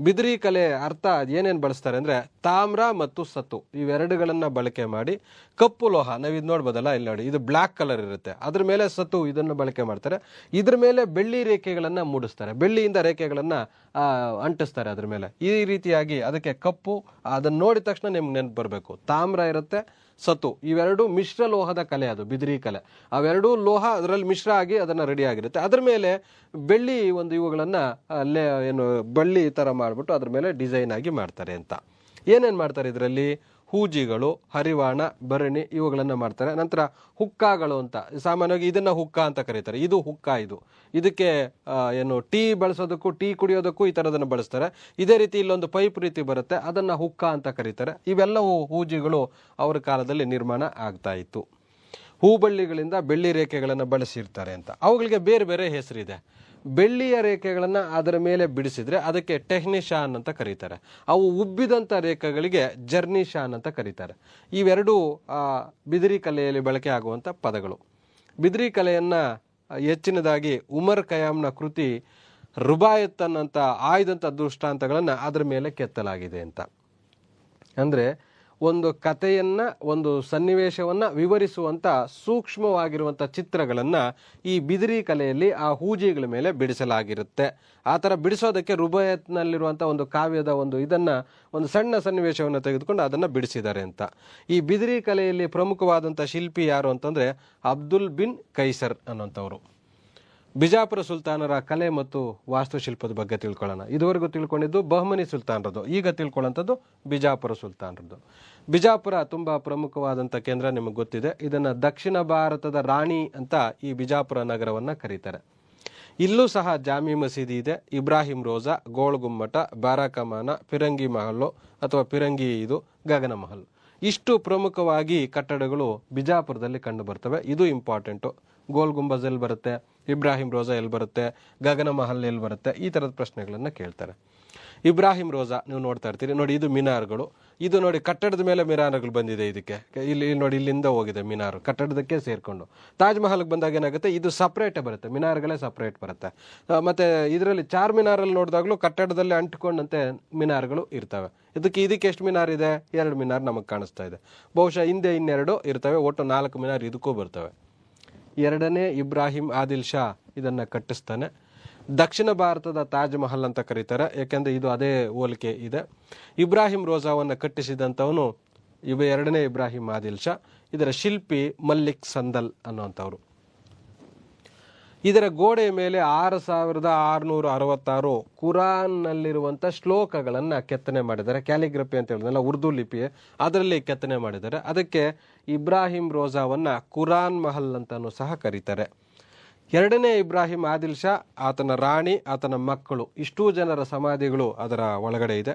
ಬಿದಿರಿ ಕಲೆ ಅರ್ಥ ಏನೇನು ಬಳಸ್ತಾರೆ ಅಂದರೆ ತಾಮ್ರ ಮತ್ತು ಸತು ಇವೆರಡುಗಳನ್ನು ಬಳಕೆ ಮಾಡಿ ಕಪ್ಪು ಲೋಹ, ನಾವು ಇದು ನೋಡ್ಬೋದಲ್ಲ, ಇಲ್ಲಿ ನೋಡಿ, ಇದು ಬ್ಲ್ಯಾಕ್ ಕಲರ್ ಇರುತ್ತೆ, ಅದ್ರ ಮೇಲೆ ಸತು ಇದನ್ನು ಬಳಕೆ ಮಾಡ್ತಾರೆ. ಇದ್ರ ಮೇಲೆ ಬೆಳ್ಳಿ ರೇಖೆಗಳನ್ನು ಮೂಡಿಸ್ತಾರೆ, ಬೆಳ್ಳಿಯಿಂದ ರೇಖೆಗಳನ್ನು ಅಂಟಿಸ್ತಾರೆ ಅದ್ರ ಮೇಲೆ. ಈ ರೀತಿಯಾಗಿ ಅದಕ್ಕೆ ಕಪ್ಪು, ಅದನ್ನು ನೋಡಿದ ತಕ್ಷಣ ನಿಮ್ಗೆ ನೆನಪು ಬರಬೇಕು, ತಾಮ್ರ ಇರುತ್ತೆ, ಸತು, ಇವೆರಡು ಮಿಶ್ರ ಲೋಹದ ಕಲೆ ಅದು ಬಿದಿರಿ ಕಲೆ. ಅವೆರಡೂ ಲೋಹ ಅದರಲ್ಲಿ ಮಿಶ್ರ ಆಗಿ ಅದನ್ನು ರೆಡಿ ಆಗಿರುತ್ತೆ. ಅದ್ರ ಮೇಲೆ ಬೆಳ್ಳಿ ಒಂದು ಇವುಗಳನ್ನು ಏನು ಬಳ್ಳಿ ಥರ ಮಾಡಿಬಿಟ್ಟು ಅದ್ರ ಮೇಲೆ ಡಿಸೈನ್ ಆಗಿ ಮಾಡ್ತಾರೆ ಅಂತ. ಏನೇನು ಮಾಡ್ತಾರೆ ಇದರಲ್ಲಿ? ಹೂಜಿಗಳು, ಹರಿವಾಣ, ಭರಣಿ ಇವುಗಳನ್ನು ಮಾಡ್ತಾರೆ. ನಂತರ ಹುಕ್ಕಾಗಳು ಅಂತ, ಸಾಮಾನ್ಯವಾಗಿ ಇದನ್ನು ಹುಕ್ಕಾ ಅಂತ ಕರೀತಾರೆ. ಇದು ಹುಕ್ಕಾ. ಇದಕ್ಕೆ ಏನು ಟೀ ಬಳಸೋದಕ್ಕೂ ಟೀ ಕುಡಿಯೋದಕ್ಕೂ ಈ ಥರದನ್ನು ಬಳಸ್ತಾರೆ. ಇದೇ ರೀತಿ ಇಲ್ಲೊಂದು ಪೈಪ್ ರೀತಿ ಬರುತ್ತೆ, ಅದನ್ನು ಹುಕ್ಕಾ ಅಂತ ಕರೀತಾರೆ. ಇವೆಲ್ಲವೂ ಹೂಜಿಗಳು ಅವರ ಕಾಲದಲ್ಲಿ ನಿರ್ಮಾಣ ಆಗ್ತಾ ಇತ್ತು. ಹೂಬಳ್ಳಿಗಳಿಂದ ಬೆಳ್ಳಿ ರೇಖೆಗಳನ್ನು ಬಳಸಿರ್ತಾರೆ ಅಂತ. ಅವುಗಳಿಗೆ ಬೇರೆ ಬೇರೆ ಹೆಸರಿದೆ. ಬೆಳ್ಳಿಯ ರೇಖೆಗಳನ್ನು ಅದರ ಮೇಲೆ ಬಿಡಿಸಿದ್ರೆ ಅದಕ್ಕೆ ಟೆಹ್ನಿಶಾನ್ ಅಂತ ಕರೀತಾರೆ. ಅವು ಉಬ್ಬಿದಂಥ ರೇಖೆಗಳಿಗೆ ಜರ್ನಿಶಾನ್ ಅಂತ ಕರೀತಾರೆ. ಇವೆರಡೂ ಬಿದಿರಿ ಕಲೆಯಲ್ಲಿ ಬಳಕೆ ಆಗುವಂಥ ಪದಗಳು. ಬಿದಿರಿ ಕಲೆಯನ್ನು ಹೆಚ್ಚಿನದಾಗಿ ಉಮರ್ ಖಯಾಮ್ನ ಕೃತಿ ರುಬಾಯತ್ ಅನ್ನಂಥ ಆಯ್ದಂಥ ದೃಷ್ಟಾಂತಗಳನ್ನು ಅದರ ಮೇಲೆ ಕೆತ್ತಲಾಗಿದೆ ಅಂತ. ಅಂದರೆ ಒಂದು ಕಥೆಯನ್ನು, ಒಂದು ಸನ್ನಿವೇಶವನ್ನು ವಿವರಿಸುವಂಥ ಸೂಕ್ಷ್ಮವಾಗಿರುವಂಥ ಚಿತ್ರಗಳನ್ನು ಈ ಬಿದಿರಿ ಕಲೆಯಲ್ಲಿ ಆ ಹೂಜಿಗಳ ಮೇಲೆ ಬಿಡಿಸಲಾಗಿರುತ್ತೆ. ಆ ಥರ ಬಿಡಿಸೋದಕ್ಕೆ ರುಬಾಯತ್ನಲ್ಲಿರುವಂಥ ಒಂದು ಕಾವ್ಯದ ಒಂದು ಸಣ್ಣ ಸನ್ನಿವೇಶವನ್ನು ತೆಗೆದುಕೊಂಡು ಅದನ್ನು ಬಿಡಿಸಿದ್ದಾರೆ ಅಂತ. ಈ ಬಿದಿರಿ ಕಲೆಯಲ್ಲಿ ಪ್ರಮುಖವಾದಂಥ ಶಿಲ್ಪಿ ಯಾರು ಅಂತಂದರೆ ಅಬ್ದುಲ್ ಬಿನ್ ಕೈಸರ್ ಅನ್ನೋಂಥವ್ರು. ಬಿಜಾಪುರ ಸುಲ್ತಾನರ ಕಲೆ ಮತ್ತು ವಾಸ್ತುಶಿಲ್ಪದ ಬಗ್ಗೆ ತಿಳ್ಕೊಳ್ಳೋಣ. ಇದುವರೆಗೂ ತಿಳ್ಕೊಂಡಿದ್ದು ಬಹಮನಿ ಸುಲ್ತಾನರದು, ಈಗ ತಿಳ್ಕೊಳ್ಳೋಂಥದ್ದು ಬಿಜಾಪುರ ಸುಲ್ತಾನರದು. ಬಿಜಾಪುರ ತುಂಬ ಪ್ರಮುಖವಾದಂಥ ಕೇಂದ್ರ, ನಿಮಗೆ ಗೊತ್ತಿದೆ. ಇದನ್ನು ದಕ್ಷಿಣ ಭಾರತದ ರಾಣಿ ಅಂತ ಈ ಬಿಜಾಪುರ ನಗರವನ್ನು ಕರೀತಾರೆ. ಇಲ್ಲೂ ಸಹ ಜಾಮಿ ಮಸೀದಿ ಇದೆ, ಇಬ್ರಾಹಿಂ ರೋಜಾ, ಗೋಳ್ ಗುಮ್ಮಟ, ಬಾರಾಕಮಾನ, ಫಿರಂಗಿ ಮಹಲ್ಲು ಅಥವಾ ಫಿರಂಗಿ ಗಗನ ಮಹಲ್, ಇಷ್ಟು ಪ್ರಮುಖವಾಗಿ ಕಟ್ಟಡಗಳು ಬಿಜಾಪುರದಲ್ಲಿ ಕಂಡು ಬರ್ತವೆ. ಇದು ಇಂಪಾರ್ಟೆಂಟು. ಗೋಲ್ ಗುಂಬಜ್ ಎಲ್ಲಿ ಬರುತ್ತೆ, ಇಬ್ರಾಹಿಂ ರೋಜಾ ಎಲ್ಲಿ ಬರುತ್ತೆ, ಗಗನ ಮಹಲ್ ಎಲ್ಲಿ ಬರುತ್ತೆ, ಈ ಥರದ ಪ್ರಶ್ನೆಗಳನ್ನು ಕೇಳ್ತಾರೆ. ಇಬ್ರಾಹಿಂ ರೋಜಾ ನೀವು ನೋಡ್ತಾ ಇರ್ತೀರಿ ನೋಡಿ, ಇದು ಮಿನಾರ್ಗಳು. ಇದು ನೋಡಿ ಕಟ್ಟಡದ ಮೇಲೆ ಮಿನಾರ್ಗಳು ಬಂದಿದೆ. ಇದಕ್ಕೆ ಇಲ್ಲಿ ನೋಡಿ, ಇಲ್ಲಿಂದ ಹೋಗಿದೆ ಮಿನಾರು ಕಟ್ಟಡದಕ್ಕೆ ಸೇರಿಕೊಂಡು. ತಾಜ್ ಮಹಲ್ಗೆ ಬಂದಾಗ ಏನಾಗುತ್ತೆ, ಇದು ಸಪ್ರೇಟೇ ಬರುತ್ತೆ, ಮಿನಾರ್ಗಳೇ ಸಪ್ರೇಟ್ ಬರುತ್ತೆ. ಮತ್ತು ಇದರಲ್ಲಿ ಚಾರ್ ಮಿನಾರಲ್ಲಿ ನೋಡಿದಾಗಲೂ ಕಟ್ಟಡದಲ್ಲಿ ಅಂಟಿಕೊಂಡಂತೆ ಮಿನಾರ್ಗಳು ಇರ್ತವೆ. ಇದಕ್ಕೆ ಎಷ್ಟು ಮಿನಾರ್ ಇದೆ? 2 ಮಿನಾರ್ ನಮಗೆ ಕಾಣಿಸ್ತಾ ಇದೆ. ಬಹುಶಃ ಹಿಂದೆ ಇನ್ನೆರಡು ಇರ್ತವೆ, ಒಟ್ಟು 4 ಮಿನಾರ್ ಇದಕ್ಕೂ ಬರ್ತವೆ. 2ನೇ ಇಬ್ರಾಹಿಂ ಆದಿಲ್ ಶಾ ಇದನ್ನು ಕಟ್ಟಿಸ್ತಾನೆ. ದಕ್ಷಿಣ ಭಾರತದ ತಾಜ್ ಮಹಲ್ ಅಂತ ಕರೀತಾರೆ, ಯಾಕೆಂದರೆ ಇದು ಅದೇ ಹೋಲಿಕೆ ಇದೆ. ಇಬ್ರಾಹಿಂ ರೋಜಾವನ್ನು ಕಟ್ಟಿಸಿದಂಥವನು 2ನೇ ಇಬ್ರಾಹಿಂ ಆದಿಲ್ ಶಾ. ಇದರ ಶಿಲ್ಪಿ ಮಲ್ಲಿಕ್ ಸಂದಲ್ ಅನ್ನುವಂಥವ್ರು. ಇದರ ಗೋಡೆಯ ಮೇಲೆ 6666 ಕುರಾನ್ನಲ್ಲಿರುವಂಥ ಶ್ಲೋಕಗಳನ್ನು ಕೆತ್ತನೆ ಮಾಡಿದ್ದಾರೆ. ಕ್ಯಾಲಿಗ್ರಫಿ ಅಂತ ಹೇಳಿದ್ನಲ್ಲ, ಉರ್ದು ಲಿಪಿ, ಅದರಲ್ಲಿ ಕೆತ್ತನೆ ಮಾಡಿದ್ದಾರೆ. ಅದಕ್ಕೆ ಇಬ್ರಾಹಿಂ ರೋಜಾವನ್ನು ಕುರಾನ್ ಮಹಲ್ ಅಂತಲೂ ಸಹ ಕರೀತಾರೆ. 2ನೇ ಇಬ್ರಾಹಿಂ ಆದಿಲ್ ಶಾ, ಆತನ ರಾಣಿ, ಆತನ ಮಕ್ಕಳು, ಇಷ್ಟೂ ಜನರ ಸಮಾಧಿಗಳು ಅದರ ಒಳಗಡೆ ಇದೆ.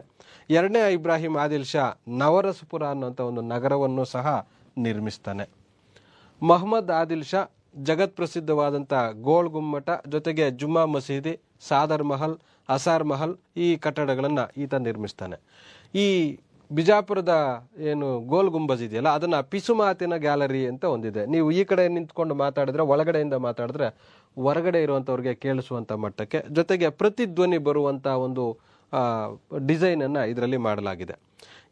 2ನೇ ಇಬ್ರಾಹಿಂ ಆದಿಲ್ ಶಾ ನವರಸಪುರ ಅನ್ನುವಂಥ ಒಂದು ನಗರವನ್ನು ಸಹ ನಿರ್ಮಿಸ್ತಾನೆ. ಮೊಹಮ್ಮದ್ ಆದಿಲ್ ಶಾ ಜಗತ್ ಪ್ರಸಿದ್ಧವಾದಂಥ ಗೋಳ್ ಗುಮ್ಮಟ ಜೊತೆಗೆ ಜುಮ್ಮಾ ಮಸೀದಿ, ಸಾದರ್ ಮಹಲ್, ಅಸಾರ್ ಮಹಲ್, ಈ ಕಟ್ಟಡಗಳನ್ನು ಈತ ನಿರ್ಮಿಸ್ತಾನೆ. ಈ ಬಿಜಾಪುರದ ಏನು ಗೋಲ್ ಗುಂಬಜ್ ಇದೆಯಲ್ಲ, ಅದನ್ನು ಪಿಸುಮಾತಿನ ಗ್ಯಾಲರಿ ಅಂತ ಹೊಂದಿದೆ. ನೀವು ಈ ಕಡೆ ನಿಂತ್ಕೊಂಡು ಮಾತಾಡಿದ್ರೆ, ಒಳಗಡೆಯಿಂದ ಮಾತಾಡಿದ್ರೆ ಹೊರಗಡೆ ಇರುವಂಥವ್ರಿಗೆ ಕೇಳಿಸುವಂಥ ಮಟ್ಟಕ್ಕೆ, ಜೊತೆಗೆ ಪ್ರತಿಧ್ವನಿ ಬರುವಂಥ ಒಂದು ಡಿಸೈನನ್ನು ಇದರಲ್ಲಿ ಮಾಡಲಾಗಿದೆ.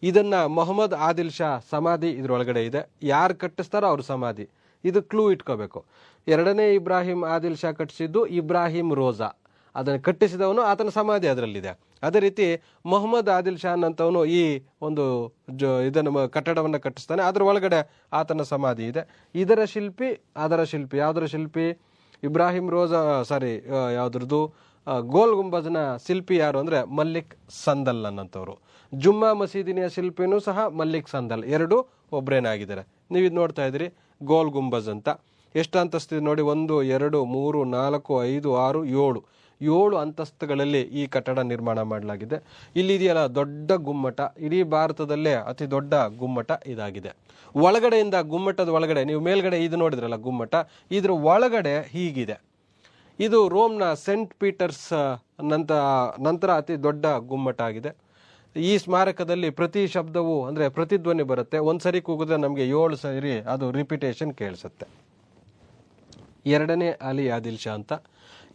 ಇದನ್ನು ಮೊಹಮ್ಮದ್ ಆದಿಲ್ ಶಾ ಸಮಾಧಿ ಇದರೊಳಗಡೆ ಇದೆ. ಯಾರು ಕಟ್ಟಿಸ್ತಾರೋ ಅವ್ರ ಸಮಾಧಿ. ಇದು ಕ್ಲೂ ಇಟ್ಕೋಬೇಕು. 2ನೇ ಇಬ್ರಾಹಿಂ ಆದಿಲ್ ಶಾ ಕಟ್ಟಿಸಿದ್ದು ಇಬ್ರಾಹಿಂ ರೋಜಾ, ಅದನ್ನು ಕಟ್ಟಿಸಿದವನು, ಆತನ ಸಮಾಧಿ ಅದರಲ್ಲಿದೆ. ಅದೇ ರೀತಿ ಮೊಹಮ್ಮದ್ ಆದಿಲ್ ಶಾನ್ ಅಂತವನು ಈ ಒಂದು ಇದನ್ನು ಕಟ್ಟಡವನ್ನು ಕಟ್ಟಿಸ್ತಾನೆ. ಅದರ ಒಳಗಡೆ ಆತನ ಸಮಾಧಿ ಇದೆ. ಅದರ ಶಿಲ್ಪಿ ಇಬ್ರಾಹಿಂ ರೋಜಾ ಯಾವ್ದ್ರದ್ದು ಗೋಲ್ ಗುಂಬಜ್ನ ಶಿಲ್ಪಿ ಯಾರು ಅಂದ್ರೆ ಮಲ್ಲಿಕ್ ಸಂದಲ್ ಅನ್ನಂಥವ್ರು. ಜುಮ್ಮಾ ಮಸೀದಿನ ಶಿಲ್ಪಿನೂ ಸಹ ಮಲ್ಲಿಕ್ ಸಂದಲ್, ಎರಡು ಒಬ್ರೇನಾಗಿದ್ದಾರೆ. ನೀವು ಇದು ನೋಡ್ತಾ ಇದ್ರಿ ಗೋಲ್ ಗುಂಬಜ್ ಅಂತ. ಎಷ್ಟು ಅಂತಸ್ತಿದೆ ನೋಡಿ, 1 2 3 4 5 6 7 ಅಂತಸ್ತುಗಳಲ್ಲಿ ಈ ಕಟ್ಟಡ ನಿರ್ಮಾಣ ಮಾಡಲಾಗಿದೆ. ಇಲ್ಲಿ ಇದೆಯಲ್ಲ ದೊಡ್ಡ ಗುಮ್ಮಟ, ಇಡೀ ಭಾರತದಲ್ಲೇ ಅತಿ ದೊಡ್ಡ ಗುಮ್ಮಟ ಇದಾಗಿದೆ. ಒಳಗಡೆಯಿಂದ ಗುಮ್ಮಟದ ಒಳಗಡೆ ನೀವು ಮೇಲ್ಗಡೆ ಇದು ನೋಡಿದ್ರಲ್ಲ ಗುಮ್ಮಟ, ಇದ್ರ ಒಳಗಡೆ ಹೀಗಿದೆ. ಇದು ರೋಮ್ನ ಸೆಂಟ್ ಪೀಟರ್ಸ್ ನಂತರ ಅತಿ ದೊಡ್ಡ ಗುಮ್ಮಟ ಆಗಿದೆ. ಈ ಸ್ಮಾರಕದಲ್ಲಿ ಪ್ರತಿ ಶಬ್ದವು ಅಂದ್ರೆ ಪ್ರತಿಧ್ವನಿ ಬರುತ್ತೆ. ಒಂದ್ಸರಿ ಕೂಗಿದ್ರೆ ನಮಗೆ 7 ಸರಿ ಅದು ರಿಪಿಟೇಷನ್ ಕೇಳಿಸುತ್ತೆ. 2ನೇ ಅಲಿ ಆದಿಲ್ ಶಾ ಅಂತ,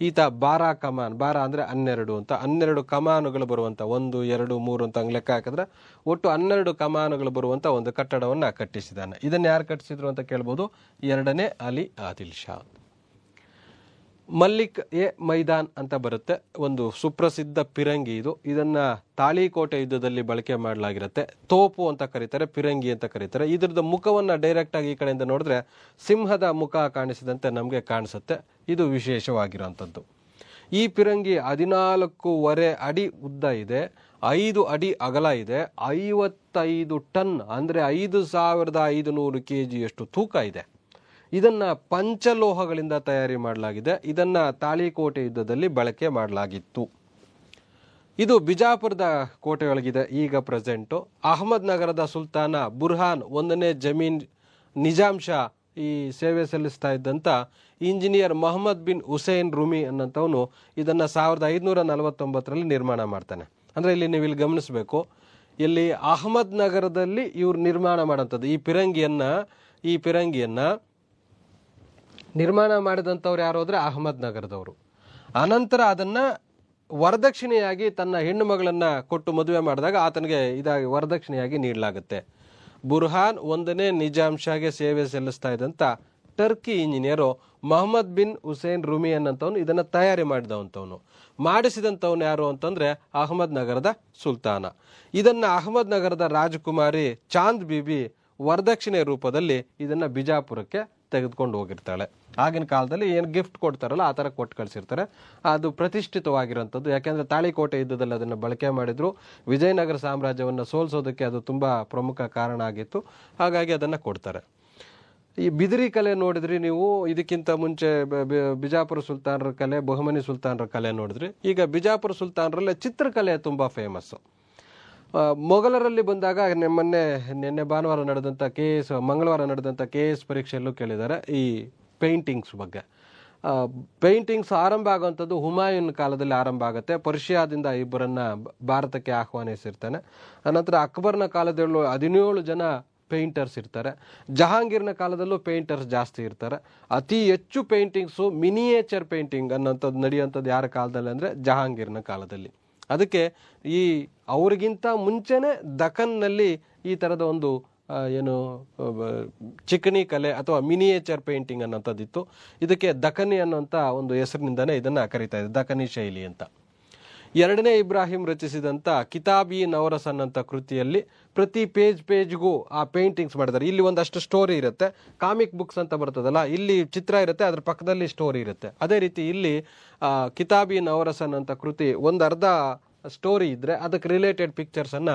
ಈತ ಬಾರಾ ಅಂದ್ರೆ 12 ಅಂತ, 12 ಕಮಾನುಗಳು ಬರುವಂತ 1 2 3 ಅಂತ ಲೆಕ್ಕ ಹಾಕಿದ್ರೆ ಒಟ್ಟು 12 ಕಮಾನುಗಳು ಬರುವಂತ ಒಂದು ಕಟ್ಟಡವನ್ನ ಕಟ್ಟಿಸಿದ್ದಾನೆ. ಇದನ್ನ ಯಾರು ಕಟ್ಟಿಸಿದ್ರು ಅಂತ ಕೇಳ್ಬೋದು, 2ನೇ ಅಲಿ ಆದಿಲ್ ಶಾ. ಮಲ್ಲಿಕ್ ಎ ಮೈದಾನ್ ಅಂತ ಬರುತ್ತೆ, ಒಂದು ಸುಪ್ರಸಿದ್ಧ ಪಿರಂಗಿ ಇದು. ಇದನ್ನ ತಾಳಿಕೋಟೆ ಯುದ್ಧದಲ್ಲಿ ಬಳಕೆ ಮಾಡಲಾಗಿರುತ್ತೆ. ತೋಪು ಅಂತ ಕರೀತಾರೆ, ಪಿರಂಗಿ ಅಂತ ಕರೀತಾರೆ. ಇದ್ರದ್ದು ಮುಖವನ್ನ ಡೈರೆಕ್ಟ್ ಆಗಿ ಈ ಕಡೆಯಿಂದ ನೋಡಿದ್ರೆ ಸಿಂಹದ ಮುಖ ಕಾಣಿಸಿದಂತೆ ನಮಗೆ ಕಾಣಿಸುತ್ತೆ. ಇದು ವಿಶೇಷವಾಗಿರುವಂಥದ್ದು. ಈ ಪಿರಂಗಿ 14.5 ಅಡಿ ಉದ್ದ ಇದೆ, 5 ಅಡಿ ಅಗಲ ಇದೆ, 55 ಟನ್ ಅಂದ್ರೆ 5500 kg ತೂಕ ಇದೆ. ಇದನ್ನ ಪಂಚಲೋಹಗಳಿಂದ ತಯಾರಿ ಮಾಡಲಾಗಿದೆ. ಇದನ್ನ ತಾಳಿಕೋಟೆ ಯುದ್ಧದಲ್ಲಿ ಬಳಕೆ ಮಾಡಲಾಗಿತ್ತು. ಇದು ಬಿಜಾಪುರದ ಕೋಟೆಯೊಳಗಿದೆ ಈಗ ಪ್ರೆಸೆಂಟು. ಅಹಮದ್ ನಗರದ ಸುಲ್ತಾನ ಬುರ್ಹಾನ್ 1ನೇ ಜಮೀನ್ ನಿಜಾಮ್ ಶಾ ಈ ಸೇವೆ ಸಲ್ಲಿಸ್ತಾ ಇದ್ದಂತ engineer Mohammed bin Husain Rumi ಅನ್ನಂತವನು ಇದನ್ನ 1549ರಲ್ಲಿ ನಿರ್ಮಾಣ ಮಾಡ್ತಾನೆ. ಅಂದ್ರೆ ಇಲ್ಲಿ ನೀವು ಗಮನಿಸಬೇಕು, ಇಲ್ಲಿ ಅಹಮದ್ ನಗರದಲ್ಲಿ ಇವ್ರು ನಿರ್ಮಾಣ ಮಾಡೋಂಥದ್ದು ಈ ಪಿರಂಗಿಯನ್ನ ನಿರ್ಮಾಣ ಮಾಡಿದಂಥವ್ರು ಯಾರು ಅಂದ್ರೆ ಅಹಮದ್ ನಗರದವರು. ಅನಂತರ ಅದನ್ನ ವರದಕ್ಷಿಣೆಯಾಗಿ ತನ್ನ ಹೆಣ್ಣು ಮಗಳನ್ನ ಕೊಟ್ಟು ಮದುವೆ ಮಾಡಿದಾಗ ಆತನಿಗೆ ಇದಾಗಿ ವರದಕ್ಷಿಣೆಯಾಗಿ ನೀಡಲಾಗುತ್ತೆ. ಬುರ್ಹಾನ್ 1ನೇ ನಿಜಾಮ್ ಶಾಗೆ ಸೇವೆ ಸಲ್ಲಿಸ್ತಾ ಇದ್ದಂತ Turkey engineer Muhammad bin Husain Rumi ಅನ್ನಂತವನು ಇದನ್ನ ತಯಾರಿ ಮಾಡಿಸಿದಂಥವನು ಯಾರು ಅಂತಂದ್ರೆ ಅಹಮದ್ ನಗರದ ಸುಲ್ತಾನ. ಇದನ್ನ ಅಹಮದ್ ನಗರದ ರಾಜಕುಮಾರಿ ಚಾಂದ್ ಬಿಬಿ ವರದಕ್ಷಿಣೆ ರೂಪದಲ್ಲಿ ಇದನ್ನ ಬಿಜಾಪುರಕ್ಕೆ ತೆಗೆದುಕೊಂಡು ಹೋಗಿರ್ತಾಳೆ. ಆಗಿನ ಕಾಲದಲ್ಲಿ ಏನು ಗಿಫ್ಟ್ ಕೊಡ್ತಾರಲ್ಲ ಆ ಥರ ಕೊಟ್ಟು ಕಳಿಸಿರ್ತಾರೆ. ಅದು ಪ್ರತಿಷ್ಠಿತವಾಗಿರೋಂಥದ್ದು. ಯಾಕೆಂದ್ರೆ ತಾಳಿಕೋಟೆ ಯುದ್ಧದಲ್ಲಿ ಅದನ್ನು ಬಳಕೆ ಮಾಡಿದ್ರು. ವಿಜಯನಗರ ಸಾಮ್ರಾಜ್ಯವನ್ನು ಸೋಲಿಸೋದಕ್ಕೆ ಅದು ತುಂಬಾ ಪ್ರಮುಖ ಕಾರಣ ಆಗಿತ್ತು. ಹಾಗಾಗಿ ಅದನ್ನ ಕೊಡ್ತಾರೆ. ಈ ಬಿದಿರಿ ಕಲೆ ನೋಡಿದ್ರಿ ನೀವು, ಇದಕ್ಕಿಂತ ಮುಂಚೆ ಬಿಜಾಪುರ ಸುಲ್ತಾನರ ಕಲೆ, ಬಹಮನಿ ಸುಲ್ತಾನರ ಕಲೆ ನೋಡಿದ್ರಿ. ಈಗ ಬಿಜಾಪುರ ಸುಲ್ತಾನರಲ್ಲೇ ಚಿತ್ರಕಲೆ ತುಂಬಾ ಫೇಮಸ್ಸು. ಮೊಘಲರಲ್ಲಿ ಬಂದಾಗ ನಿನ್ನೆ ಭಾನುವಾರ ನಡೆದಂಥ ಮಂಗಳವಾರ ನಡೆದಂಥ KS ಪರೀಕ್ಷೆಯಲ್ಲೂ ಕೇಳಿದ್ದಾರೆ ಈ ಪೇಂಟಿಂಗ್ಸ್ ಬಗ್ಗೆ. ಪೇಂಟಿಂಗ್ಸ್ ಆರಂಭ ಆಗುವಂಥದ್ದು ಹುಮಾಯೂನ್ ಕಾಲದಲ್ಲಿ ಆರಂಭ ಆಗುತ್ತೆ. ಪರ್ಷಿಯಾದಿಂದ ಇಬ್ಬರನ್ನ ಭಾರತಕ್ಕೆ ಆಹ್ವಾನಿಸಿರ್ತಾನೆ. ಅನಂತರ ಅಕ್ಬರ್ನ ಕಾಲದಲ್ಲೂ 17 ಜನ ಪೇಂಟರ್ಸ್ ಇರ್ತಾರೆ. ಜಹಾಂಗೀರ್ನ ಕಾಲದಲ್ಲೂ ಪೇಂಟರ್ಸ್ ಜಾಸ್ತಿ ಇರ್ತಾರೆ. ಅತಿ ಹೆಚ್ಚು ಪೇಂಟಿಂಗ್ಸು ಮಿನಿಯೇಚರ್ ಪೇಂಟಿಂಗ್ ಅನ್ನೋಂಥದ್ದು ನಡೆಯುವಂಥದ್ದು ಯಾರ ಕಾಲದಲ್ಲಿ ಅಂದರೆ ಜಹಾಂಗೀರ್ನ ಕಾಲದಲ್ಲಿ. ಅದಕ್ಕೆ ಅವ್ರಿಗಿಂತ ಮುಂಚೆನೆ ದಖನ್ನಲ್ಲಿ ಈ ಥರದ ಒಂದು ಚಿಕಣಿ ಕಲೆ ಅಥವಾ ಮಿನಿಯೇಚರ್ ಪೇಂಟಿಂಗ್ ಅನ್ನೋಂಥದ್ದಿತ್ತು. ಇದಕ್ಕೆ ದಖನಿ ಅನ್ನೋಂಥ ಒಂದು ಹೆಸರಿನಿಂದನೇ ಇದನ್ನ ಕರೀತಾ ಇದೆ, ದಖನಿ ಶೈಲಿ ಅಂತ. 2ನೇ ಇಬ್ರಾಹಿಂ ರಚಿಸಿದಂಥ ಕಿತಾಬಿ ನವರಸ್ ಅನ್ನೋಂಥ ಕೃತಿಯಲ್ಲಿ ಪ್ರತಿ ಪೇಜ್ಗೂ ಆ ಪೇಂಟಿಂಗ್ಸ್ ಮಾಡಿದ್ದಾರೆ. ಇಲ್ಲಿ ಒಂದಷ್ಟು ಸ್ಟೋರಿ ಇರುತ್ತೆ, ಕಾಮಿಕ್ ಬುಕ್ಸ್ ಅಂತ ಬರ್ತದಲ್ಲ, ಇಲ್ಲಿ ಚಿತ್ರ ಇರುತ್ತೆ, ಅದ್ರ ಪಕ್ಕದಲ್ಲಿ ಸ್ಟೋರಿ ಇರುತ್ತೆ. ಅದೇ ರೀತಿ ಇಲ್ಲಿ ಕಿತಾಬಿ ನವರಸ್ ಅನ್ನೋಂಥ ಕೃತಿ ಒಂದರ್ಧ ಸ್ಟೋರಿ ಇದ್ರೆ ಅದಕ್ಕೆ ರಿಲೇಟೆಡ್ ಪಿಕ್ಚರ್ಸ್ ಅನ್ನ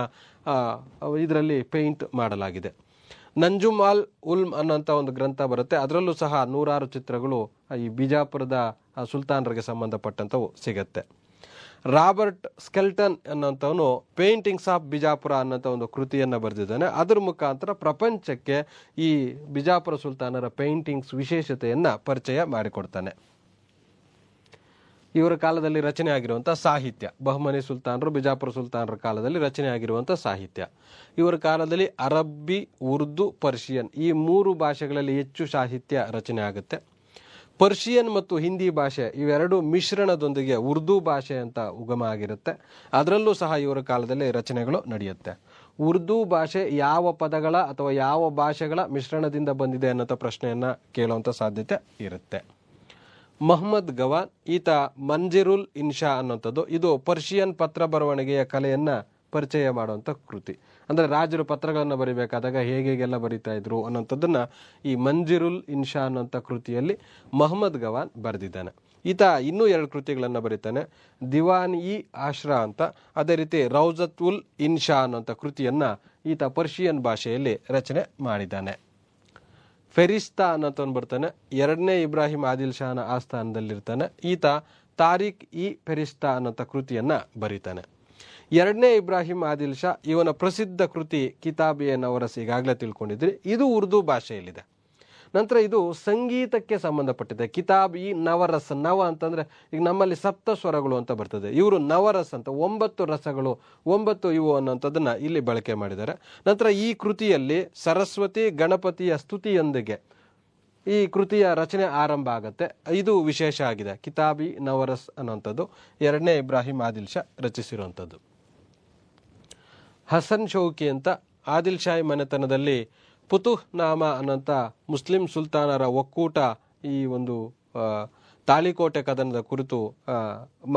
ಇದರಲ್ಲಿ ಪೇಂಟ್ ಮಾಡಲಾಗಿದೆ. ನಂಜುಮ್ ಅಲ್ ಉಲ್ಮ್ ಅನ್ನೋಂಥ ಒಂದು ಗ್ರಂಥ ಬರುತ್ತೆ, ಅದರಲ್ಲೂ ಸಹ 100 ಚಿತ್ರಗಳು ಈ ಬಿಜಾಪುರದ ಸುಲ್ತಾನರಿಗೆ ಸಂಬಂಧಪಟ್ಟಂಥವು ಸಿಗತ್ತೆ. ರಾಬರ್ಟ್ ಸ್ಕೆಲ್ಟನ್ ಅನ್ನೋಂಥವನು ಪೇಂಟಿಂಗ್ಸ್ ಆಫ್ ಬಿಜಾಪುರ ಅನ್ನೋಂಥ ಒಂದು ಕೃತಿಯನ್ನು ಬರೆದಿದ್ದಾನೆ. ಅದರ ಮುಖಾಂತರ ಪ್ರಪಂಚಕ್ಕೆ ಈ ಬಿಜಾಪುರ ಸುಲ್ತಾನರ ಪೇಂಟಿಂಗ್ಸ್ ವಿಶೇಷತೆಯನ್ನ ಪರಿಚಯ ಮಾಡಿಕೊಡ್ತಾನೆ. ಇವರ ಕಾಲದಲ್ಲಿ ರಚನೆ ಆಗಿರುವಂಥ ಸಾಹಿತ್ಯ, ಬಹಮನಿ ಸುಲ್ತಾನರು ಬಿಜಾಪುರ ಸುಲ್ತಾನರ ಕಾಲದಲ್ಲಿ ರಚನೆ ಆಗಿರುವಂಥ ಸಾಹಿತ್ಯ. ಇವರ ಕಾಲದಲ್ಲಿ ಅರಬ್ಬಿ, ಉರ್ದು, ಪರ್ಷಿಯನ್ ಈ 3 ಭಾಷೆಗಳಲ್ಲಿ ಹೆಚ್ಚು ಸಾಹಿತ್ಯ ರಚನೆ ಆಗುತ್ತೆ. ಪರ್ಷಿಯನ್ ಮತ್ತು ಹಿಂದಿ ಭಾಷೆ ಇವೆರಡು ಮಿಶ್ರಣದೊಂದಿಗೆ ಉರ್ದು ಭಾಷೆ ಅಂತ ಉಗಮ ಆಗಿರುತ್ತೆ. ಅದರಲ್ಲೂ ಸಹ ಇವರ ಕಾಲದಲ್ಲಿ ರಚನೆಗಳು ನಡೆಯುತ್ತೆ. ಉರ್ದು ಭಾಷೆ ಯಾವ ಪದಗಳ ಅಥವಾ ಯಾವ ಭಾಷೆಗಳ ಮಿಶ್ರಣದಿಂದ ಬಂದಿದೆ ಅನ್ನೋ ಪ್ರಶ್ನೆಯನ್ನ ಕೇಳುವಂಥ ಸಾಧ್ಯತೆ ಇರುತ್ತೆ. ಮಹಮ್ಮದ್ ಗವಾನ್, ಈತ ಮಂಜಿರುಲ್ ಇನ್ಶಾ ಅನ್ನುವಂಥದ್ದು, ಇದು ಪರ್ಷಿಯನ್ ಪತ್ರ ಬರವಣಿಗೆಯ ಕಲೆಯನ್ನು ಪರಿಚಯ ಮಾಡುವಂಥ ಕೃತಿ. ಅಂದರೆ ರಾಜರು ಪತ್ರಗಳನ್ನು ಬರಿಬೇಕಾದಾಗ ಹೇಗೆಲ್ಲ ಬರಿತಾ ಇದ್ರು ಅನ್ನೋಂಥದ್ದನ್ನು ಈ ಮಂಜಿರುಲ್ ಇನ್ಶಾ ಅನ್ನೋಂಥ ಕೃತಿಯಲ್ಲಿ ಮಹಮ್ಮದ್ ಗವಾನ್ ಬರೆದಿದ್ದಾನೆ. ಈತ ಇನ್ನೂ 2 ಕೃತಿಗಳನ್ನು ಬರೀತಾನೆ, ದಿವಾನ್ ಇ ಆಶ್ರಾ ಅಂತ. ಅದೇ ರೀತಿ ರೌಜತ್ ಉಲ್ ಇನ್ಶಾ ಅನ್ನೋಂಥ ಕೃತಿಯನ್ನು ಈತ ಪರ್ಷಿಯನ್ ಭಾಷೆಯಲ್ಲಿ ರಚನೆ ಮಾಡಿದ್ದಾನೆ. ಫೆರಿಸ್ತಾ ಅನ್ನೋಂಥವ್ನು ಬರ್ತಾನೆ, 2ನೇ ಇಬ್ರಾಹಿಂ ಆದಿಲ್ ಶಾನ ಆಸ್ಥಾನದಲ್ಲಿರ್ತಾನೆ. ಈತ ತಾರಿಕ್ ಇ ಫೆರಿಸ್ತಾ ಅನ್ನೋಂಥ ಕೃತಿಯನ್ನು ಬರೀತಾನೆ. 2ನೇ ಇಬ್ರಾಹಿಂ ಆದಿಲ್ ಶಾ, ಇವನ ಪ್ರಸಿದ್ಧ ಕೃತಿ ಕಿತಾಬ್ ಎ ನವರಸ್, ಈಗಾಗಲೇ ತಿಳ್ಕೊಂಡಿದ್ರಿ, ಇದು ಉರ್ದು ಭಾಷೆಯಲ್ಲಿದೆ. ನಂತರ ಇದು ಸಂಗೀತಕ್ಕೆ ಸಂಬಂಧಪಟ್ಟಿದೆ. ಕಿತಾಬ್ ಇ ನವರಸ್, ನವ ಅಂತಂದರೆ ಈಗ ನಮ್ಮಲ್ಲಿ ಸಪ್ತ ಸ್ವರಗಳು ಅಂತ ಬರ್ತದೆ, ಇವರು ನವರಸ್ ಅಂತ 9 ರಸಗಳು, 9 ಇವು ಅನ್ನೋಂಥದ್ದನ್ನು ಇಲ್ಲಿ ಬಳಕೆ ಮಾಡಿದ್ದಾರೆ. ನಂತರ ಈ ಕೃತಿಯಲ್ಲಿ ಸರಸ್ವತಿ ಗಣಪತಿಯ ಸ್ತುತಿಯೊಂದಿಗೆ ಈ ಕೃತಿಯ ರಚನೆ ಆರಂಭ ಆಗುತ್ತೆ. ಇದು ವಿಶೇಷ ಆಗಿದೆ. ಕಿತಾಬ್ ಇ ನವರಸ್ ಅನ್ನೋಂಥದ್ದು 2ನೇ ಇಬ್ರಾಹಿಂ ಆದಿಲ್ ಶಾ ರಚಿಸಿರುವಂಥದ್ದು. ಹಸನ್ ಶೌಕಿ ಅಂತ ಆದಿಲ್ ಶಾಹಿ ಮನೆತನದಲ್ಲಿ ಫುತುಹ್ ನಾಮ ಅನ್ನೋಂಥ ಮುಸ್ಲಿಂ ಸುಲ್ತಾನರ ಒಕ್ಕೂಟ ಈ ಒಂದು ತಾಳಿಕೋಟೆ ಕದನದ ಕುರಿತು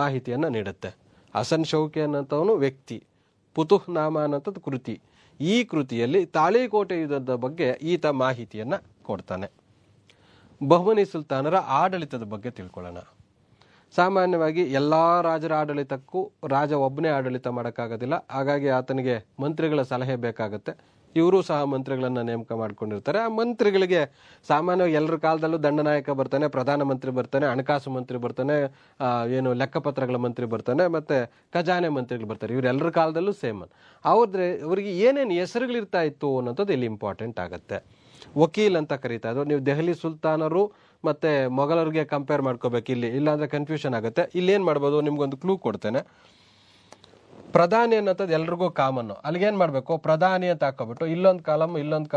ಮಾಹಿತಿಯನ್ನು ನೀಡುತ್ತೆ. ಹಸನ್ ಶೌಕಿ ಅನ್ನೋಂಥವನು ವ್ಯಕ್ತಿ, ಫುತುಹ್ ನಾಮ ಅನ್ನೋಂಥದ್ದು ಕೃತಿ. ಈ ಕೃತಿಯಲ್ಲಿ ತಾಳಿಕೋಟೆ ಯುದ್ಧದ ಬಗ್ಗೆ ಈತ ಮಾಹಿತಿಯನ್ನು ಕೊಡ್ತಾನೆ. ಬಹಮನಿ ಸುಲ್ತಾನರ ಆಡಳಿತದ ಬಗ್ಗೆ ತಿಳ್ಕೊಳ್ಳೋಣ. ಸಾಮಾನ್ಯವಾಗಿ ಎಲ್ಲ ರಾಜರ ಆಡಳಿತಕ್ಕೂ ರಾಜ ಒಬ್ಬನೇ ಆಡಳಿತ ಮಾಡೋಕ್ಕಾಗೋದಿಲ್ಲ. ಹಾಗಾಗಿ ಆತನಿಗೆ ಮಂತ್ರಿಗಳ ಸಲಹೆ ಬೇಕಾಗುತ್ತೆ. ಇವರು ಸಹ ಮಂತ್ರಿಗಳನ್ನು ನೇಮಕ ಮಾಡ್ಕೊಂಡಿರ್ತಾರೆ. ಆ ಮಂತ್ರಿಗಳಿಗೆ ಸಾಮಾನ್ಯವಾಗಿ ಎಲ್ಲರ ಕಾಲದಲ್ಲೂ ದಂಡನಾಯಕ ಬರ್ತಾನೆ, ಪ್ರಧಾನಮಂತ್ರಿ ಬರ್ತಾನೆ, ಹಣಕಾಸು ಮಂತ್ರಿ ಬರ್ತಾನೆ, ಲೆಕ್ಕಪತ್ರಗಳ ಮಂತ್ರಿ ಬರ್ತಾನೆ, ಮತ್ತು ಖಜಾನೆ ಮಂತ್ರಿಗಳು ಬರ್ತಾರೆ. ಇವರೆಲ್ಲರ ಕಾಲದಲ್ಲೂ ಸೇಮ್. ಅವ್ರಿಗೆ ಏನೇನು ಹೆಸರುಗಳಿರ್ತಾ ಇತ್ತು ಅನ್ನೋಂಥದ್ದು ಇಲ್ಲಿ ಇಂಪಾರ್ಟೆಂಟ್ ಆಗುತ್ತೆ. ವಕೀಲ್ ಅಂತ ಕರೀತಾ ಇದ್ರು. ನೀವು ದೆಹಲಿ ಸುಲ್ತಾನರು ಮತ್ತು ಮೊಘಲರಿಗೆ ಕಂಪೇರ್ ಮಾಡ್ಕೋಬೇಕು ಇಲ್ಲಿ, ಇಲ್ಲಾಂದರೆ ಕನ್ಫ್ಯೂಷನ್ ಆಗುತ್ತೆ. ಇಲ್ಲೇನು ಮಾಡ್ಬೋದು, ನಿಮ್ಗೊಂದು ಕ್ಲೂ ಕೊಡ್ತೇನೆ. ಪ್ರಧಾನಿ ಅನ್ನೋಂಥದ್ದು ಎಲ್ರಿಗೂ ಕಾಮನ್ನು. ಅಲ್ಲಿಗೇನು ಮಾಡಬೇಕು, ಪ್ರಧಾನಿ ಅಂತ ಹಾಕೋಬಿಟ್ಟು ಇಲ್ಲೊಂದು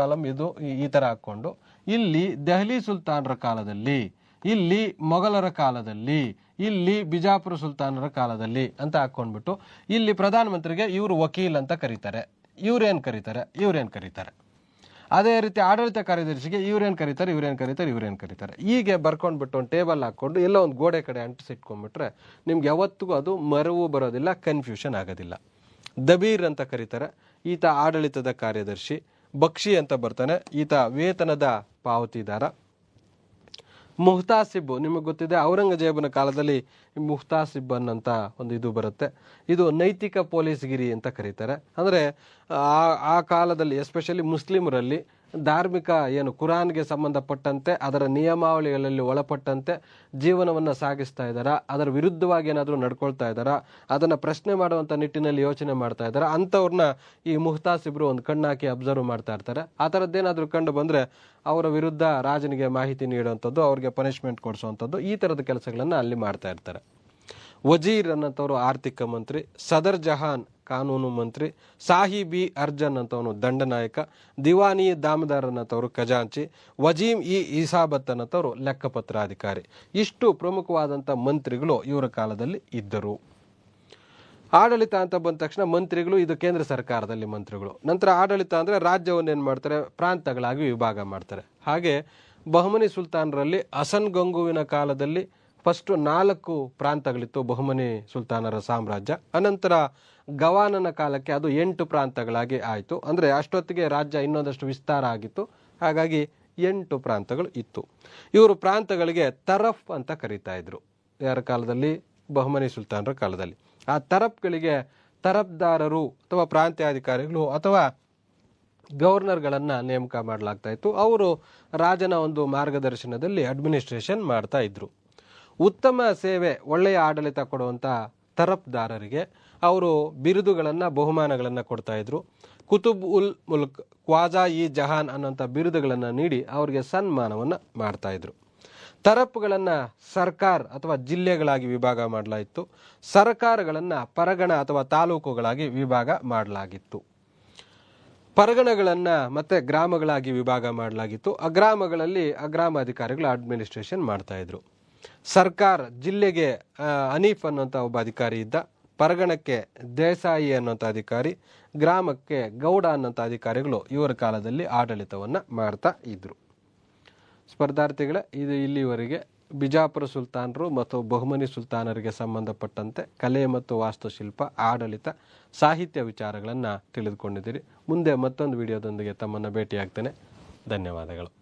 ಕಾಲಮ್ ಇದು ಈ ಥರ ಹಾಕ್ಕೊಂಡು ಇಲ್ಲಿ ದೆಹಲಿ ಸುಲ್ತಾನರ ಕಾಲದಲ್ಲಿ, ಇಲ್ಲಿ ಮೊಘಲರ ಕಾಲದಲ್ಲಿ, ಇಲ್ಲಿ ಬಿಜಾಪುರ ಸುಲ್ತಾನರ ಕಾಲದಲ್ಲಿ ಅಂತ ಹಾಕ್ಕೊಂಡ್ಬಿಟ್ಟು ಇಲ್ಲಿ ಪ್ರಧಾನಮಂತ್ರಿಗೆ ಇವರು ವಕೀಲ್ ಅಂತ ಕರೀತಾರೆ, ಇವ್ರೇನು ಕರೀತಾರೆ. ಅದೇ ರೀತಿ ಆಡಳಿತ ಕಾರ್ಯದರ್ಶಿಗೆ ಇವ್ರೇನು ಕರೀತಾರೆ. ಹೀಗೆ ಬರ್ಕೊಂಡ್ಬಿಟ್ಟು ಒಂದು ಟೇಬಲ್ ಹಾಕ್ಕೊಂಡು ಎಲ್ಲ ಒಂದು ಗೋಡೆ ಕಡೆ ಅಂಟಿಸಿಟ್ಕೊಂಡ್ಬಿಟ್ರೆ ನಿಮ್ಗೆ ಯಾವತ್ತಿಗೂ ಅದು ಮರವು ಬರೋದಿಲ್ಲ, ಕನ್ಫ್ಯೂಷನ್ ಆಗೋದಿಲ್ಲ. ದಬೀರ್ ಅಂತ ಕರೀತಾರೆ, ಈತ ಆಡಳಿತದ ಕಾರ್ಯದರ್ಶಿ. ಬಕ್ಷಿ ಅಂತ ಬರ್ತಾನೆ, ಈತ ವೇತನದ ಪಾವತಿದಾರ. ಮುಹ್ತಾಸಿಬ್, ನಿಮಗೆ ಗೊತ್ತಿದೆ ಔರಂಗಜೇಬನ ಕಾಲದಲ್ಲಿ ಮುಹ್ತಾಸಿಬ್ ಅನ್ನಂತ ಒಂದು ಇದು ಬರುತ್ತೆ. ಇದು ನೈತಿಕ ಪೊಲೀಸ್ಗಿರಿ ಅಂತ ಕರೀತಾರೆ. ಅಂದರೆ ಆ ಕಾಲದಲ್ಲಿ ಎಸ್ಪೆಷಲಿ ಮುಸ್ಲಿಮರಲ್ಲಿ ಧಾರ್ಮಿಕ ಕುರಾನ್ಗೆ ಸಂಬಂಧಪಟ್ಟಂತೆ ಅದರ ನಿಯಮಾವಳಿಗಳಲ್ಲಿ ಒಳಪಟ್ಟಂತೆ ಜೀವನವನ್ನು ಸಾಗಿಸ್ತಾ ಇದ್ದಾರಾ, ಅದರ ವಿರುದ್ಧವಾಗಿ ಏನಾದರೂ ನಡ್ಕೊಳ್ತಾ ಇದ್ದಾರಾ, ಅದನ್ನು ಪ್ರಶ್ನೆ ಮಾಡುವಂಥ ನಿಟ್ಟಿನಲ್ಲಿ ಯೋಚನೆ ಮಾಡ್ತಾ ಇದ್ದಾರಾ, ಅಂಥವ್ರನ್ನ ಈ ಮುಹ್ತಾಸಿಬ್ರು ಒಂದು ಕಣ್ಣಾಕಿ ಅಬ್ಸರ್ವ್ ಮಾಡ್ತಾ ಇರ್ತಾರೆ. ಆ ಥರದ್ದೇನಾದರೂ ಕಂಡು ಬಂದರೆ ಅವರ ವಿರುದ್ಧ ರಾಜನಿಗೆ ಮಾಹಿತಿ ನೀಡುವಂಥದ್ದು, ಅವ್ರಿಗೆ ಪನಿಷ್ಮೆಂಟ್ ಕೊಡಿಸುವಂಥದ್ದು, ಈ ಥರದ ಕೆಲಸಗಳನ್ನು ಅಲ್ಲಿ ಮಾಡ್ತಾ ಇರ್ತಾರೆ. ವಜೀರ್ ಅನ್ನೋಂಥವ್ರು ಆರ್ಥಿಕ ಮಂತ್ರಿ, ಸದರ್ ಜಹಾನ್ ಕಾನೂನು ಮಂತ್ರಿ, ಸಾಹಿಬಿ ಅರ್ಜನ್ ಅಂತವನು ದಂಡನಾಯಕ, ದಿವಾನಿ ದಾಮದಾರ್ ಅನ್ನೋಂಥವ್ರು ಖಜಾಂಚಿ, ವಜೀಮ್ ಇ ಇಸಾಬತ್ ಅನ್ನೋಂಥವ್ರು ಲೆಕ್ಕಪತ್ರಾಧಿಕಾರಿ. ಇಷ್ಟು ಪ್ರಮುಖವಾದಂಥ ಮಂತ್ರಿಗಳು ಇವರ ಕಾಲದಲ್ಲಿ ಇದ್ದರು. ಆಡಳಿತ ಅಂತ ಬಂದ ತಕ್ಷಣ ಮಂತ್ರಿಗಳು, ಇದು ಕೇಂದ್ರ ಸರ್ಕಾರದಲ್ಲಿ ಮಂತ್ರಿಗಳು. ನಂತರ ಆಡಳಿತ ಅಂದರೆ ರಾಜ್ಯವನ್ನು ಏನು ಮಾಡ್ತಾರೆ, ಪ್ರಾಂತಗಳಾಗಿ ವಿಭಾಗ ಮಾಡ್ತಾರೆ. ಹಾಗೆ ಬಹಮನಿ ಸುಲ್ತಾನರಲ್ಲಿ ಹಸನ್ ಗಂಗುವಿನ ಕಾಲದಲ್ಲಿ ಫಸ್ಟ್ 4 ಪ್ರಾಂತಗಳಿತ್ತು ಬಹಮನಿ ಸುಲ್ತಾನರ ಸಾಮ್ರಾಜ್ಯ. ಅನಂತರ ಗವಾನನ ಕಾಲಕ್ಕೆ ಅದು 8 ಪ್ರಾಂತಗಳಾಗಿ ಆಯಿತು. ಅಂದರೆ ಅಷ್ಟೊತ್ತಿಗೆ ರಾಜ್ಯ ಇನ್ನೊಂದಷ್ಟು ವಿಸ್ತಾರ ಆಗಿತ್ತು, ಹಾಗಾಗಿ 8 ಪ್ರಾಂತಗಳು ಇತ್ತು. ಇವರು ಪ್ರಾಂತಗಳಿಗೆ ತರಫ್ ಅಂತ ಕರೀತಾ ಇದ್ರು. ಯಾರ ಕಾಲದಲ್ಲಿ, ಬಹಮನಿ ಸುಲ್ತಾನರ ಕಾಲದಲ್ಲಿ. ಆ ತರಫ್ಗಳಿಗೆ ತರಫ್ದಾರರು ಅಥವಾ ಪ್ರಾಂತ್ಯಾಧಿಕಾರಿಗಳು ಅಥವಾ ಗವರ್ನರ್ಗಳನ್ನು ನೇಮಕ ಮಾಡಲಾಗ್ತಾ ಇತ್ತು. ಅವರು ರಾಜನ ಒಂದು ಮಾರ್ಗದರ್ಶನದಲ್ಲಿ ಅಡ್ಮಿನಿಸ್ಟ್ರೇಷನ್ ಮಾಡ್ತಾ ಇದ್ರು. ಉತ್ತಮ ಸೇವೆ, ಒಳ್ಳೆಯ ಆಡಳಿತ ಕೊಡುವಂಥ ತರಫ್ದಾರರಿಗೆ ಅವರು ಬಿರುದುಗಳನ್ನು, ಬಹುಮಾನಗಳನ್ನು ಕೊಡ್ತಾ ಇದ್ರು. ಕುತುಬ್ ಉಲ್ ಮುಲ್ಕ್, ಕ್ವಾಜಾ ಇ ಜಹಾನ್ ಅನ್ನೋಂಥ ಬಿರುದುಗಳನ್ನು ನೀಡಿ ಅವರಿಗೆ ಸನ್ಮಾನವನ್ನು ಮಾಡ್ತಾ ಇದ್ರು. ತರಫ್ಗಳನ್ನು ಸರ್ಕಾರ ಅಥವಾ ಜಿಲ್ಲೆಗಳಾಗಿ ವಿಭಾಗ ಮಾಡಲಾಯಿತು. ಸರ್ಕಾರಗಳನ್ನು ಪರಗಣ ಅಥವಾ ತಾಲೂಕುಗಳಾಗಿ ವಿಭಾಗ ಮಾಡಲಾಗಿತ್ತು. ಪರಗಣಗಳನ್ನು ಮತ್ತೆ ಗ್ರಾಮಗಳಾಗಿ ವಿಭಾಗ ಮಾಡಲಾಗಿತ್ತು. ಆ ಗ್ರಾಮಗಳಲ್ಲಿ ಆ ಗ್ರಾಮಾಧಿಕಾರಿಗಳು ಅಡ್ಮಿನಿಸ್ಟ್ರೇಷನ್ ಮಾಡ್ತಾ ಇದ್ರು. ಸರ್ಕಾರ ಜಿಲ್ಲೆಗೆ ಹನೀಫ್ ಅನ್ನೋಂಥ ಒಬ್ಬ ಅಧಿಕಾರಿ ಇದ್ದ, ಪರಗಣಕ್ಕೆ ದೇಸಾಯಿ ಅನ್ನೋಂಥ ಅಧಿಕಾರಿ, ಗ್ರಾಮಕ್ಕೆ ಗೌಡ ಅನ್ನೋಂಥ ಅಧಿಕಾರಿಗಳು ಇವರ ಕಾಲದಲ್ಲಿ ಆಡಳಿತವನ್ನು ಮಾಡ್ತಾ ಇದ್ರು. ಸ್ಪರ್ಧಾರ್ಥಿಗಳೇ, ಇದು ಇಲ್ಲಿವರೆಗೆ ಬಿಜಾಪುರ ಸುಲ್ತಾನರು ಮತ್ತು ಬಹುಮನಿ ಸುಲ್ತಾನರಿಗೆ ಸಂಬಂಧಪಟ್ಟಂತೆ ಕಲೆ ಮತ್ತು ವಾಸ್ತುಶಿಲ್ಪ, ಆಡಳಿತ, ಸಾಹಿತ್ಯ ವಿಚಾರಗಳನ್ನು ತಿಳಿದುಕೊಂಡಿದ್ದೀರಿ. ಮುಂದೆ ಮತ್ತೊಂದು ವಿಡಿಯೋದೊಂದಿಗೆ ತಮ್ಮನ್ನು ಭೇಟಿಯಾಗ್ತೇನೆ. ಧನ್ಯವಾದಗಳು.